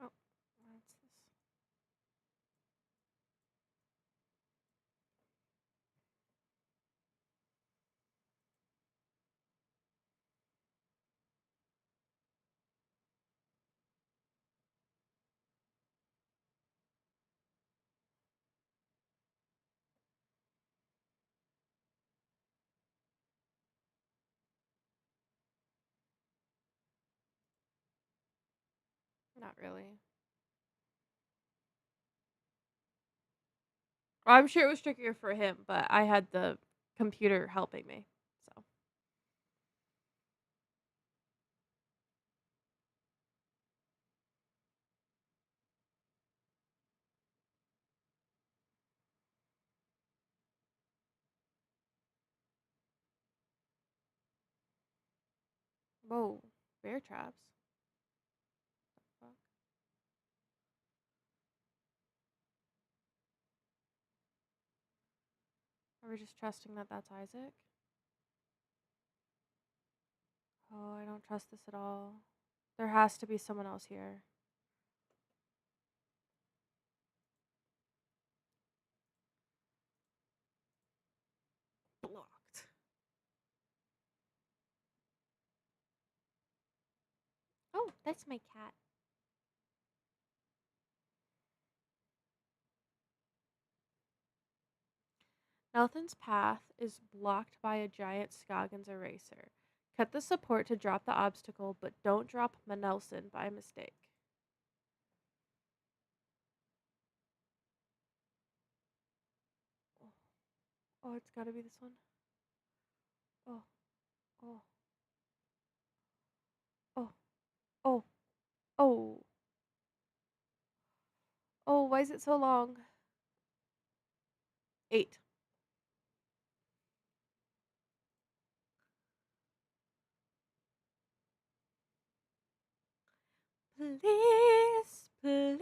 Oh, what's this? Not really. Well, I'm sure it was trickier for him, but I had the computer helping me. So, whoa, bear traps. Fuck. Are we just trusting that that's Isaac? Oh, I don't trust this at all. There has to be someone else here. Blocked. Oh, that's my cat. Nelson's path is blocked by a giant Scoggins eraser. Cut the support to drop the obstacle, but don't drop Manelson by mistake. Oh, oh, it's gotta be this one. Oh, oh, oh, oh, oh. Oh, why is it so long? 8. Please, please.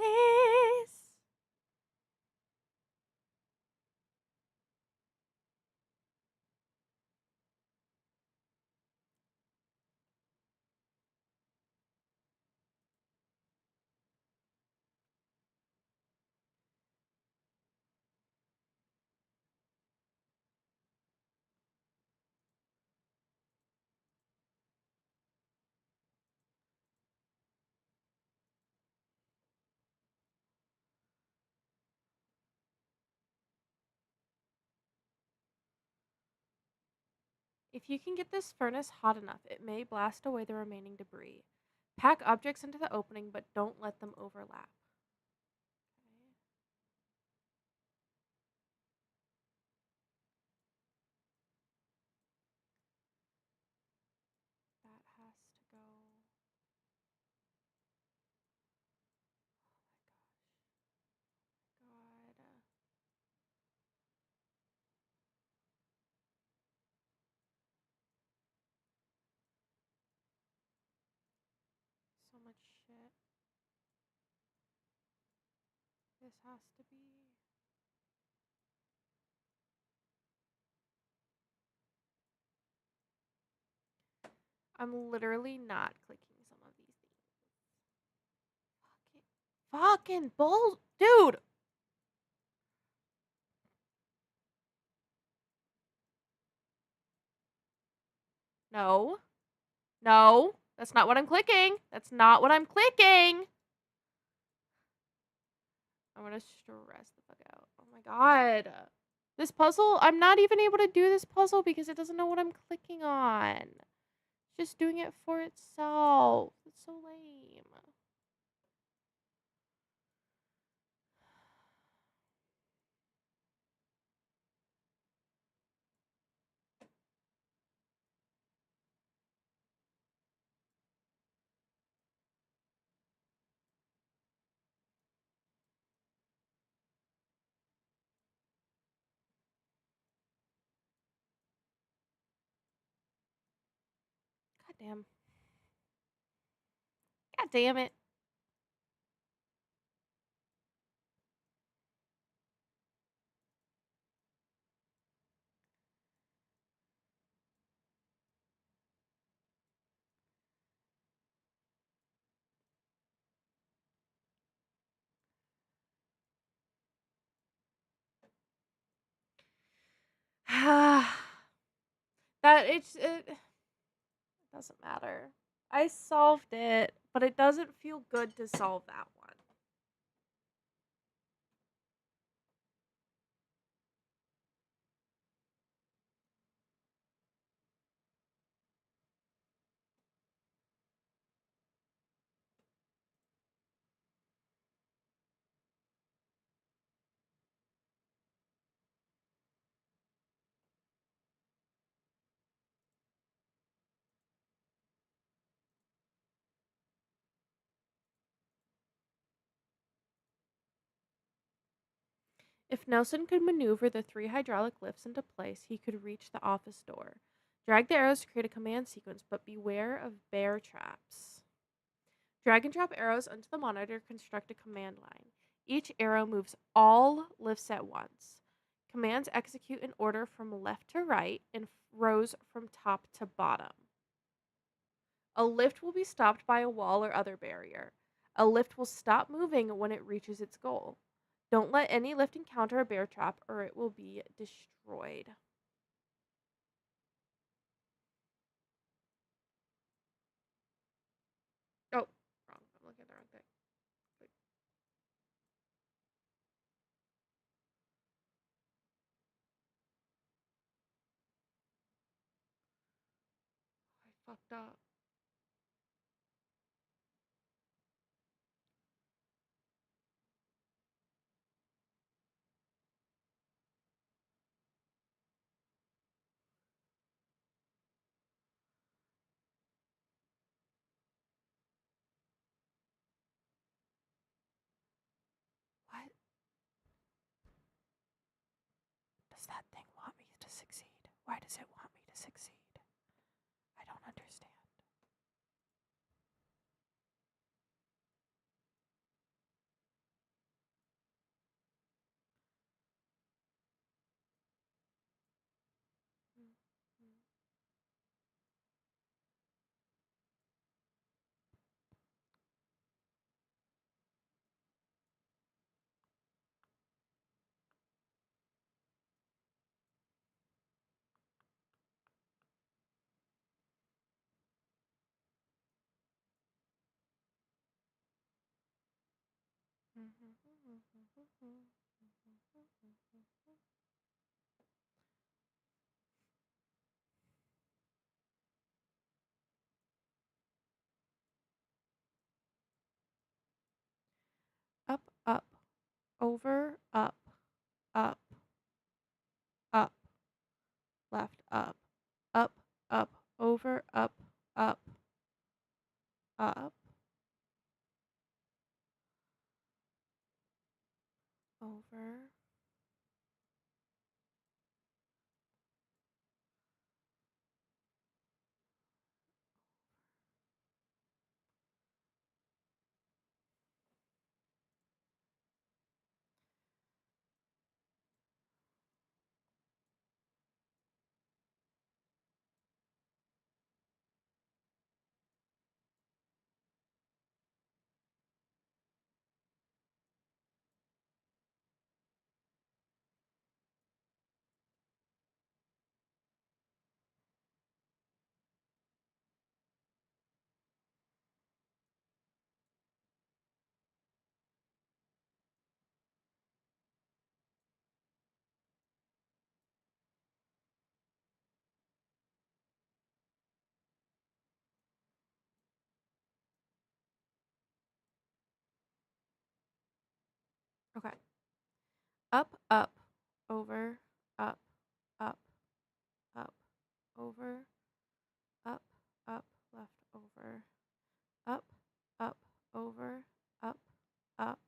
If you can get this furnace hot enough, it may blast away the remaining debris. Pack objects into the opening, but don't let them overlap. Okay. That has to go. Oh my god. So much shit. This has to be. I'm literally not clicking some of these things. Fucking bull. Dude! No. No. That's not what I'm clicking. That's not what I'm clicking. I'm gonna stress the fuck out. Oh my god. This puzzle, I'm not even able to do this puzzle because it doesn't know what I'm clicking on. It's just doing it for itself. It's so lame. God damn. God damn it. It doesn't matter. I solved it, but it doesn't feel good to solve that one. If Nelson could maneuver the three hydraulic lifts into place, he could reach the office door. Drag the arrows to create a command sequence, but beware of bear traps. Drag and drop arrows onto the monitor to construct a command line. Each arrow moves all lifts at once. Commands execute in order from left to right in rows from top to bottom. A lift will be stopped by a wall or other barrier. A lift will stop moving when it reaches its goal. Don't let any lift encounter a bear trap or it will be destroyed. Oh, wrong. I'm looking at the wrong thing. Wait, I fucked up. What does that thing want me to succeed? Why does it want me to succeed? I don't understand. Up, up, over, up, up, left, up, over, up, over. Okay. Up, up, over, up, up, up, over, up, up, left, over, up, up, over, up, up.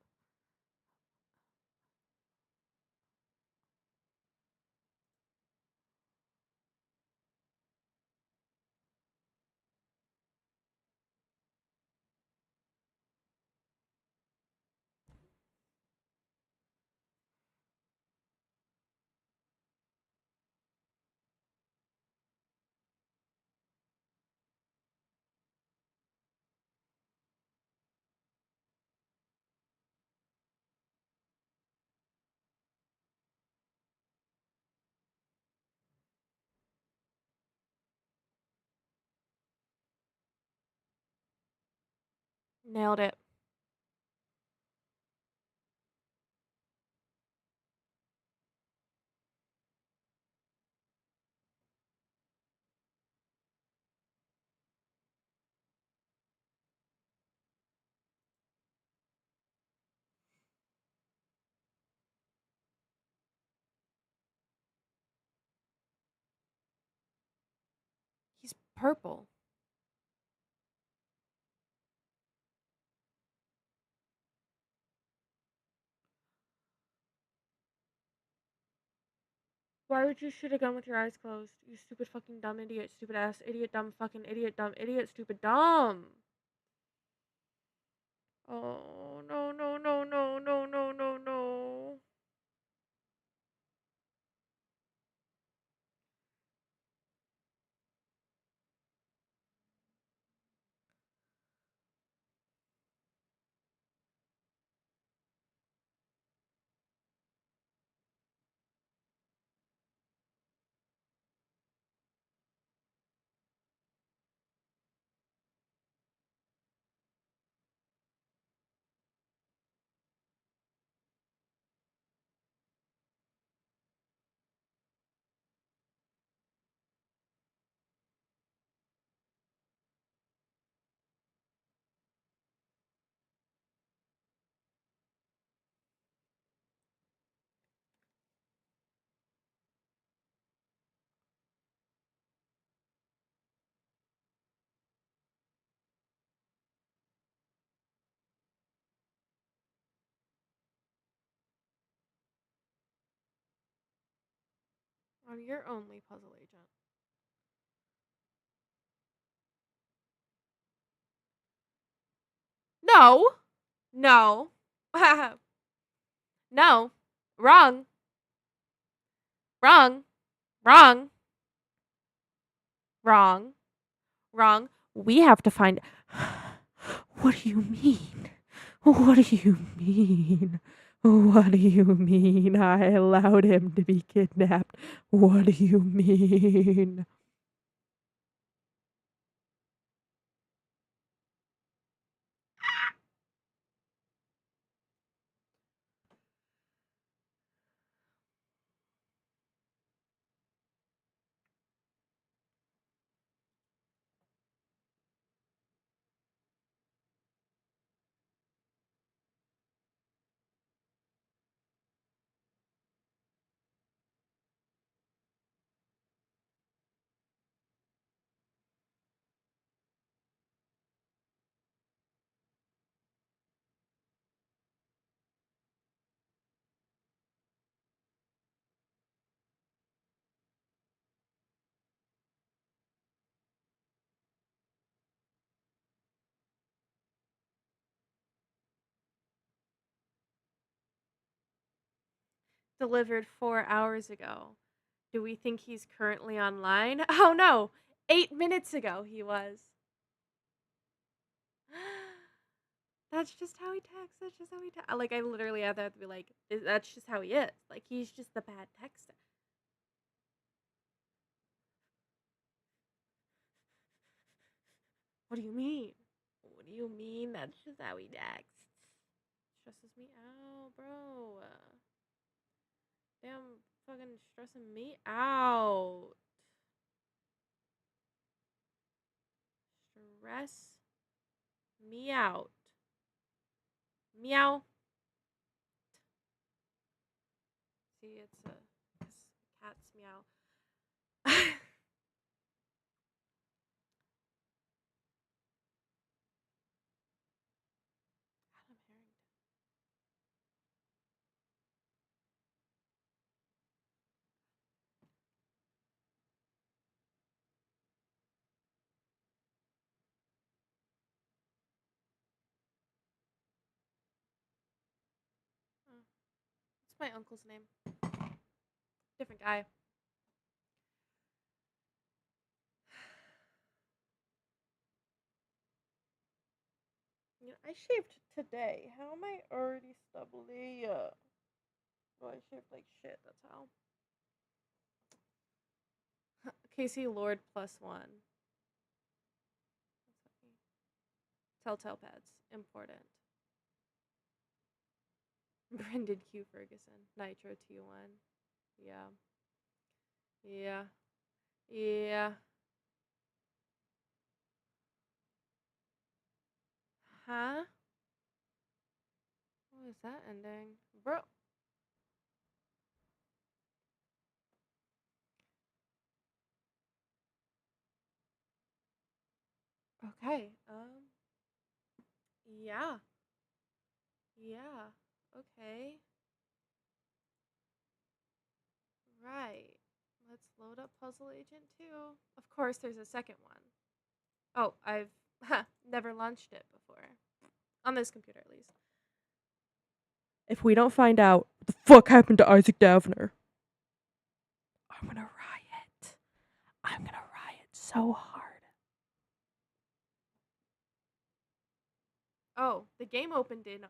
Nailed it. He's purple. Why would you shoot a gun with your eyes closed? You stupid fucking dumb idiot, stupid ass idiot, dumb fucking idiot, dumb idiot, stupid dumb. Oh, no, no, no, no, no, no, no, no. I'm your only puzzle agent. No. No. No. Wrong. Wrong. Wrong. Wrong. Wrong. We have to find. What do you mean? What do you mean? What do you mean? I allowed him to be kidnapped. What do you mean? Delivered 4 hours ago. Do we think he's currently online? Oh no, 8 minutes ago he was. That's just how he texts. That's just how he texts. Like, I literally have to be like, that's just how he is. Like, he's just the bad texter. What do you mean? What do you mean? That's just how he texts. Stresses me out, bro. Damn, fucking stressing me out. Stress me out. Meow. out. Adam Harrington. Oh, what's my uncle's name? Different guy. You know, I shaved today. How am I already stubbly? Well, I shaved like shit. That's how. Casey Lord +1. Telltale Pets. Important. Brendan Q. Ferguson. Nitro T1. Yeah. Yeah. Yeah. Huh? What is that ending? Bro. Okay. Yeah. Yeah. Okay. Right. Let's load up Puzzle Agent 2. Of course, there's a second one. Oh, I've never launched it before. On this computer, at least. If we don't find out what the fuck happened to Isaac Davner, I'm gonna riot. I'm gonna riot so hard. Oh, the game opened in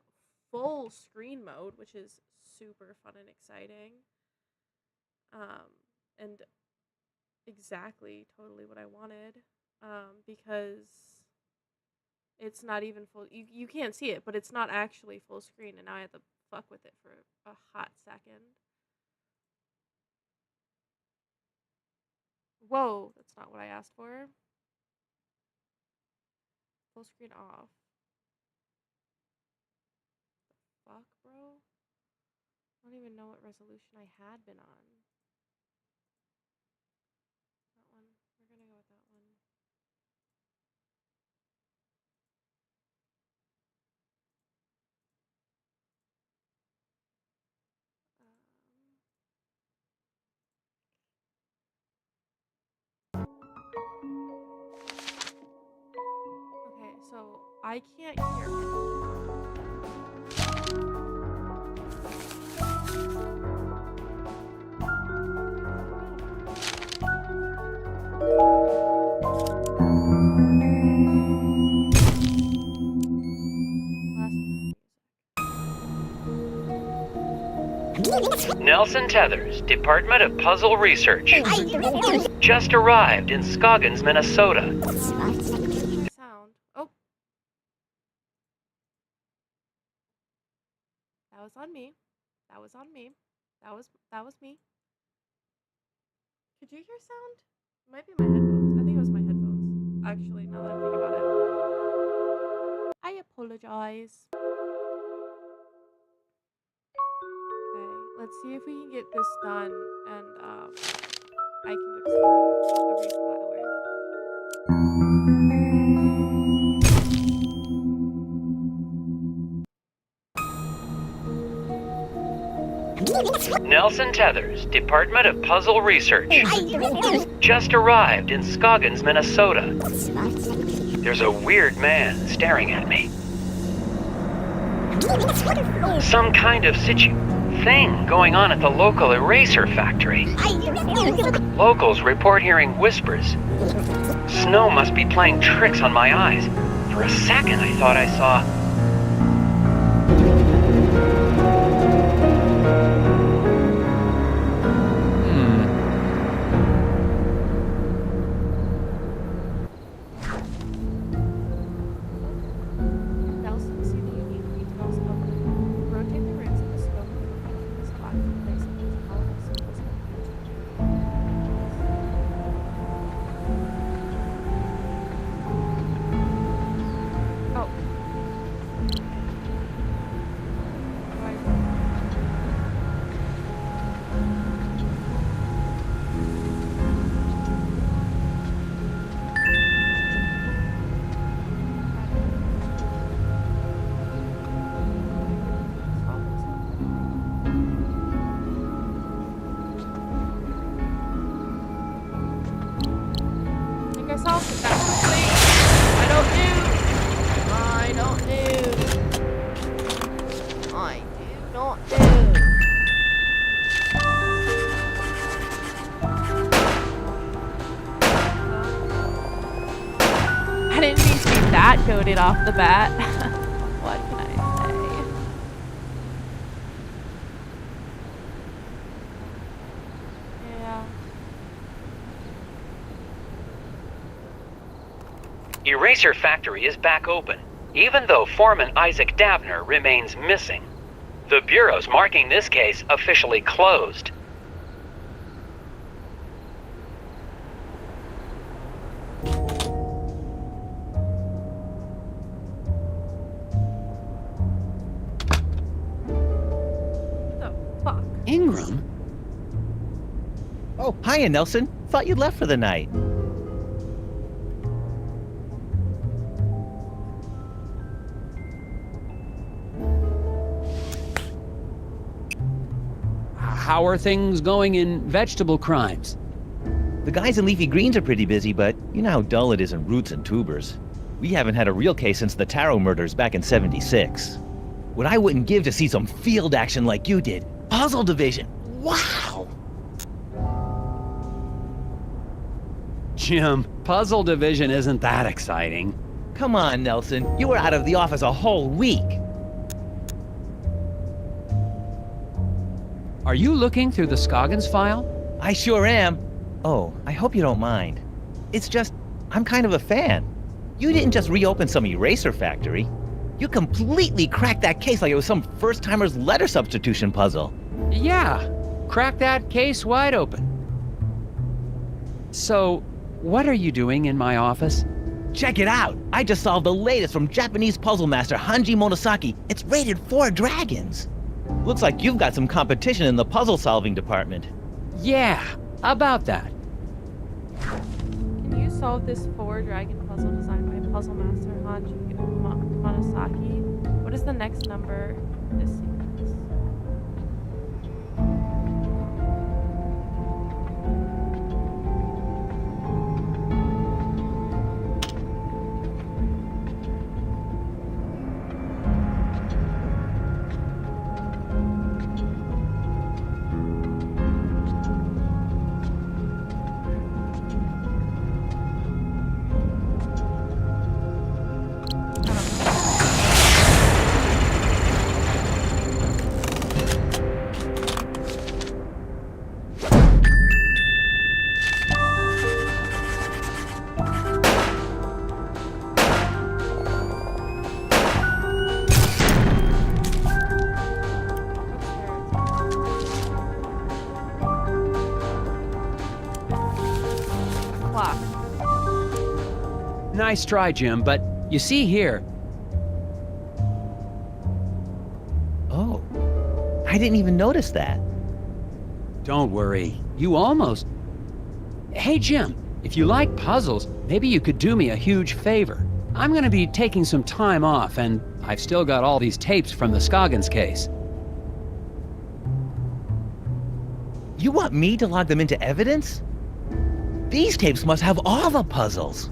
full screen mode, which is super fun and exciting. And exactly totally what I wanted. Because it's not even full. You can't see it, but it's not actually full screen, and now I have to fuck with it for a hot second. Whoa, that's not what I asked for. Full screen off. Fuck, bro. I don't even know what resolution I had been on. That one. We're gonna go with that one. Okay, so I can't hear Nelson Tethers, Department of Puzzle Research. Just arrived in Scoggins, Minnesota. sound. Oh. That was on me. That was on me. That was me. Could you hear sound? It might be my headphones. I think it was my headphones. Actually, now that I think about it. I apologize. Okay, let's see if we can get this done, and I can go to sleep in a reasonable hour. Nelson Tethers, Department of Puzzle Research. Just arrived in Scoggins, Minnesota. There's a weird man staring at me. Some kind of thing going on at the local eraser factory. Locals report hearing whispers. Snow must be playing tricks on my eyes. For a second, I thought I saw... Nelson, see the unique details of the rotate the rings of the scope of the spot in place of these colorful symbols and Oh. now. Back to sleep. I don't do. I don't do. I do not do. I didn't mean to be that goated off the bat. What can I say? Yeah. Eraser Factory is back open, even though Foreman Isaac Davner remains missing. The Bureau's marking this case officially closed. Ingram? Oh, hiya, Nelson. Thought you'd left for the night. How are things going in vegetable crimes? The guys in leafy greens are pretty busy, but you know how dull it is in roots and tubers. We haven't had a real case since the Taro murders back in '76. What I wouldn't give to see some field action like you did. Puzzle Division. Wow! Jim, Puzzle Division isn't that exciting. Come on, Nelson. You were out of the office a whole week. Are you looking through the Scoggins file? I sure am. Oh, I hope you don't mind. It's just, I'm kind of a fan. You didn't just reopen some Eraser Factory. You completely cracked that case like it was some first-timer's letter substitution puzzle. Yeah, crack that case wide open. So, what are you doing in my office? Check it out! I just solved the latest from Japanese puzzle master Hanji Monosaki. It's rated 4 dragons. Looks like you've got some competition in the puzzle-solving department. Yeah, about that. Can you solve this 4-dragon puzzle designed by puzzle master Hanji Monosaki? What is the next number in this sequence? Nice try, Jim, but you see here. Oh, I didn't even notice that. Don't worry, you almost... Hey, Jim, if you like puzzles, maybe you could do me a huge favor. I'm gonna be taking some time off, and I've still got all these tapes from the Scoggins case. You want me to log them into evidence? These tapes must have all the puzzles.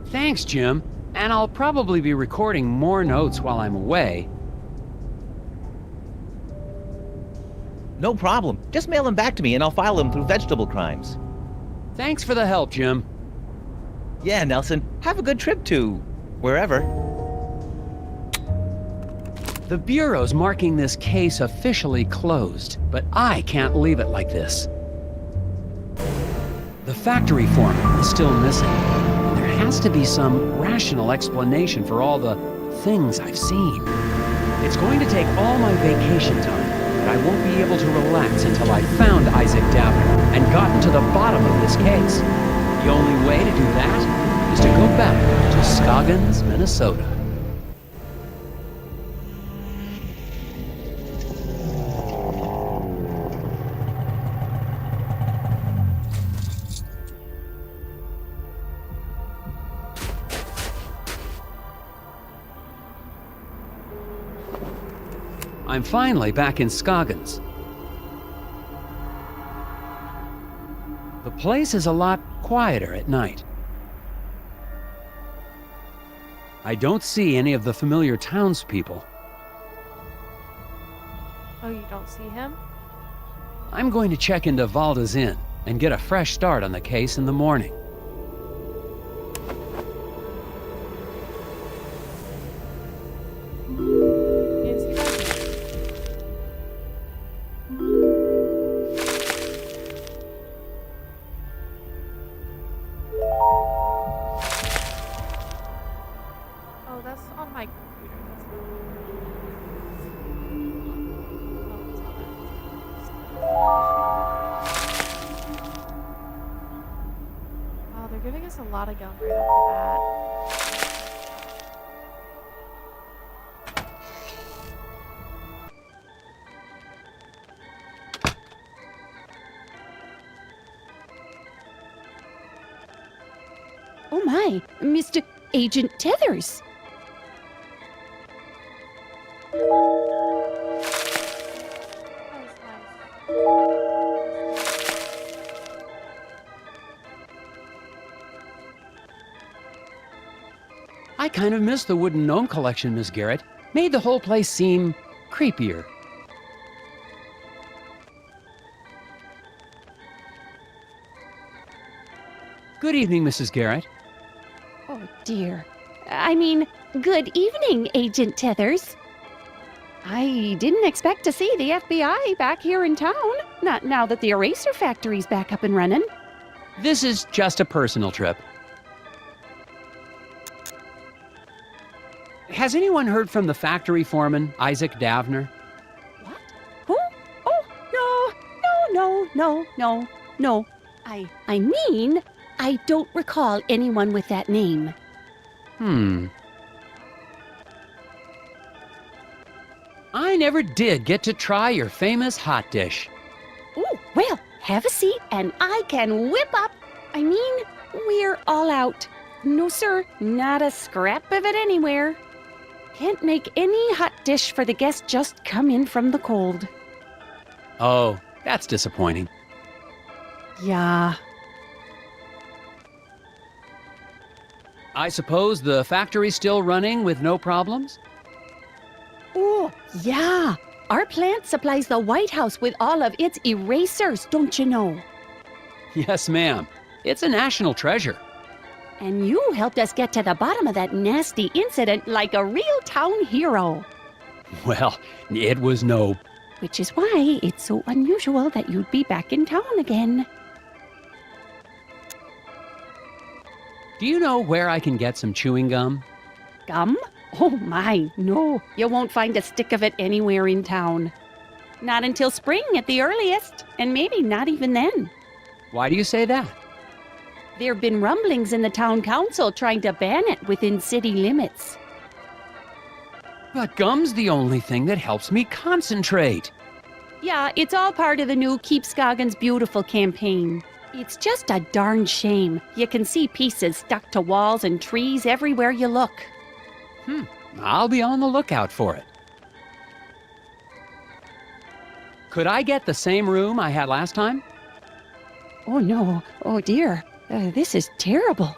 Thanks, Jim. And I'll probably be recording more notes while I'm away. No problem. Just mail them back to me and I'll file them through vegetable crimes. Thanks for the help, Jim. Yeah, Nelson. Have a good trip to... wherever. The Bureau's marking this case officially closed, but I can't leave it like this. The factory foreman is still missing. There has to be some rational explanation for all the things I've seen. It's going to take all my vacation time, but I won't be able to relax until I found Isaac Davner and gotten to the bottom of this case. The only way to do that is to go back to Scoggins, Minnesota. I'm finally back in Scoggins. The place is a lot quieter at night. I don't see any of the familiar townspeople. Oh, you don't see him? I'm going to check into Valda's Inn and get a fresh start on the case in the morning. You didn't see that? Oh, that's on my computer. That's not. Oh, it's on that. Wow, they're giving us a lot of gum right off the bat. Oh my, Mr. Agent Tethers. That was nice. I kind of miss the wooden gnome collection, Miss Garrett. Made the whole place seem creepier. Good evening, Mrs. Garrett. Oh dear. I mean, good evening, Agent Tethers. I didn't expect to see the FBI back here in town. Not now that the eraser factory's back up and running. This is just a personal trip. Has anyone heard from the factory foreman, Isaac Davner? What? Who? Oh, no. I mean, I don't recall anyone with that name. I never did get to try your famous hot dish. Oh, well, have a seat and I can whip up. I mean, we're all out. No, sir, not a scrap of it anywhere. Can't make any hot dish for the guests just come in from the cold. Oh, that's disappointing. Yeah. I suppose the factory's still running with no problems? Oh, yeah. Our plant supplies the White House with all of its erasers, don't you know? Yes, ma'am. It's a national treasure. And you helped us get to the bottom of that nasty incident like a real town hero. Well, it was no... Which is why it's so unusual that you'd be back in town again. Do you know where I can get some chewing gum? Gum? Oh my, no. You won't find a stick of it anywhere in town. Not until spring at the earliest, and maybe not even then. Why do you say that? There've been rumblings in the town council trying to ban it within city limits. But gum's the only thing that helps me concentrate. Yeah, it's all part of the new Keep Scoggins Beautiful campaign. It's just a darn shame. You can see pieces stuck to walls and trees everywhere you look. I'll be on the lookout for it. Could I get the same room I had last time? Oh no, oh dear, this is terrible.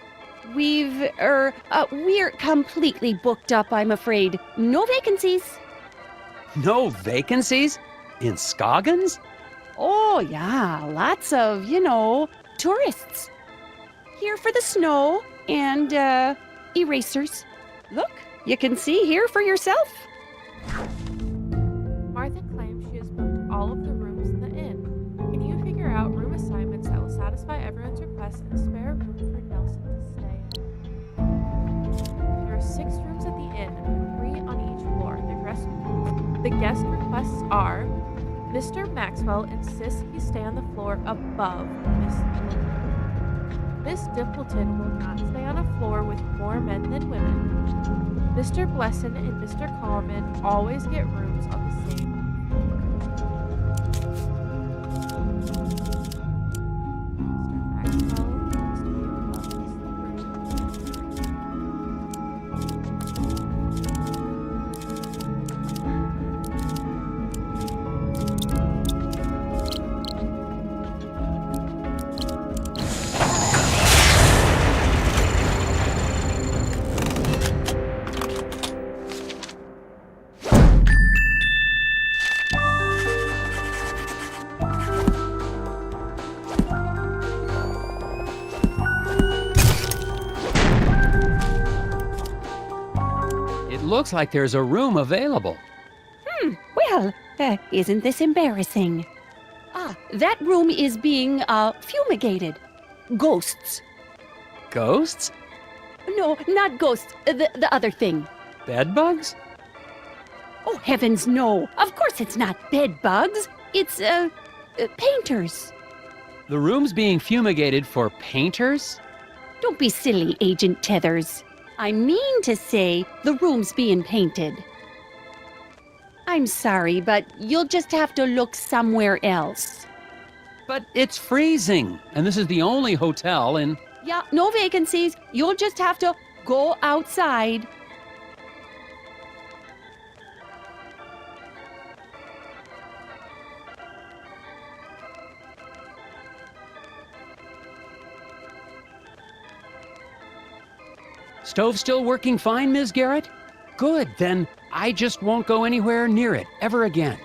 We're completely booked up, I'm afraid. No vacancies. No vacancies? In Scoggins? Oh yeah, lots of, tourists. Here for the snow and, erasers. Look, you can see here for yourself. Martha claims she has booked all of the rooms in the inn. Can you figure out room assignments that will satisfy everyone's requests and spare room for Nelson to stay in? There are 6 rooms at the inn, 3 on each floor. The guest requests are: Mr. Maxwell insists he stay on the floor above Miss Dimpleton. Miss Dimpleton will not stay on a floor with more men than women. Mr. Blesson and Mr. Coleman always get rooms on the same floor. Mr. Maxwell wants to be above Miss Dimpleton. looks like there's a room available. Well, isn't this embarrassing? That room is being, fumigated. Ghosts. Ghosts? No, not ghosts. The other thing. Bedbugs? Oh, heavens, no. Of course it's not bed bugs. It's, painters. The room's being fumigated for painters? Don't be silly, Agent Tethers. I mean to say the room's being painted. I'm sorry, but you'll just have to look somewhere else. But it's freezing, and this is the only hotel in... Yeah, no vacancies. You'll just have to go outside. Stove still working fine, Ms. Garrett? Good, then I just won't go anywhere near it ever again.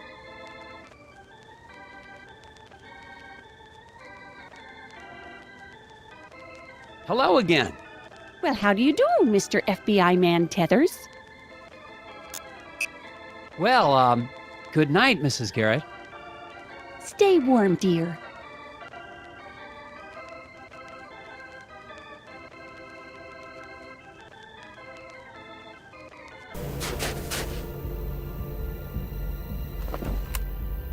Hello again. Well, how do you do, Mr. FBI Man Tethers? Well, good night, Mrs. Garrett. Stay warm, dear.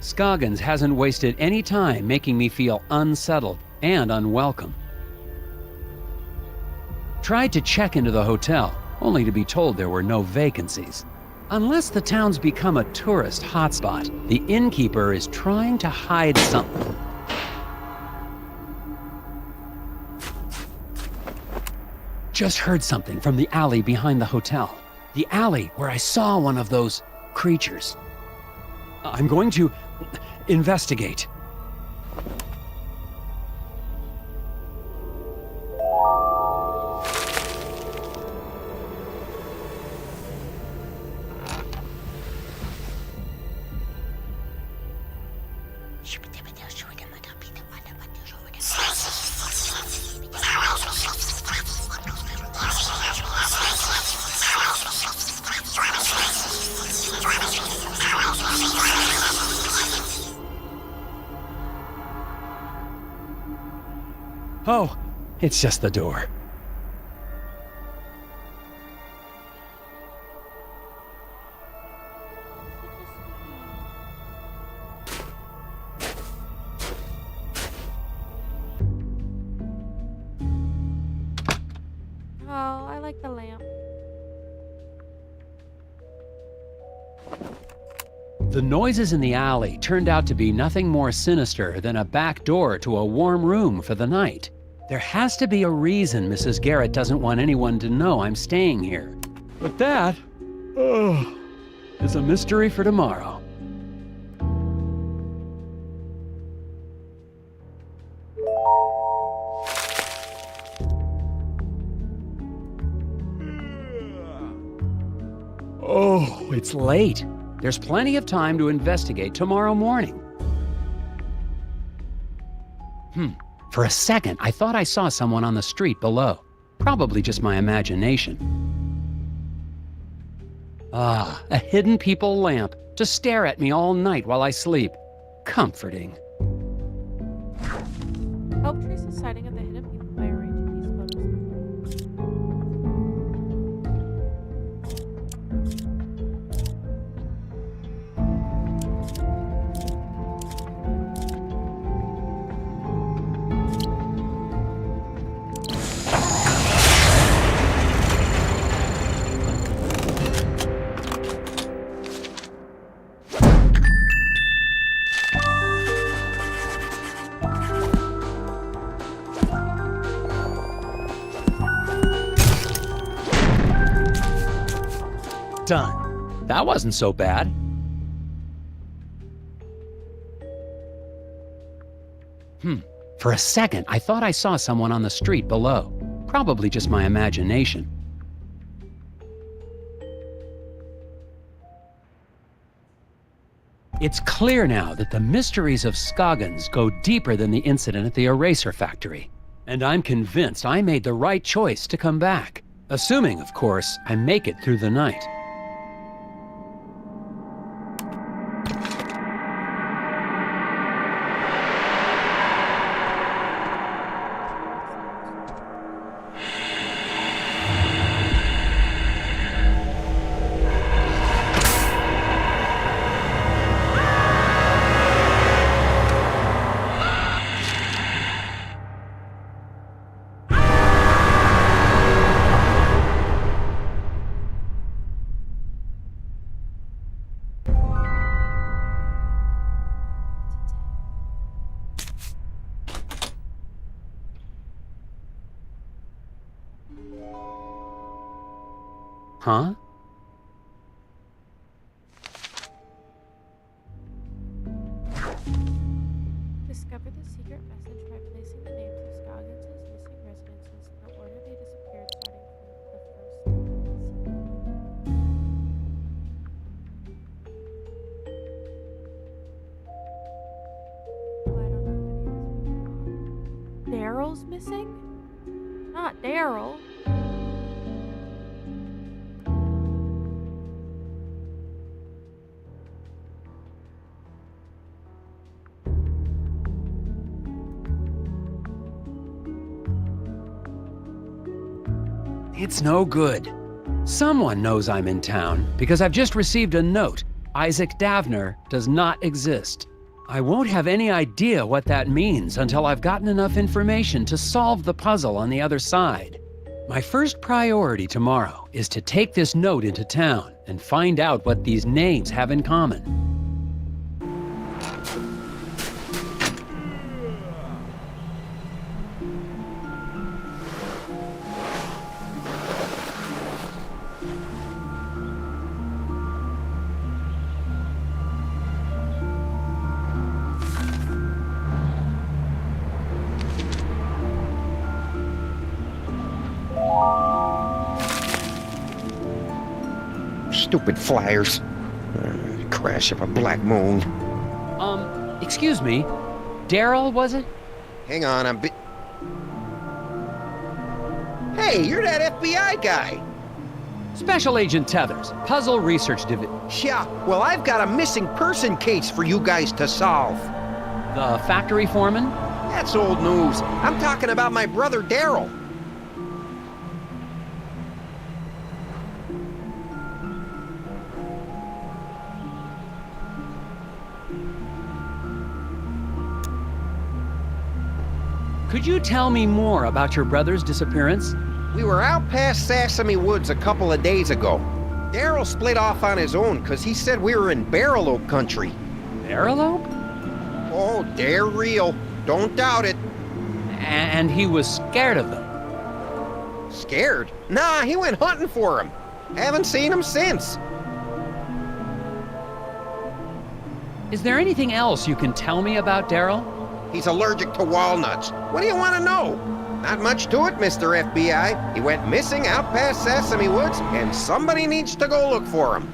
Scoggins hasn't wasted any time making me feel unsettled and unwelcome. Tried to check into the hotel, only to be told there were no vacancies. Unless the town's become a tourist hotspot, the innkeeper is trying to hide something. Just heard something from the alley behind the hotel. The alley where I saw one of those creatures. I'm going to investigate. Oh, it's just the door. Oh, I like the lamp. The noises in the alley turned out to be nothing more sinister than a back door to a warm room for the night. There has to be a reason Mrs. Garrett doesn't want anyone to know I'm staying here. But that, is a mystery for tomorrow. Oh, it's late. There's plenty of time to investigate tomorrow morning. For a second, I thought I saw someone on the street below. Probably just my imagination. Ah, a hidden people lamp to stare at me all night while I sleep. Comforting. Help trace the sighting of the hidden people by arranging these photos. Done. That wasn't so bad. For a second, I thought I saw someone on the street below. Probably just my imagination. It's clear now that the mysteries of Scoggins go deeper than the incident at the eraser factory. And I'm convinced I made the right choice to come back. Assuming, of course, I make it through the night. Huh? Discover the secret message by placing the names of Scoggins' missing residences in the order they disappeared, starting from the first. Oh, I don't know who it is. Daryl's missing? Not Daryl. It's no good. Someone knows I'm in town because I've just received a note. Isaac Davner does not exist. I won't have any idea what that means until I've gotten enough information to solve the puzzle on the other side. My first priority tomorrow is to take this note into town and find out what these names have in common. Stupid flyers. Crash of a black moon. Excuse me. Daryl, was it? Hang on, Hey, you're that FBI guy. Special Agent Tethers, Puzzle Research Division. Yeah, well, I've got a missing person case for you guys to solve. The factory foreman? That's old news. I'm talking about my brother Daryl. Could you tell me more about your brother's disappearance? We were out past Sesame Woods a couple of days ago. Daryl split off on his own because he said we were in Barrel Oak country. Barrel Oak? Oh, they're real. Don't doubt it. And he was scared of them. Scared? Nah, he went hunting for him. Haven't seen him since. Is there anything else you can tell me about Daryl? He's allergic to walnuts. What do you want to know? Not much to it, Mr. FBI. He went missing out past Sesame Woods, and somebody needs to go look for him.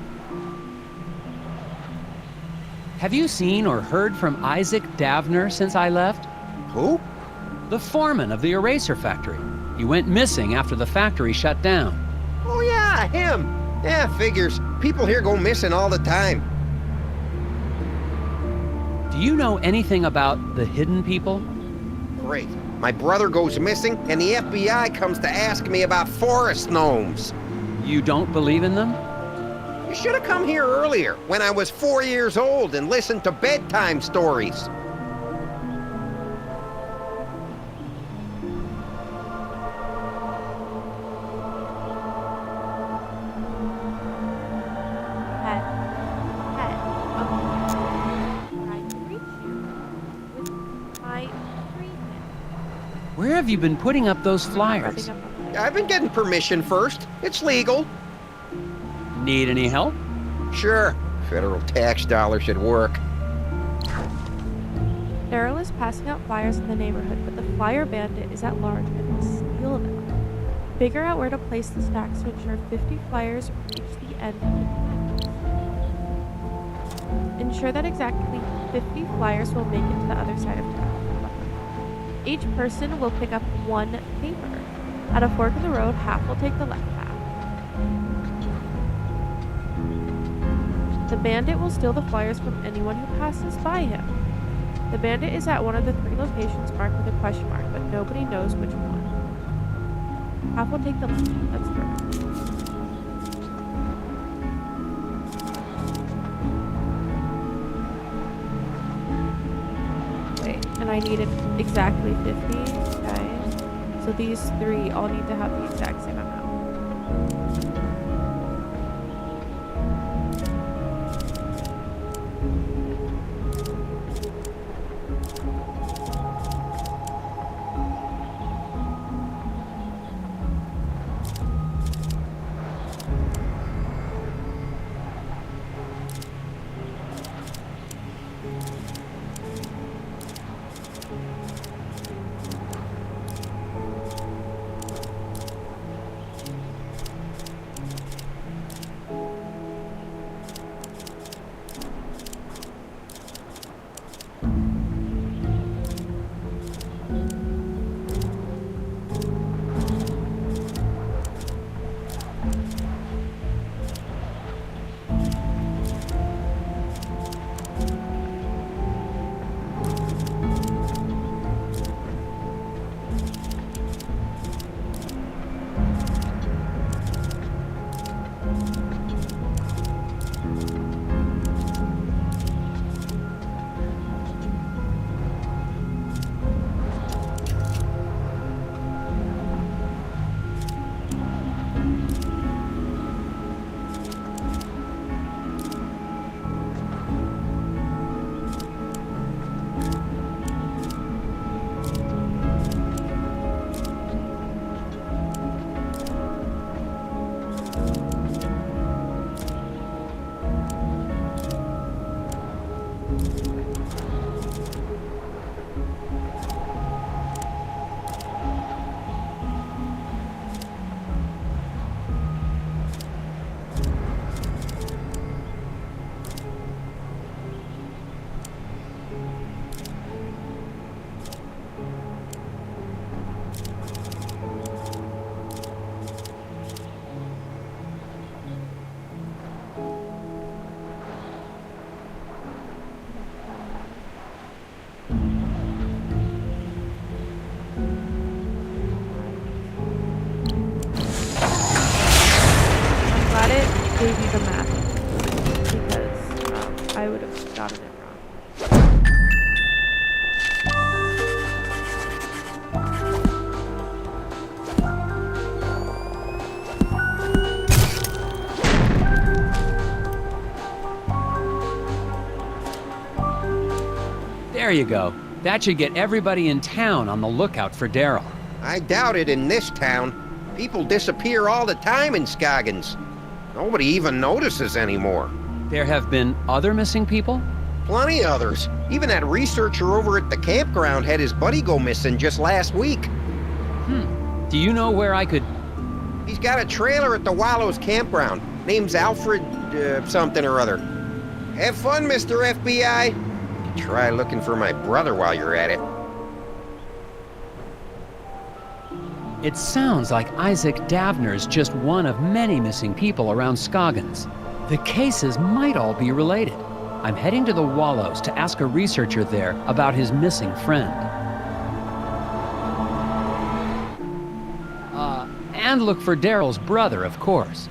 Have you seen or heard from Isaac Davner since I left? Who? The foreman of the eraser factory. He went missing after the factory shut down. Oh yeah, him. Yeah, figures. People here go missing all the time. Do you know anything about the hidden people? Great. My brother goes missing, and the FBI comes to ask me about forest gnomes. You don't believe in them? You should have come here earlier, when I was 4 years old, and listened to bedtime stories. Where have you been putting up those flyers? I've been getting permission first. It's legal. Need any help? Sure. Federal tax dollars should work. Daryl is passing out flyers in the neighborhood, but the flyer bandit is at large and will steal them. Figure out where to place the stacks to ensure 50 flyers reach the end of the pack. Ensure that exactly 50 flyers will make it to the other side of town. Each person will pick up one paper. At a fork in the road, half will take the left path. The bandit will steal the flyers from anyone who passes by him. The bandit is at one of the 3 locations marked with a question mark, but nobody knows which one. Half will take the left. That's correct. Wait, and I needed exactly 50. Okay. So these 3 all need to have the exact same amount. There you go. That should get everybody in town on the lookout for Daryl. I doubt it in this town. People disappear all the time in Scoggins. Nobody even notices anymore. There have been other missing people? Plenty others. Even that researcher over at the campground had his buddy go missing just last week. Do you know where I could... He's got a trailer at the Wallows campground. Name's Alfred, something or other. Have fun, Mr. FBI. Try looking for my brother while you're at it. It sounds like Isaac Davner's just one of many missing people around Scoggins. The cases might all be related. I'm heading to the Wallows to ask a researcher there about his missing friend. And look for Daryl's brother, of course.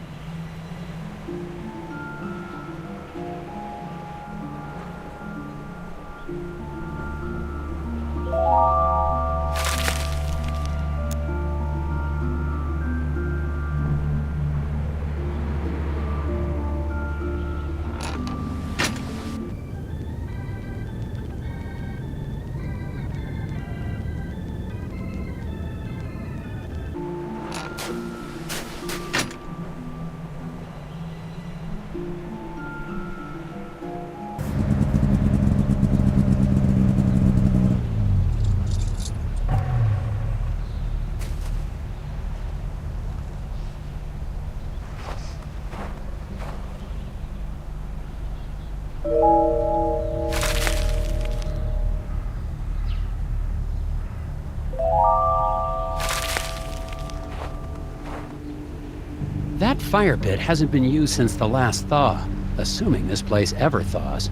That fire pit hasn't been used since the last thaw, assuming this place ever thaws.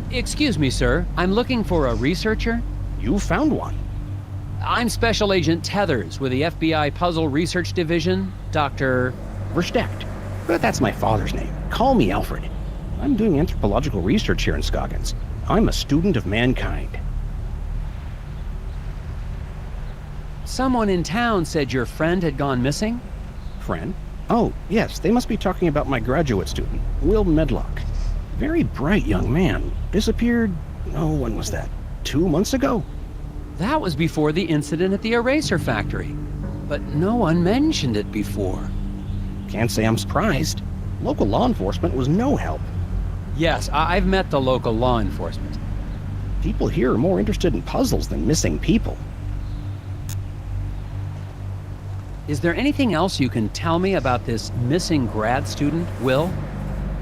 Excuse me, sir. I'm looking for a researcher. You found one. I'm Special Agent Tethers with the FBI Puzzle Research Division, Dr. Versteckt. But that's my father's name. Call me Alfred. I'm doing anthropological research here in Scoggins. I'm a student of mankind. Someone in town said your friend had gone missing? Friend? Oh, yes, they must be talking about my graduate student, Will Medlock. Very bright young man. Disappeared, when was that? 2 months ago? That was before the incident at the eraser factory. But no one mentioned it before. Can't say I'm surprised. Local law enforcement was no help. Yes, I've met the local law enforcement. People here are more interested in puzzles than missing people. Is there anything else you can tell me about this missing grad student, Will?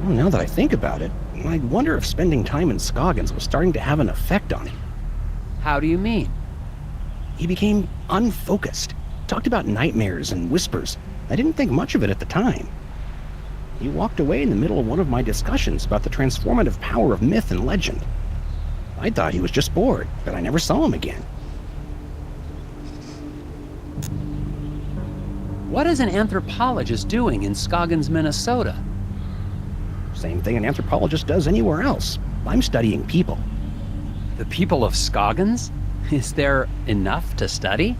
Well, now that I think about it, I wonder if spending time in Scoggins was starting to have an effect on him. How do you mean? He became unfocused, talked about nightmares and whispers. I didn't think much of it at the time. He walked away in the middle of one of my discussions about the transformative power of myth and legend. I thought he was just bored, but I never saw him again. What is an anthropologist doing in Scoggins, Minnesota? Same thing an anthropologist does anywhere else. I'm studying people. The people of Scoggins? Is there enough to study?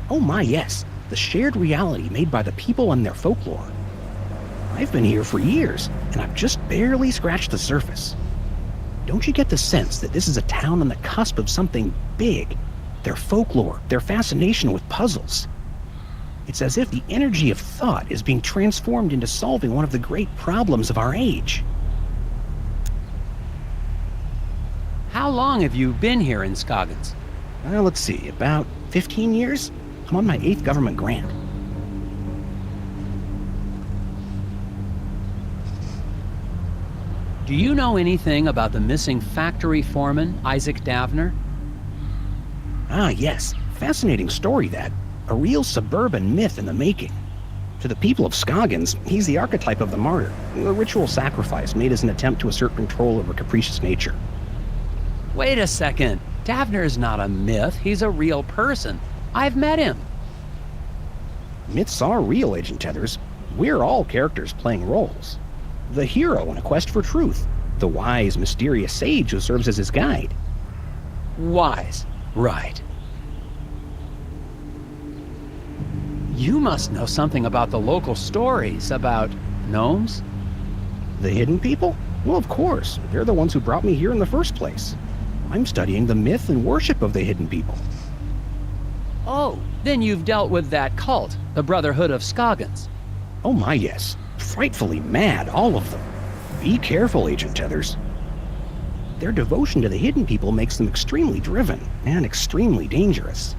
Oh my, yes. The shared reality made by the people and their folklore. I've been here for years, and I've just barely scratched the surface. Don't you get the sense that this is a town on the cusp of something big? Their folklore, their fascination with puzzles. It's as if the energy of thought is being transformed into solving one of the great problems of our age. How long have you been here in Scoggins? Well, let's see, about 15 years? I'm on my 8th government grant. Do you know anything about the missing factory foreman, Isaac Davner? Ah, yes. Fascinating story, that. A real suburban myth in the making. To the people of Scoggins, he's the archetype of the martyr, a ritual sacrifice made as an attempt to assert control over capricious nature. Wait a second. Davner's not a myth. He's a real person. I've met him. Myths are real, Agent Tethers. We're all characters playing roles. The hero in a quest for truth. The wise, mysterious sage who serves as his guide. Wise. Right. You must know something about the local stories about gnomes? The hidden people? Well, of course. They're the ones who brought me here in the first place. I'm studying the myth and worship of the hidden people. Oh, then you've dealt with that cult, the Brotherhood of Scoggins. Oh my, yes. Frightfully mad, all of them. Be careful, Agent Tethers. Their devotion to the hidden people makes them extremely driven and extremely dangerous.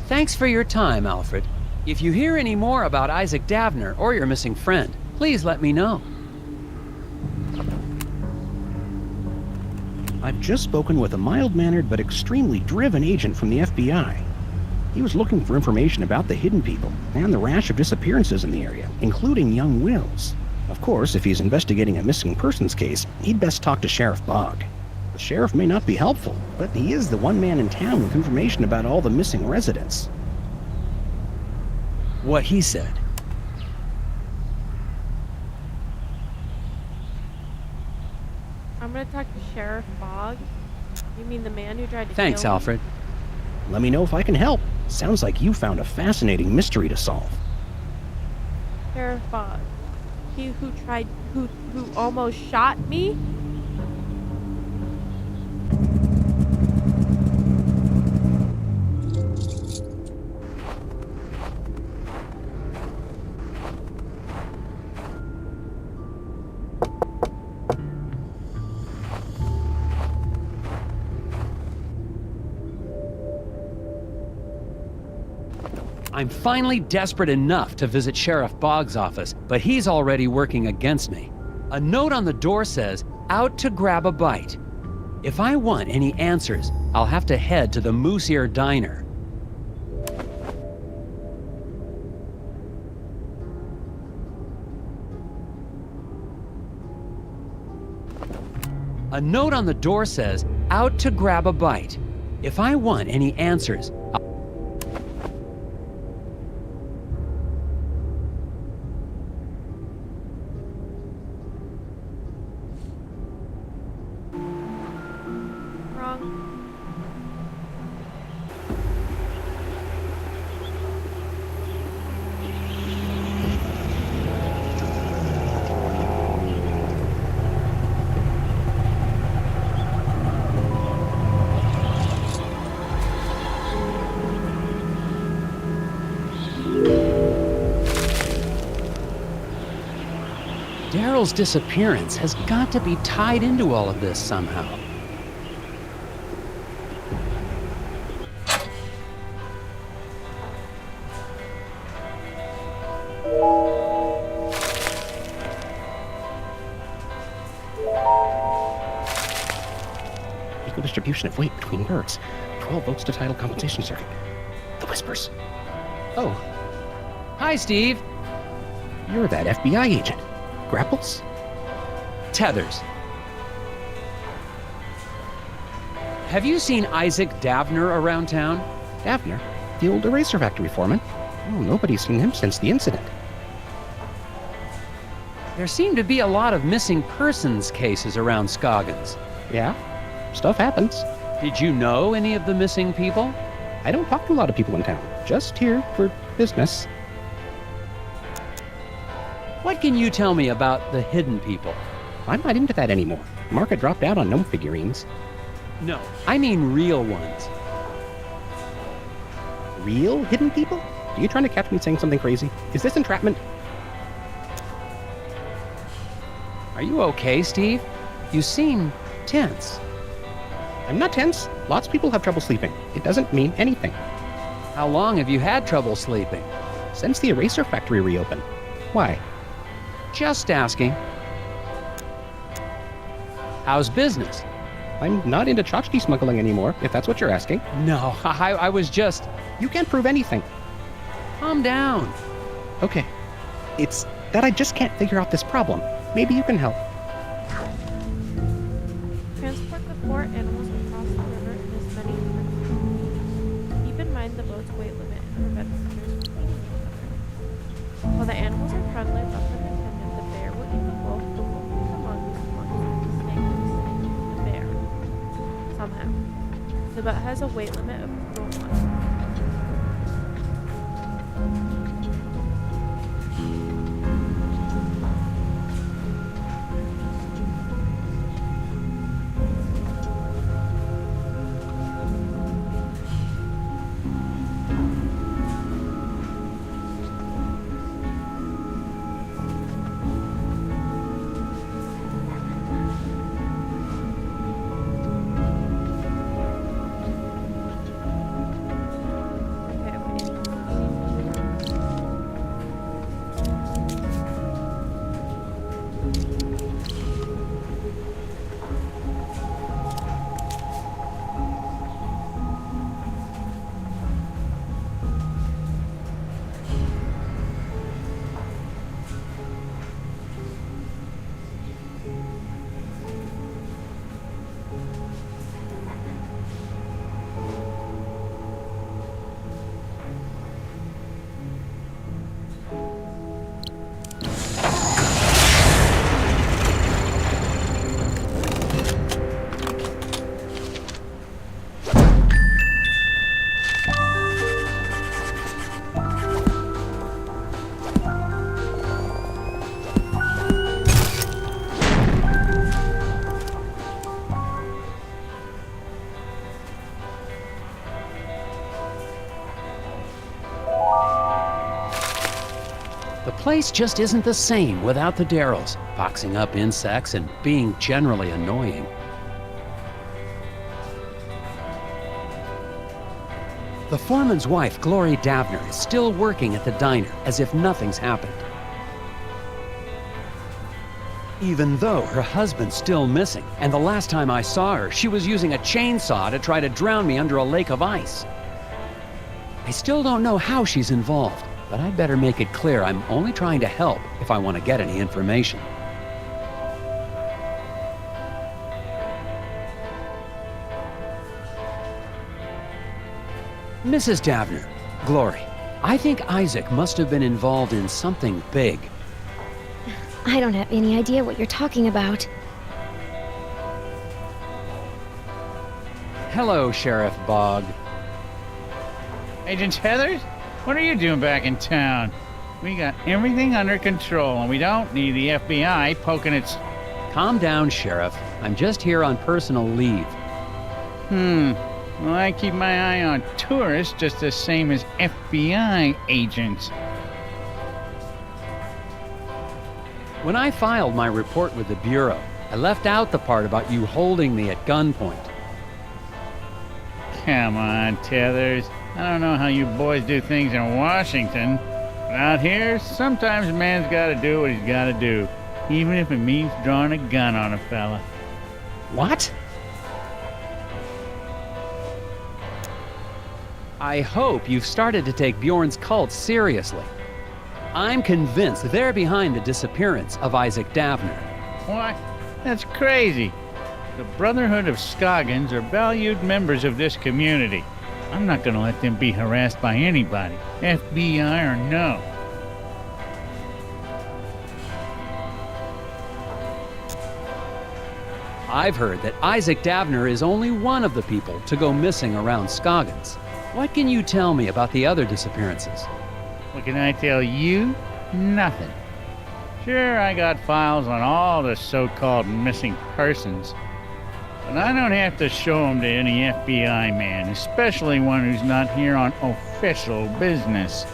Thanks for your time, Alfred. If you hear any more about Isaac Davner or your missing friend, please let me know. I've just spoken with a mild-mannered but extremely driven agent from the FBI. He was looking for information about the hidden people and the rash of disappearances in the area, including young Wills. Of course, if he's investigating a missing persons case, he'd best talk to Sheriff Bogg. The sheriff may not be helpful, but he is the one man in town with information about all the missing residents. What he said. I'm gonna talk to Sheriff Bogg. You mean the man who tried to Thanks, kill me? Alfred. Let me know if I can help. Sounds like you found a fascinating mystery to solve. Sheriff Bogg. He who almost shot me? I'm finally desperate enough to visit Sheriff Bogg's office, but he's already working against me. A note on the door says, "Out to grab a bite." If I want any answers, I'll have to head to the Moose Ear Diner. A note on the door says, "Out to grab a bite." If I want any answers, Wrong. Daryl's disappearance has got to be tied into all of this somehow. Equal distribution of weight between birds. 12 votes to title compensation circuit. The Whispers. Oh. Hi, Steve. You're that FBI agent. Grapples? Tethers. Have you seen Isaac Davner around town? Davner? The old eraser factory foreman? Oh, nobody's seen him since the incident. There seem to be a lot of missing persons cases around Scoggins. Yeah? Stuff happens. Did you know any of the missing people? I don't talk to a lot of people in town. Just here for business. What can you tell me about the hidden people? I'm not into that anymore. Market dropped out on gnome figurines. No, I mean real ones. Real hidden people? Are you trying to catch me saying something crazy? Is this entrapment? Are you okay, Steve? You seem tense. I'm not tense. Lots of people have trouble sleeping. It doesn't mean anything. How long have you had trouble sleeping? Since the eraser factory reopened. Why? Just asking. How's business? I'm not into tchotchke smuggling anymore, if that's what you're asking. No, I was just... You can't prove anything. Calm down. Okay. It's that I just can't figure out this problem. Maybe you can help. Transport the 4 animals across the river in as many different. Keep in mind the boat's weight limit and prevent others from eating each other. While the animals are friendly but independent, the bear will eat the wolf will eat the mongoose, the snake will eat the bear. Somehow. expensive, but it has a weight limit of 1. Okay, wait. The place just isn't the same without the Darrells, boxing up insects and being generally annoying. The foreman's wife, Glory Davner, is still working at the diner as if nothing's happened. Even though her husband's still missing, and the last time I saw her, she was using a chainsaw to try to drown me under a lake of ice. I still don't know how she's involved, but I'd better make it clear I'm only trying to help if I want to get any information. Mrs. Davner, Glory, I think Isaac must have been involved in something big. I don't have any idea what you're talking about. Hello, Sheriff Bogg. Agent Heathers, what are you doing back in town? We got everything under control, and we don't need the FBI poking its... Calm down, Sheriff. I'm just here on personal leave. Well, I keep my eye on tourists just the same as FBI agents. When I filed my report with the Bureau, I left out the part about you holding me at gunpoint. Come on, Tethers. I don't know how you boys do things in Washington, but out here, sometimes a man's gotta do what he's gotta do, even if it means drawing a gun on a fella. What? I hope you've started to take Bjorn's cult seriously. I'm convinced they're behind the disappearance of Isaac Davner. What? That's crazy. The Brotherhood of Scoggins are valued members of this community. I'm not gonna let them be harassed by anybody, FBI or no. I've heard that Isaac Davner is only one of the people to go missing around Scoggins. What can you tell me about the other disappearances? What can I tell you? Nothing. Sure, I got files on all the so-called missing persons, but I don't have to show them to any FBI man, especially one who's not here on official business.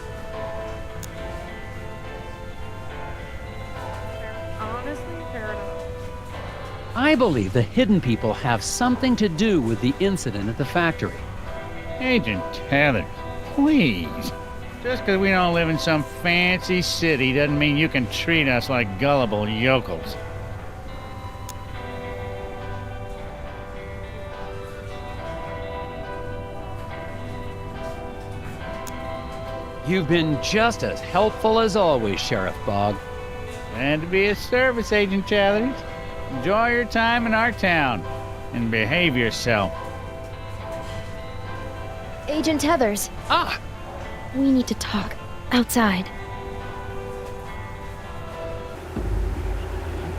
Honestly, fair enough. I believe the hidden people have something to do with the incident at the factory. Agent Tethers, please. Just because we don't live in some fancy city doesn't mean you can treat us like gullible yokels. You've been just as helpful as always, Sheriff Bogg. Glad to be of service, Agent Tethers. Enjoy your time in our town and behave yourself. Agent Tethers, Ah! we need to talk. Outside.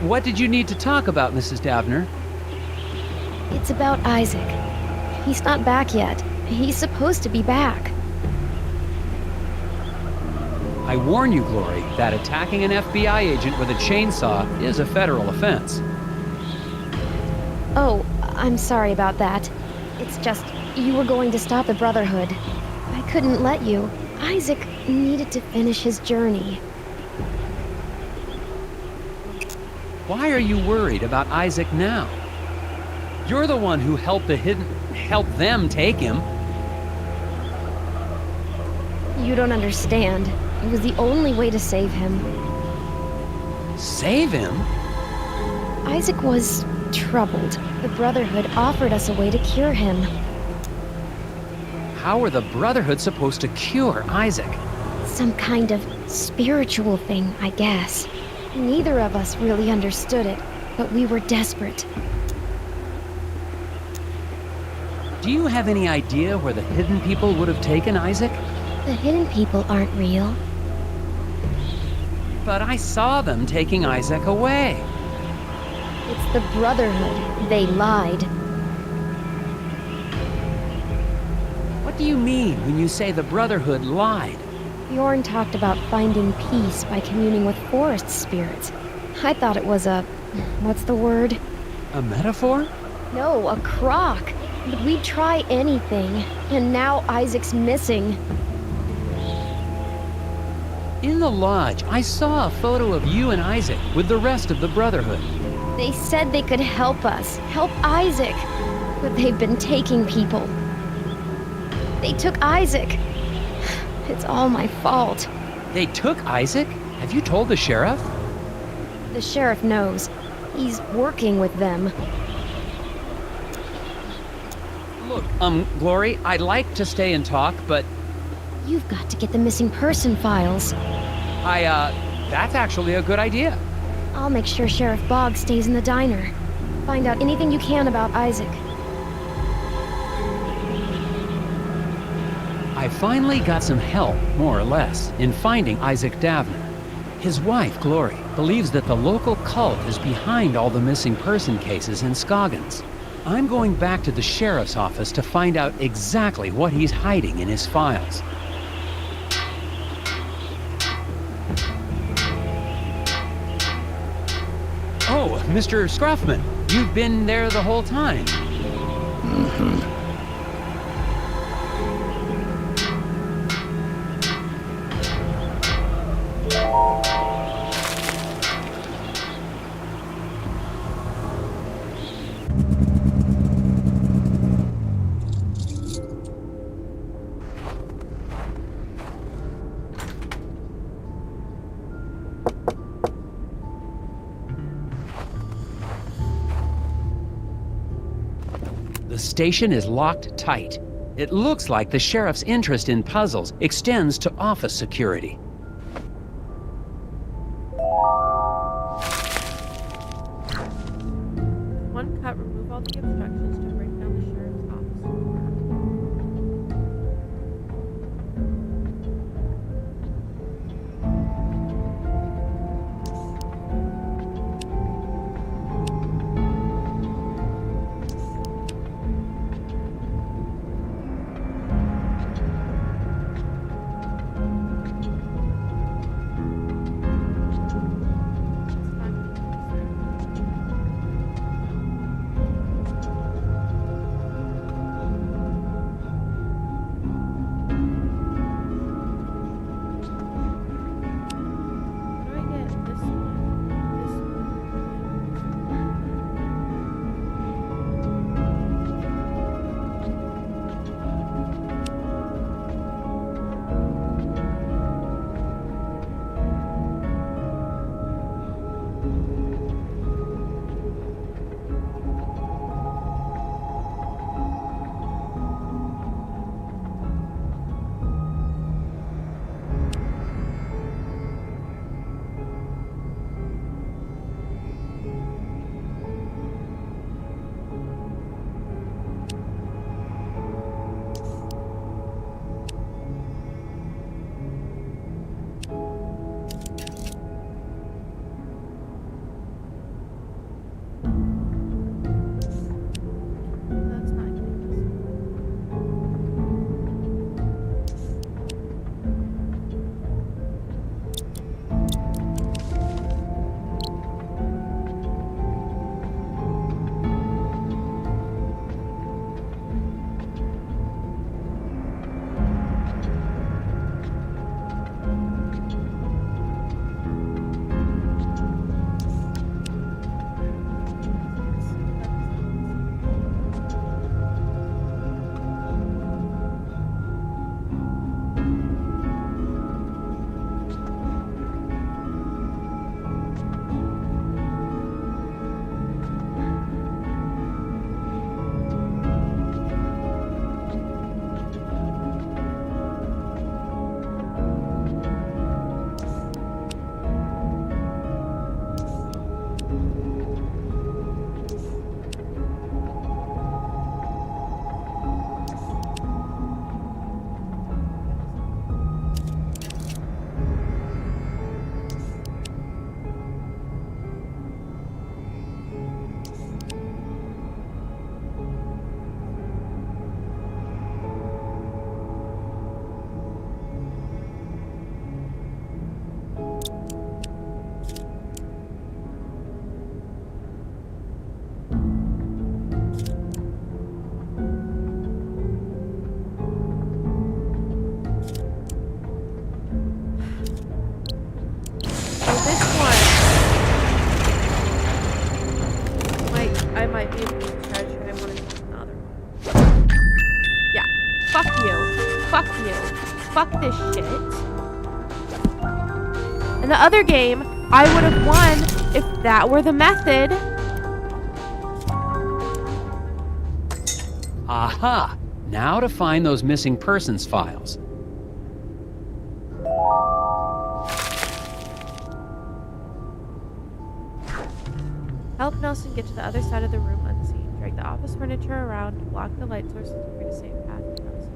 What did you need to talk about, Mrs. Davner? It's about Isaac. He's not back yet. He's supposed to be back. I warn you, Glory, that attacking an FBI agent with a chainsaw is a federal offense. Oh, I'm sorry about that. It's just, you were going to stop the Brotherhood. I couldn't let you. Isaac needed to finish his journey. Why are you worried about Isaac now? You're the one who helped them take him. You don't understand. It was the only way to save him. Save him? Isaac was troubled. The Brotherhood offered us a way to cure him. How were the Brotherhood supposed to cure Isaac? Some kind of spiritual thing, I guess. Neither of us really understood it, but we were desperate. Do you have any idea where the hidden people would have taken Isaac? The hidden people aren't real. But I saw them taking Isaac away. It's the Brotherhood. They lied. What do you mean when you say the Brotherhood lied? Bjorn talked about finding peace by communing with forest spirits. I thought it was a... what's the word? A metaphor? No, a crock. But we'd try anything. And now Isaac's missing. In the lodge, I saw a photo of you and Isaac with the rest of the Brotherhood. They said they could help us. Help Isaac. But they've been taking people. They took Isaac. It's all my fault. They took Isaac? Have you told the sheriff? The sheriff knows. He's working with them. Look, Glory, I'd like to stay and talk, but You've got to get the missing person files. that's actually a good idea. I'll make sure Sheriff Boggs stays in the diner. Find out anything you can about Isaac. I finally got some help, more or less, in finding Isaac Davner. His wife, Glory, believes that the local cult is behind all the missing person cases in Scoggins. I'm going back to the sheriff's office to find out exactly what he's hiding in his files. Oh, Mr. Scruffman, you've been there the whole time. The station is locked tight. It looks like the sheriff's interest in puzzles extends to office security. One cut, remove all the obstructions to break down the sheriff's office door. Fuck you. Fuck you. Fuck this shit. In the other game, I would have won if that were the method. Aha! Now to find those missing persons files. Help Nelson get to the other side of the room unseen. Drag the office furniture around to block the light sources and create a safe path to Nelson.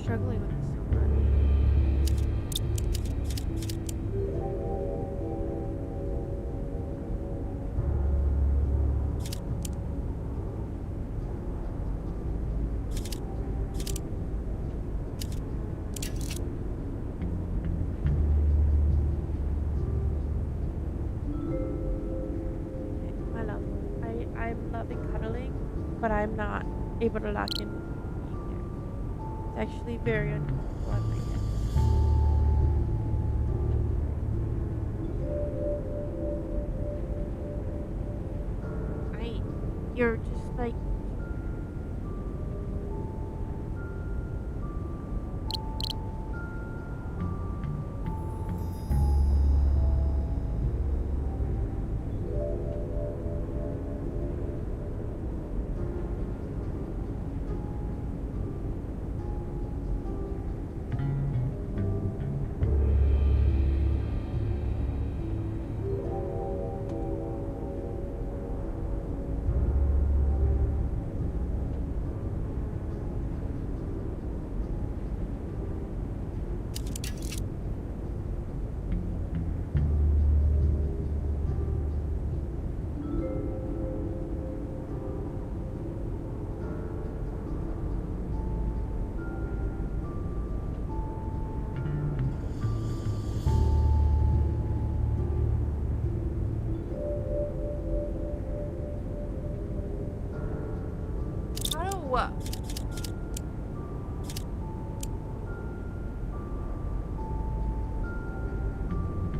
struggling with this so much. Okay, my love. I'm loving cuddling, but I'm not able to lock in being there. It's actually very uncomfortable on my end. You're just like. How do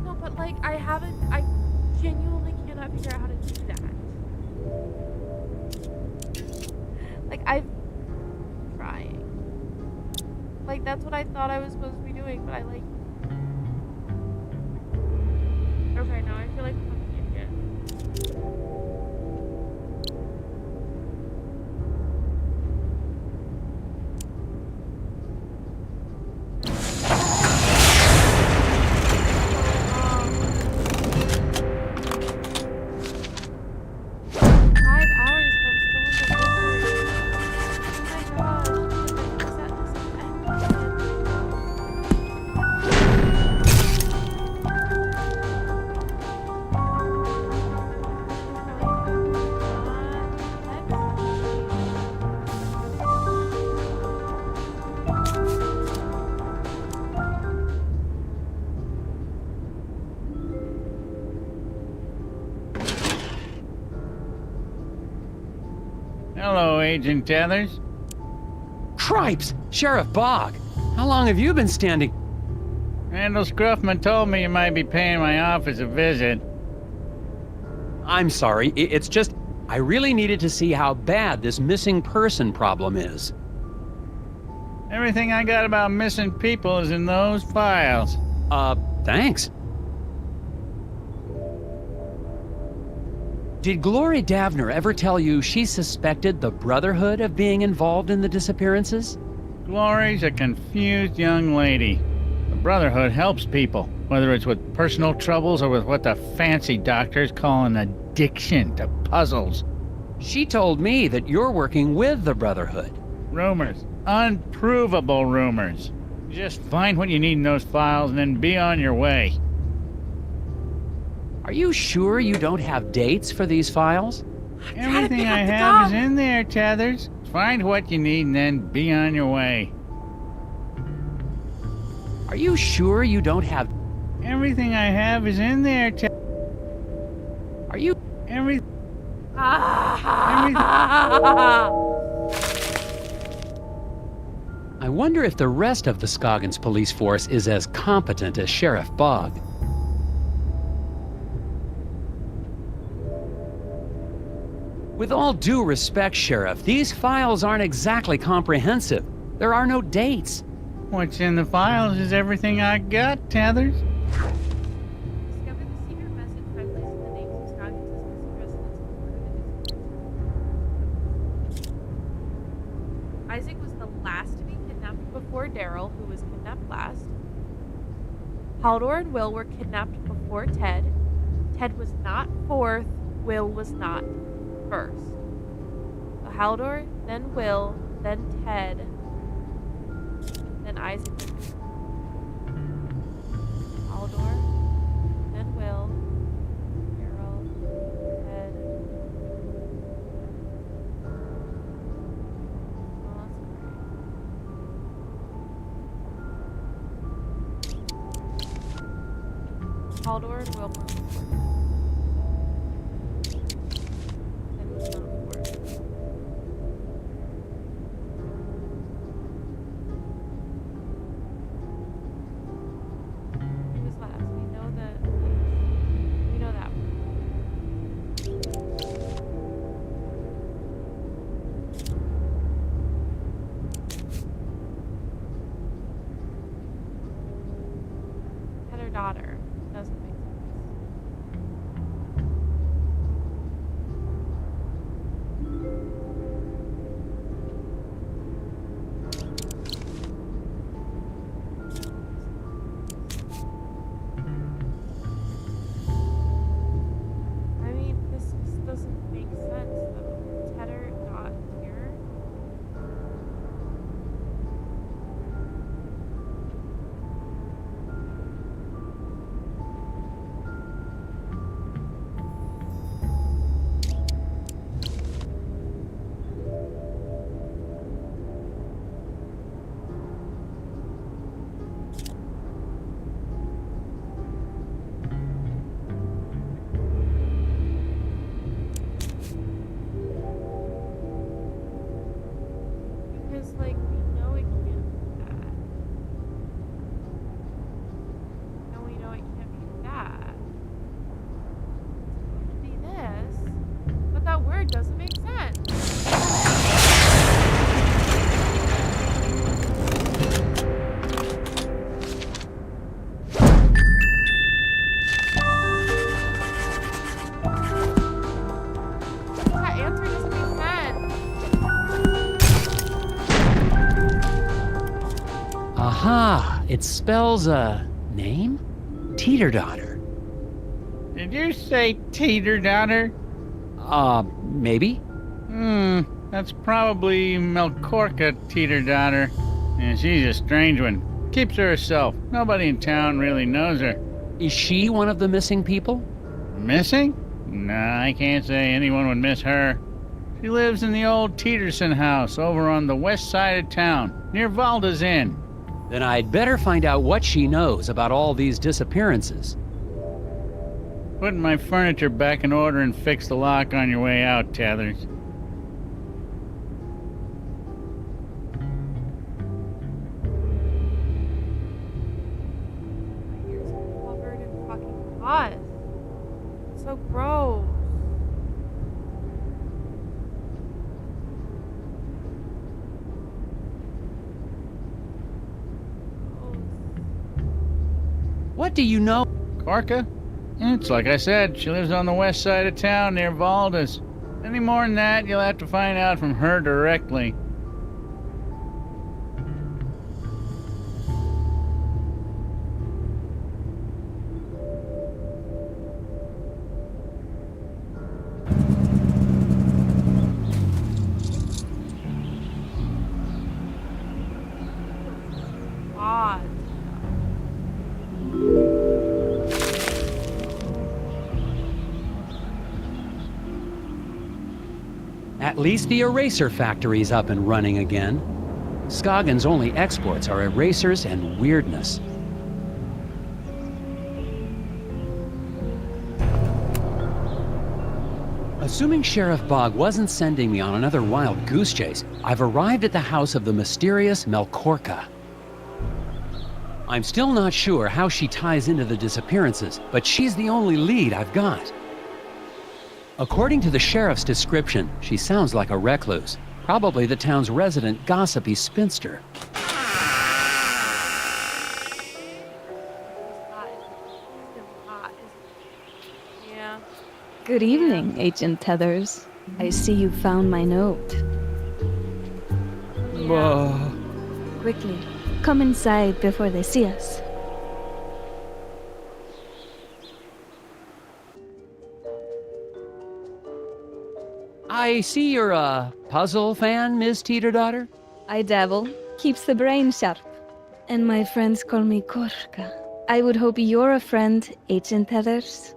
No, but like I genuinely cannot figure out how to do that. Like I'm trying. Like that's what I thought I was supposed to be doing, but I like. Okay, now I feel like I'm fucking idiot. Hello, Agent Tethers. Cripes! Sheriff Bog! How long have you been standing? Randall Scruffman told me you might be paying my office a visit. I'm sorry, it's just I really needed to see how bad this missing person problem is. Everything I got about missing people is in those files. Thanks. Did Glory Davner ever tell you she suspected the Brotherhood of being involved in the disappearances? Glory's a confused young lady. The Brotherhood helps people, whether it's with personal troubles or with what the fancy doctors call an addiction to puzzles. She told me that you're working with the Brotherhood. Rumors. Unprovable rumors. Just find what you need in those files and then be on your way. Are you sure you don't have dates for these files? Everything I have is in there, Tethers. Find what you need and then be on your way. Are you sure you don't have... Everything I have is in there, Are you... I wonder if the rest of the Scoggins police force is as competent as Sheriff Bog. With all due respect, Sheriff, these files aren't exactly comprehensive. There are no dates. What's in the files is everything I got, Tethers. Discover the secret message by placing the names of Scoggins as missing residents. Isaac was the last to be kidnapped before Daryl, who was kidnapped last. Haldor and Will were kidnapped before Ted. Ted was not fourth. Will was not first. So Haldor, then Will, then Ted. Isaac. Aldor, then Will, Carol, Ed. Oh, that's great. Aldor and Wilbur. And was not four. Who was last? We know that. We know that one. Had her daughter. Doesn't make sense. I mean, this just doesn't make sense though. Tedder not here. Because, like, we know it can't be that. And we know it can't be that. It's going to be this. But that word doesn't make sense. That answer doesn't make sense. Aha! It spells a name? Teeter-daughter. Did you say teeter-daughter? Maybe? That's probably Melkorka teeter-daughter. And she's a strange one. Keeps to herself. Nobody in town really knows her. Is she one of the missing people? Missing? Nah, I can't say anyone would miss her. She lives in the old Teeterson house over on the west side of town, near Valda's Inn. Then I'd better find out what she knows about all these disappearances. Putting my furniture back in order and fix the lock on your way out, Tethers. My ears are covered in fucking pus. It's so gross. What do you know? Korka? It's like I said, she lives on the west side of town near Valda's. Any more than that, you'll have to find out from her directly. Odd. At least the eraser factory's up and running again. Scoggins' only exports are erasers and weirdness. Assuming Sheriff Bog wasn't sending me on another wild goose chase, I've arrived at the house of the mysterious Melkorka. I'm still not sure how she ties into the disappearances, but she's the only lead I've got. According to the sheriff's description, she sounds like a recluse, probably the town's resident gossipy spinster. It's hot. It's gonna be hot, isn't it? Yeah. Good evening, Agent Tethers. I see you found my note. Quickly, come inside before they see us. I see you're a puzzle fan, Miss Teeter-daughter? I dabble. Keeps the brain sharp. And my friends call me Korka. I would hope you're a friend, Agent Heathers.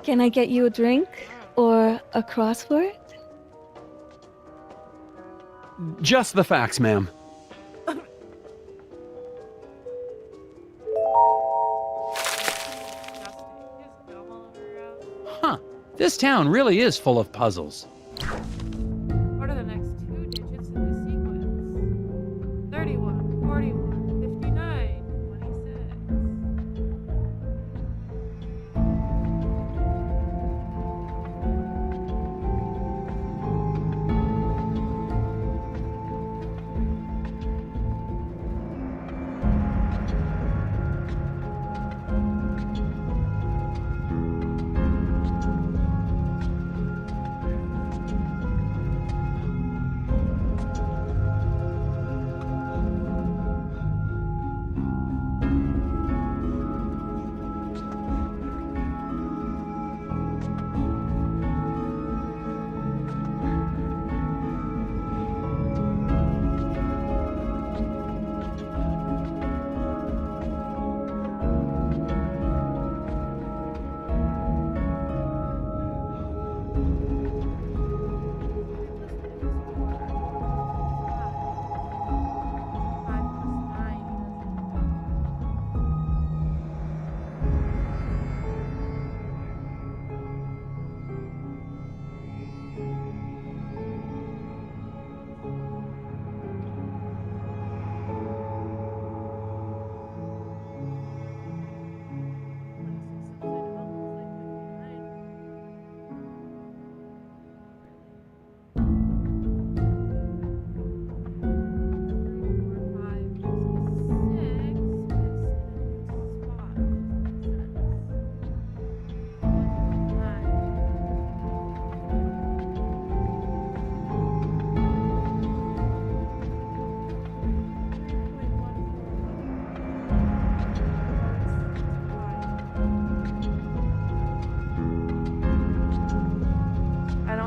Can I get you a drink? Or a crossword? Just the facts, ma'am. Huh. This town really is full of puzzles. What are the next two digits in the sequence? 31, 41, 59, 26.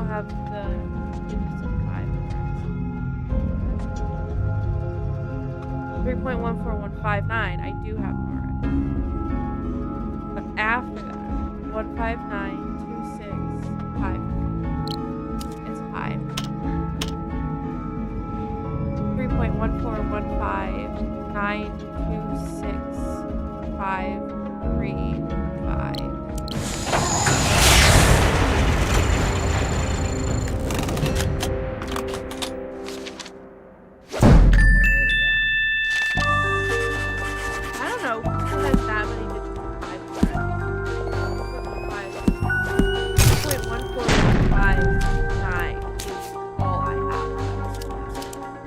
Have the digits of 5 3.14159. I do have more. But after that, 1592653. It's 5. 3.141592653.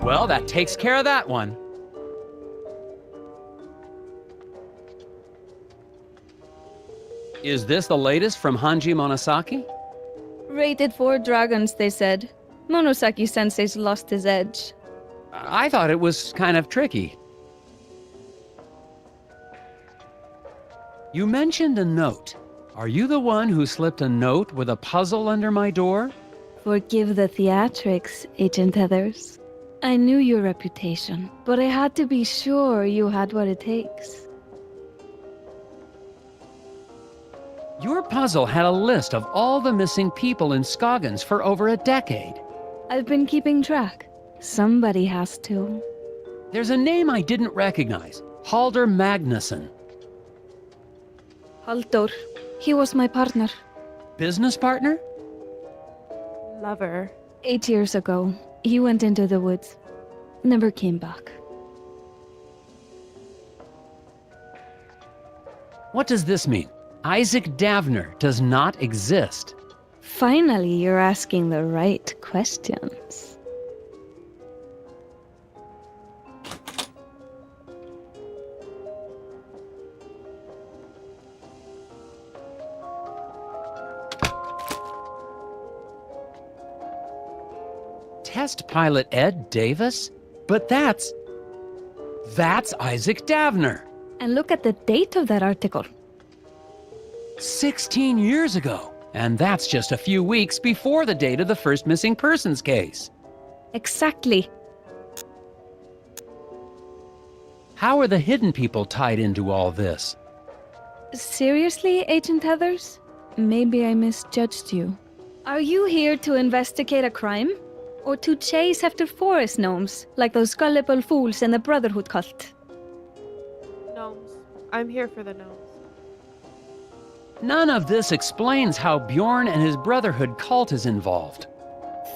Well, that takes care of that one. Is this the latest from Hanji Monosaki? Rated 4 dragons, they said. Monosaki-sensei's lost his edge. I thought it was kind of tricky. You mentioned a note. Are you the one who slipped a note with a puzzle under my door? Forgive the theatrics, Agent Heathers. I knew your reputation, but I had to be sure you had what it takes. Your puzzle had a list of all the missing people in Scoggins for over a decade. I've been keeping track. Somebody has to. There's a name I didn't recognize. Halder Magnuson. Halldór. He was my partner. Business partner? Lover. 8 years ago, he went into the woods. Never came back. What does this mean? Isaac Davner does not exist. Finally, you're asking the right questions. Test pilot Ed Davis? But that's Isaac Davner. And look at the date of that article. 16 years ago. And that's just a few weeks before the date of the first missing persons case. Exactly. How are the hidden people tied into all this? Seriously, Agent Heathers? Maybe I misjudged you. Are you here to investigate a crime? Or to chase after forest gnomes, like those gullible fools in the Brotherhood cult? Gnomes. I'm here for the gnomes. None of this explains how Bjorn and his Brotherhood cult is involved.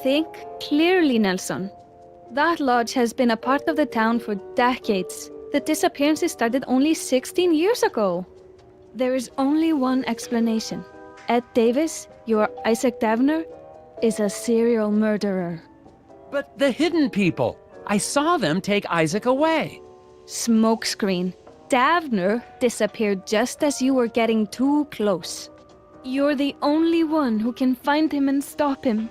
Think clearly, Nelson. That lodge has been a part of the town for decades. The disappearances started only 16 years ago. There is only one explanation. Ed Davis, your Isaac Davner, is a serial murderer. But the hidden people! I saw them take Isaac away! Smokescreen. Davner disappeared just as you were getting too close. You're the only one who can find him and stop him.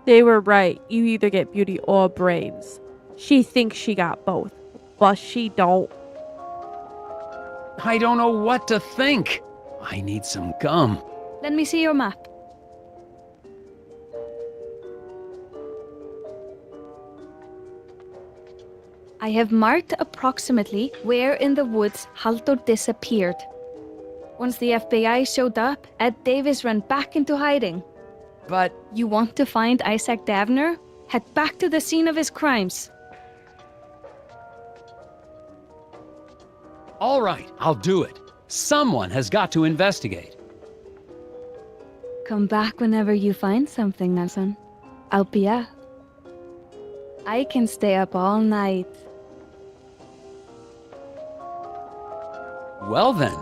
They were right. You either get beauty or brains. She thinks she got both, but she don't. I don't know what to think. I need some gum. Let me see your map. I have marked approximately where in the woods Halldór disappeared. Once the FBI showed up, Ed Davis ran back into hiding. But You want to find Isaac Davner? Head back to the scene of his crimes. all right, I'll do it. Someone has got to investigate. Come back whenever you find something, Nelson. I'll be up. I can stay up all night. Well then.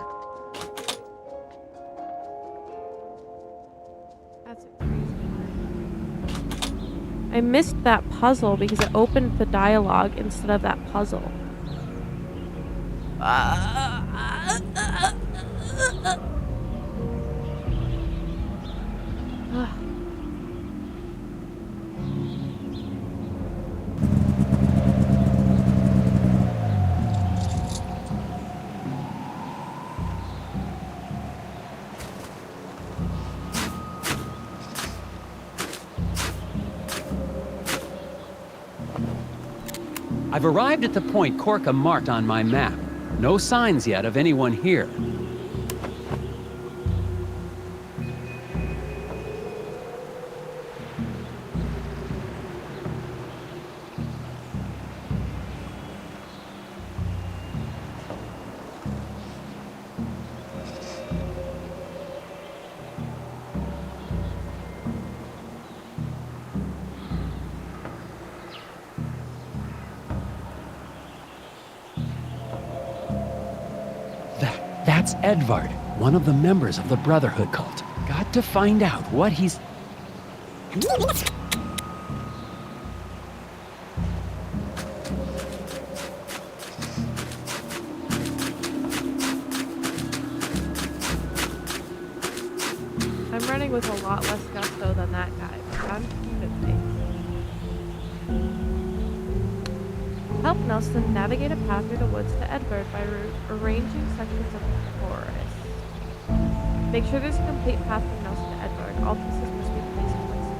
That's a crazy one. I missed that puzzle because it opened the dialogue instead of that puzzle. I've arrived at the point Korka marked on my map. No signs yet of anyone here. That's Edvard, one of the members of the Brotherhood cult. Got to find out what he's... I'm running with a lot less gusto than that guy, but I'm keeping faith. Help Nelson navigate a path through the woods to Edvard by arranging sections of the forest. Make sure there's a complete path from Nelson to Edvard. All pieces must be placed in place.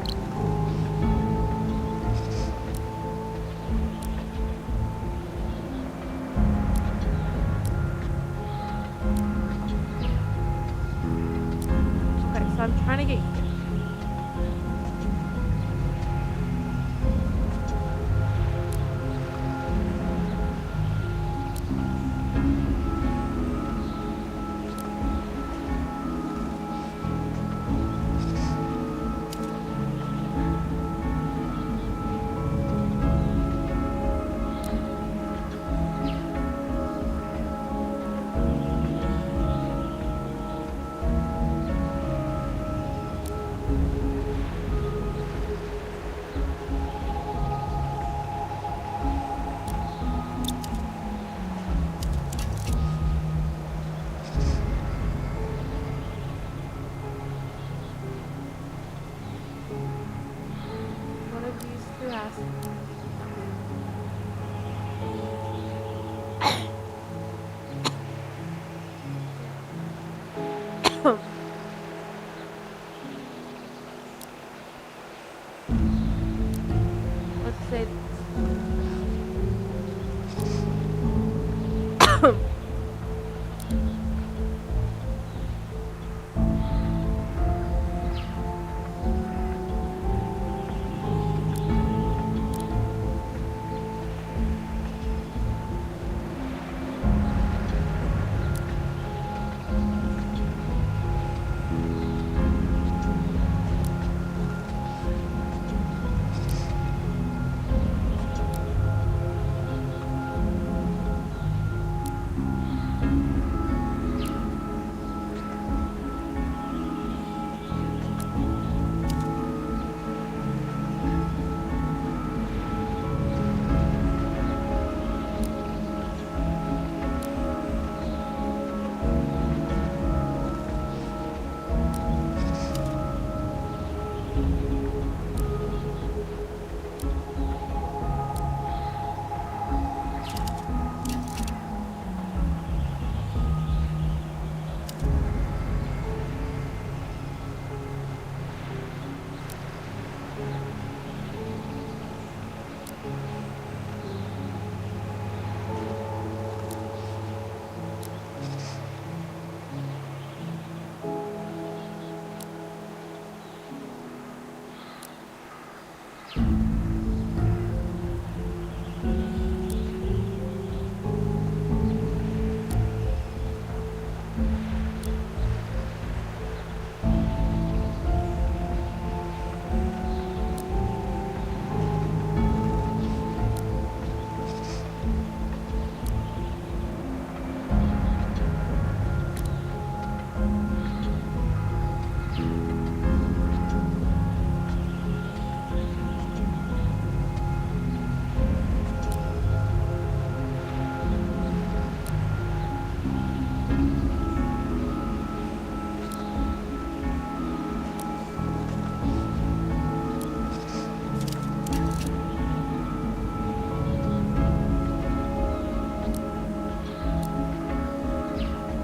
Okay, so I'm trying to get here.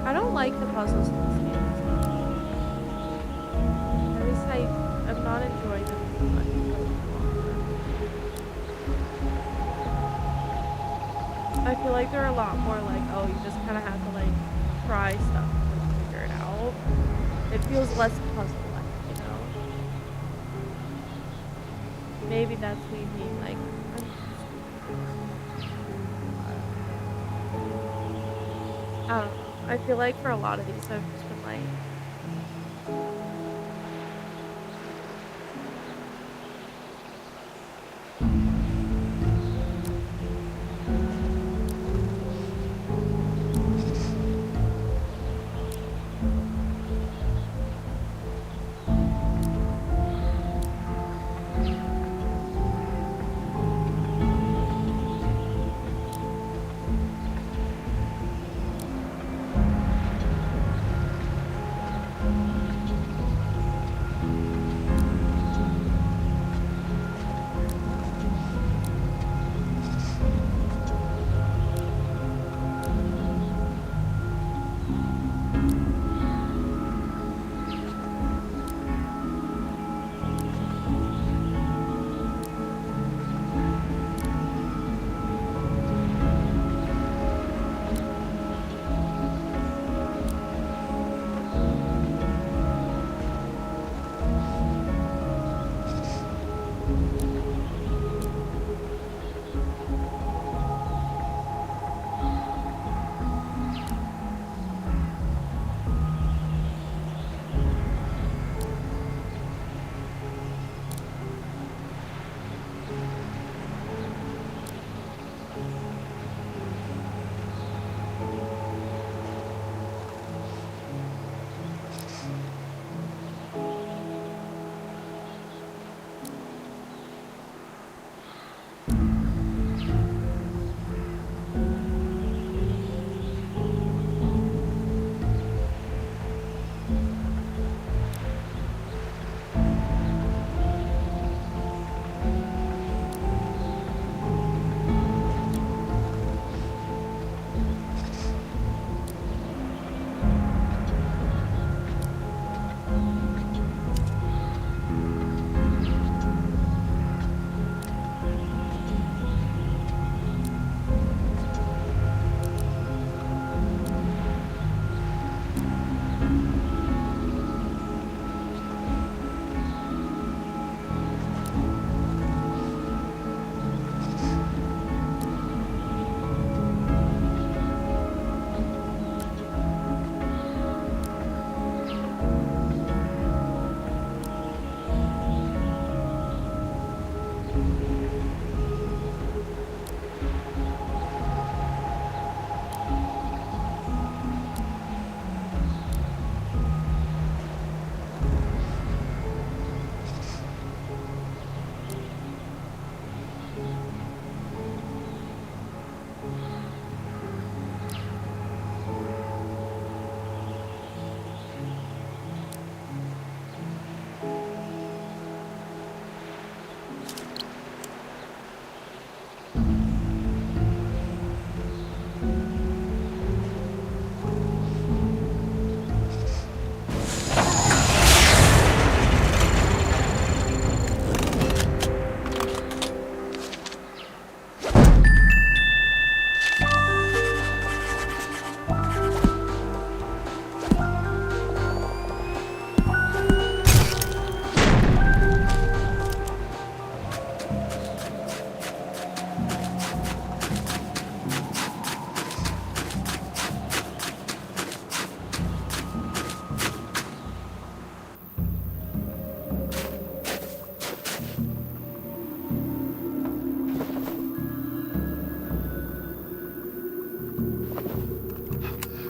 I don't like the puzzles in this game. At least I'm not enjoying them too much. I feel like they're a lot more like, oh, you just kind of have to like try stuff to figure it out. It feels less puzzle-like, you know? Maybe that's me being like, I don't know. I feel like for a lot of these, I've just been like,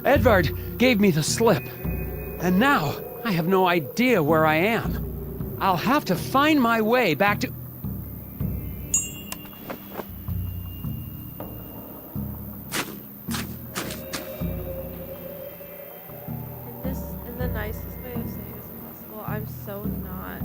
Edvard gave me the slip. And now, I have no idea where I am. I'll have to find my way back to... In the nicest way of saying as possible, I'm so not.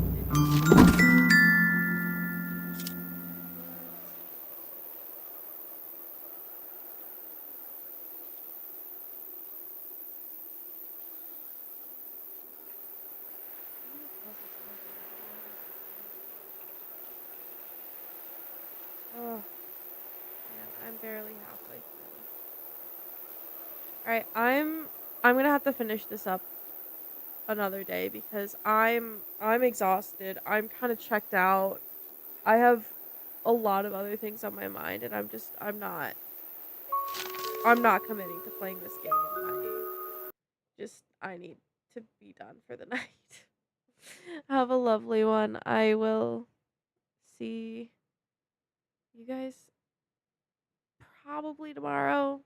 Oh, man, I'm barely halfway through. All right, I'm gonna have to finish this up another day because I'm exhausted. I'm kind of checked out. I have a lot of other things on my mind, and I'm not committing to playing this game. I need to be done for the night. Have a lovely one. I will see you guys probably tomorrow.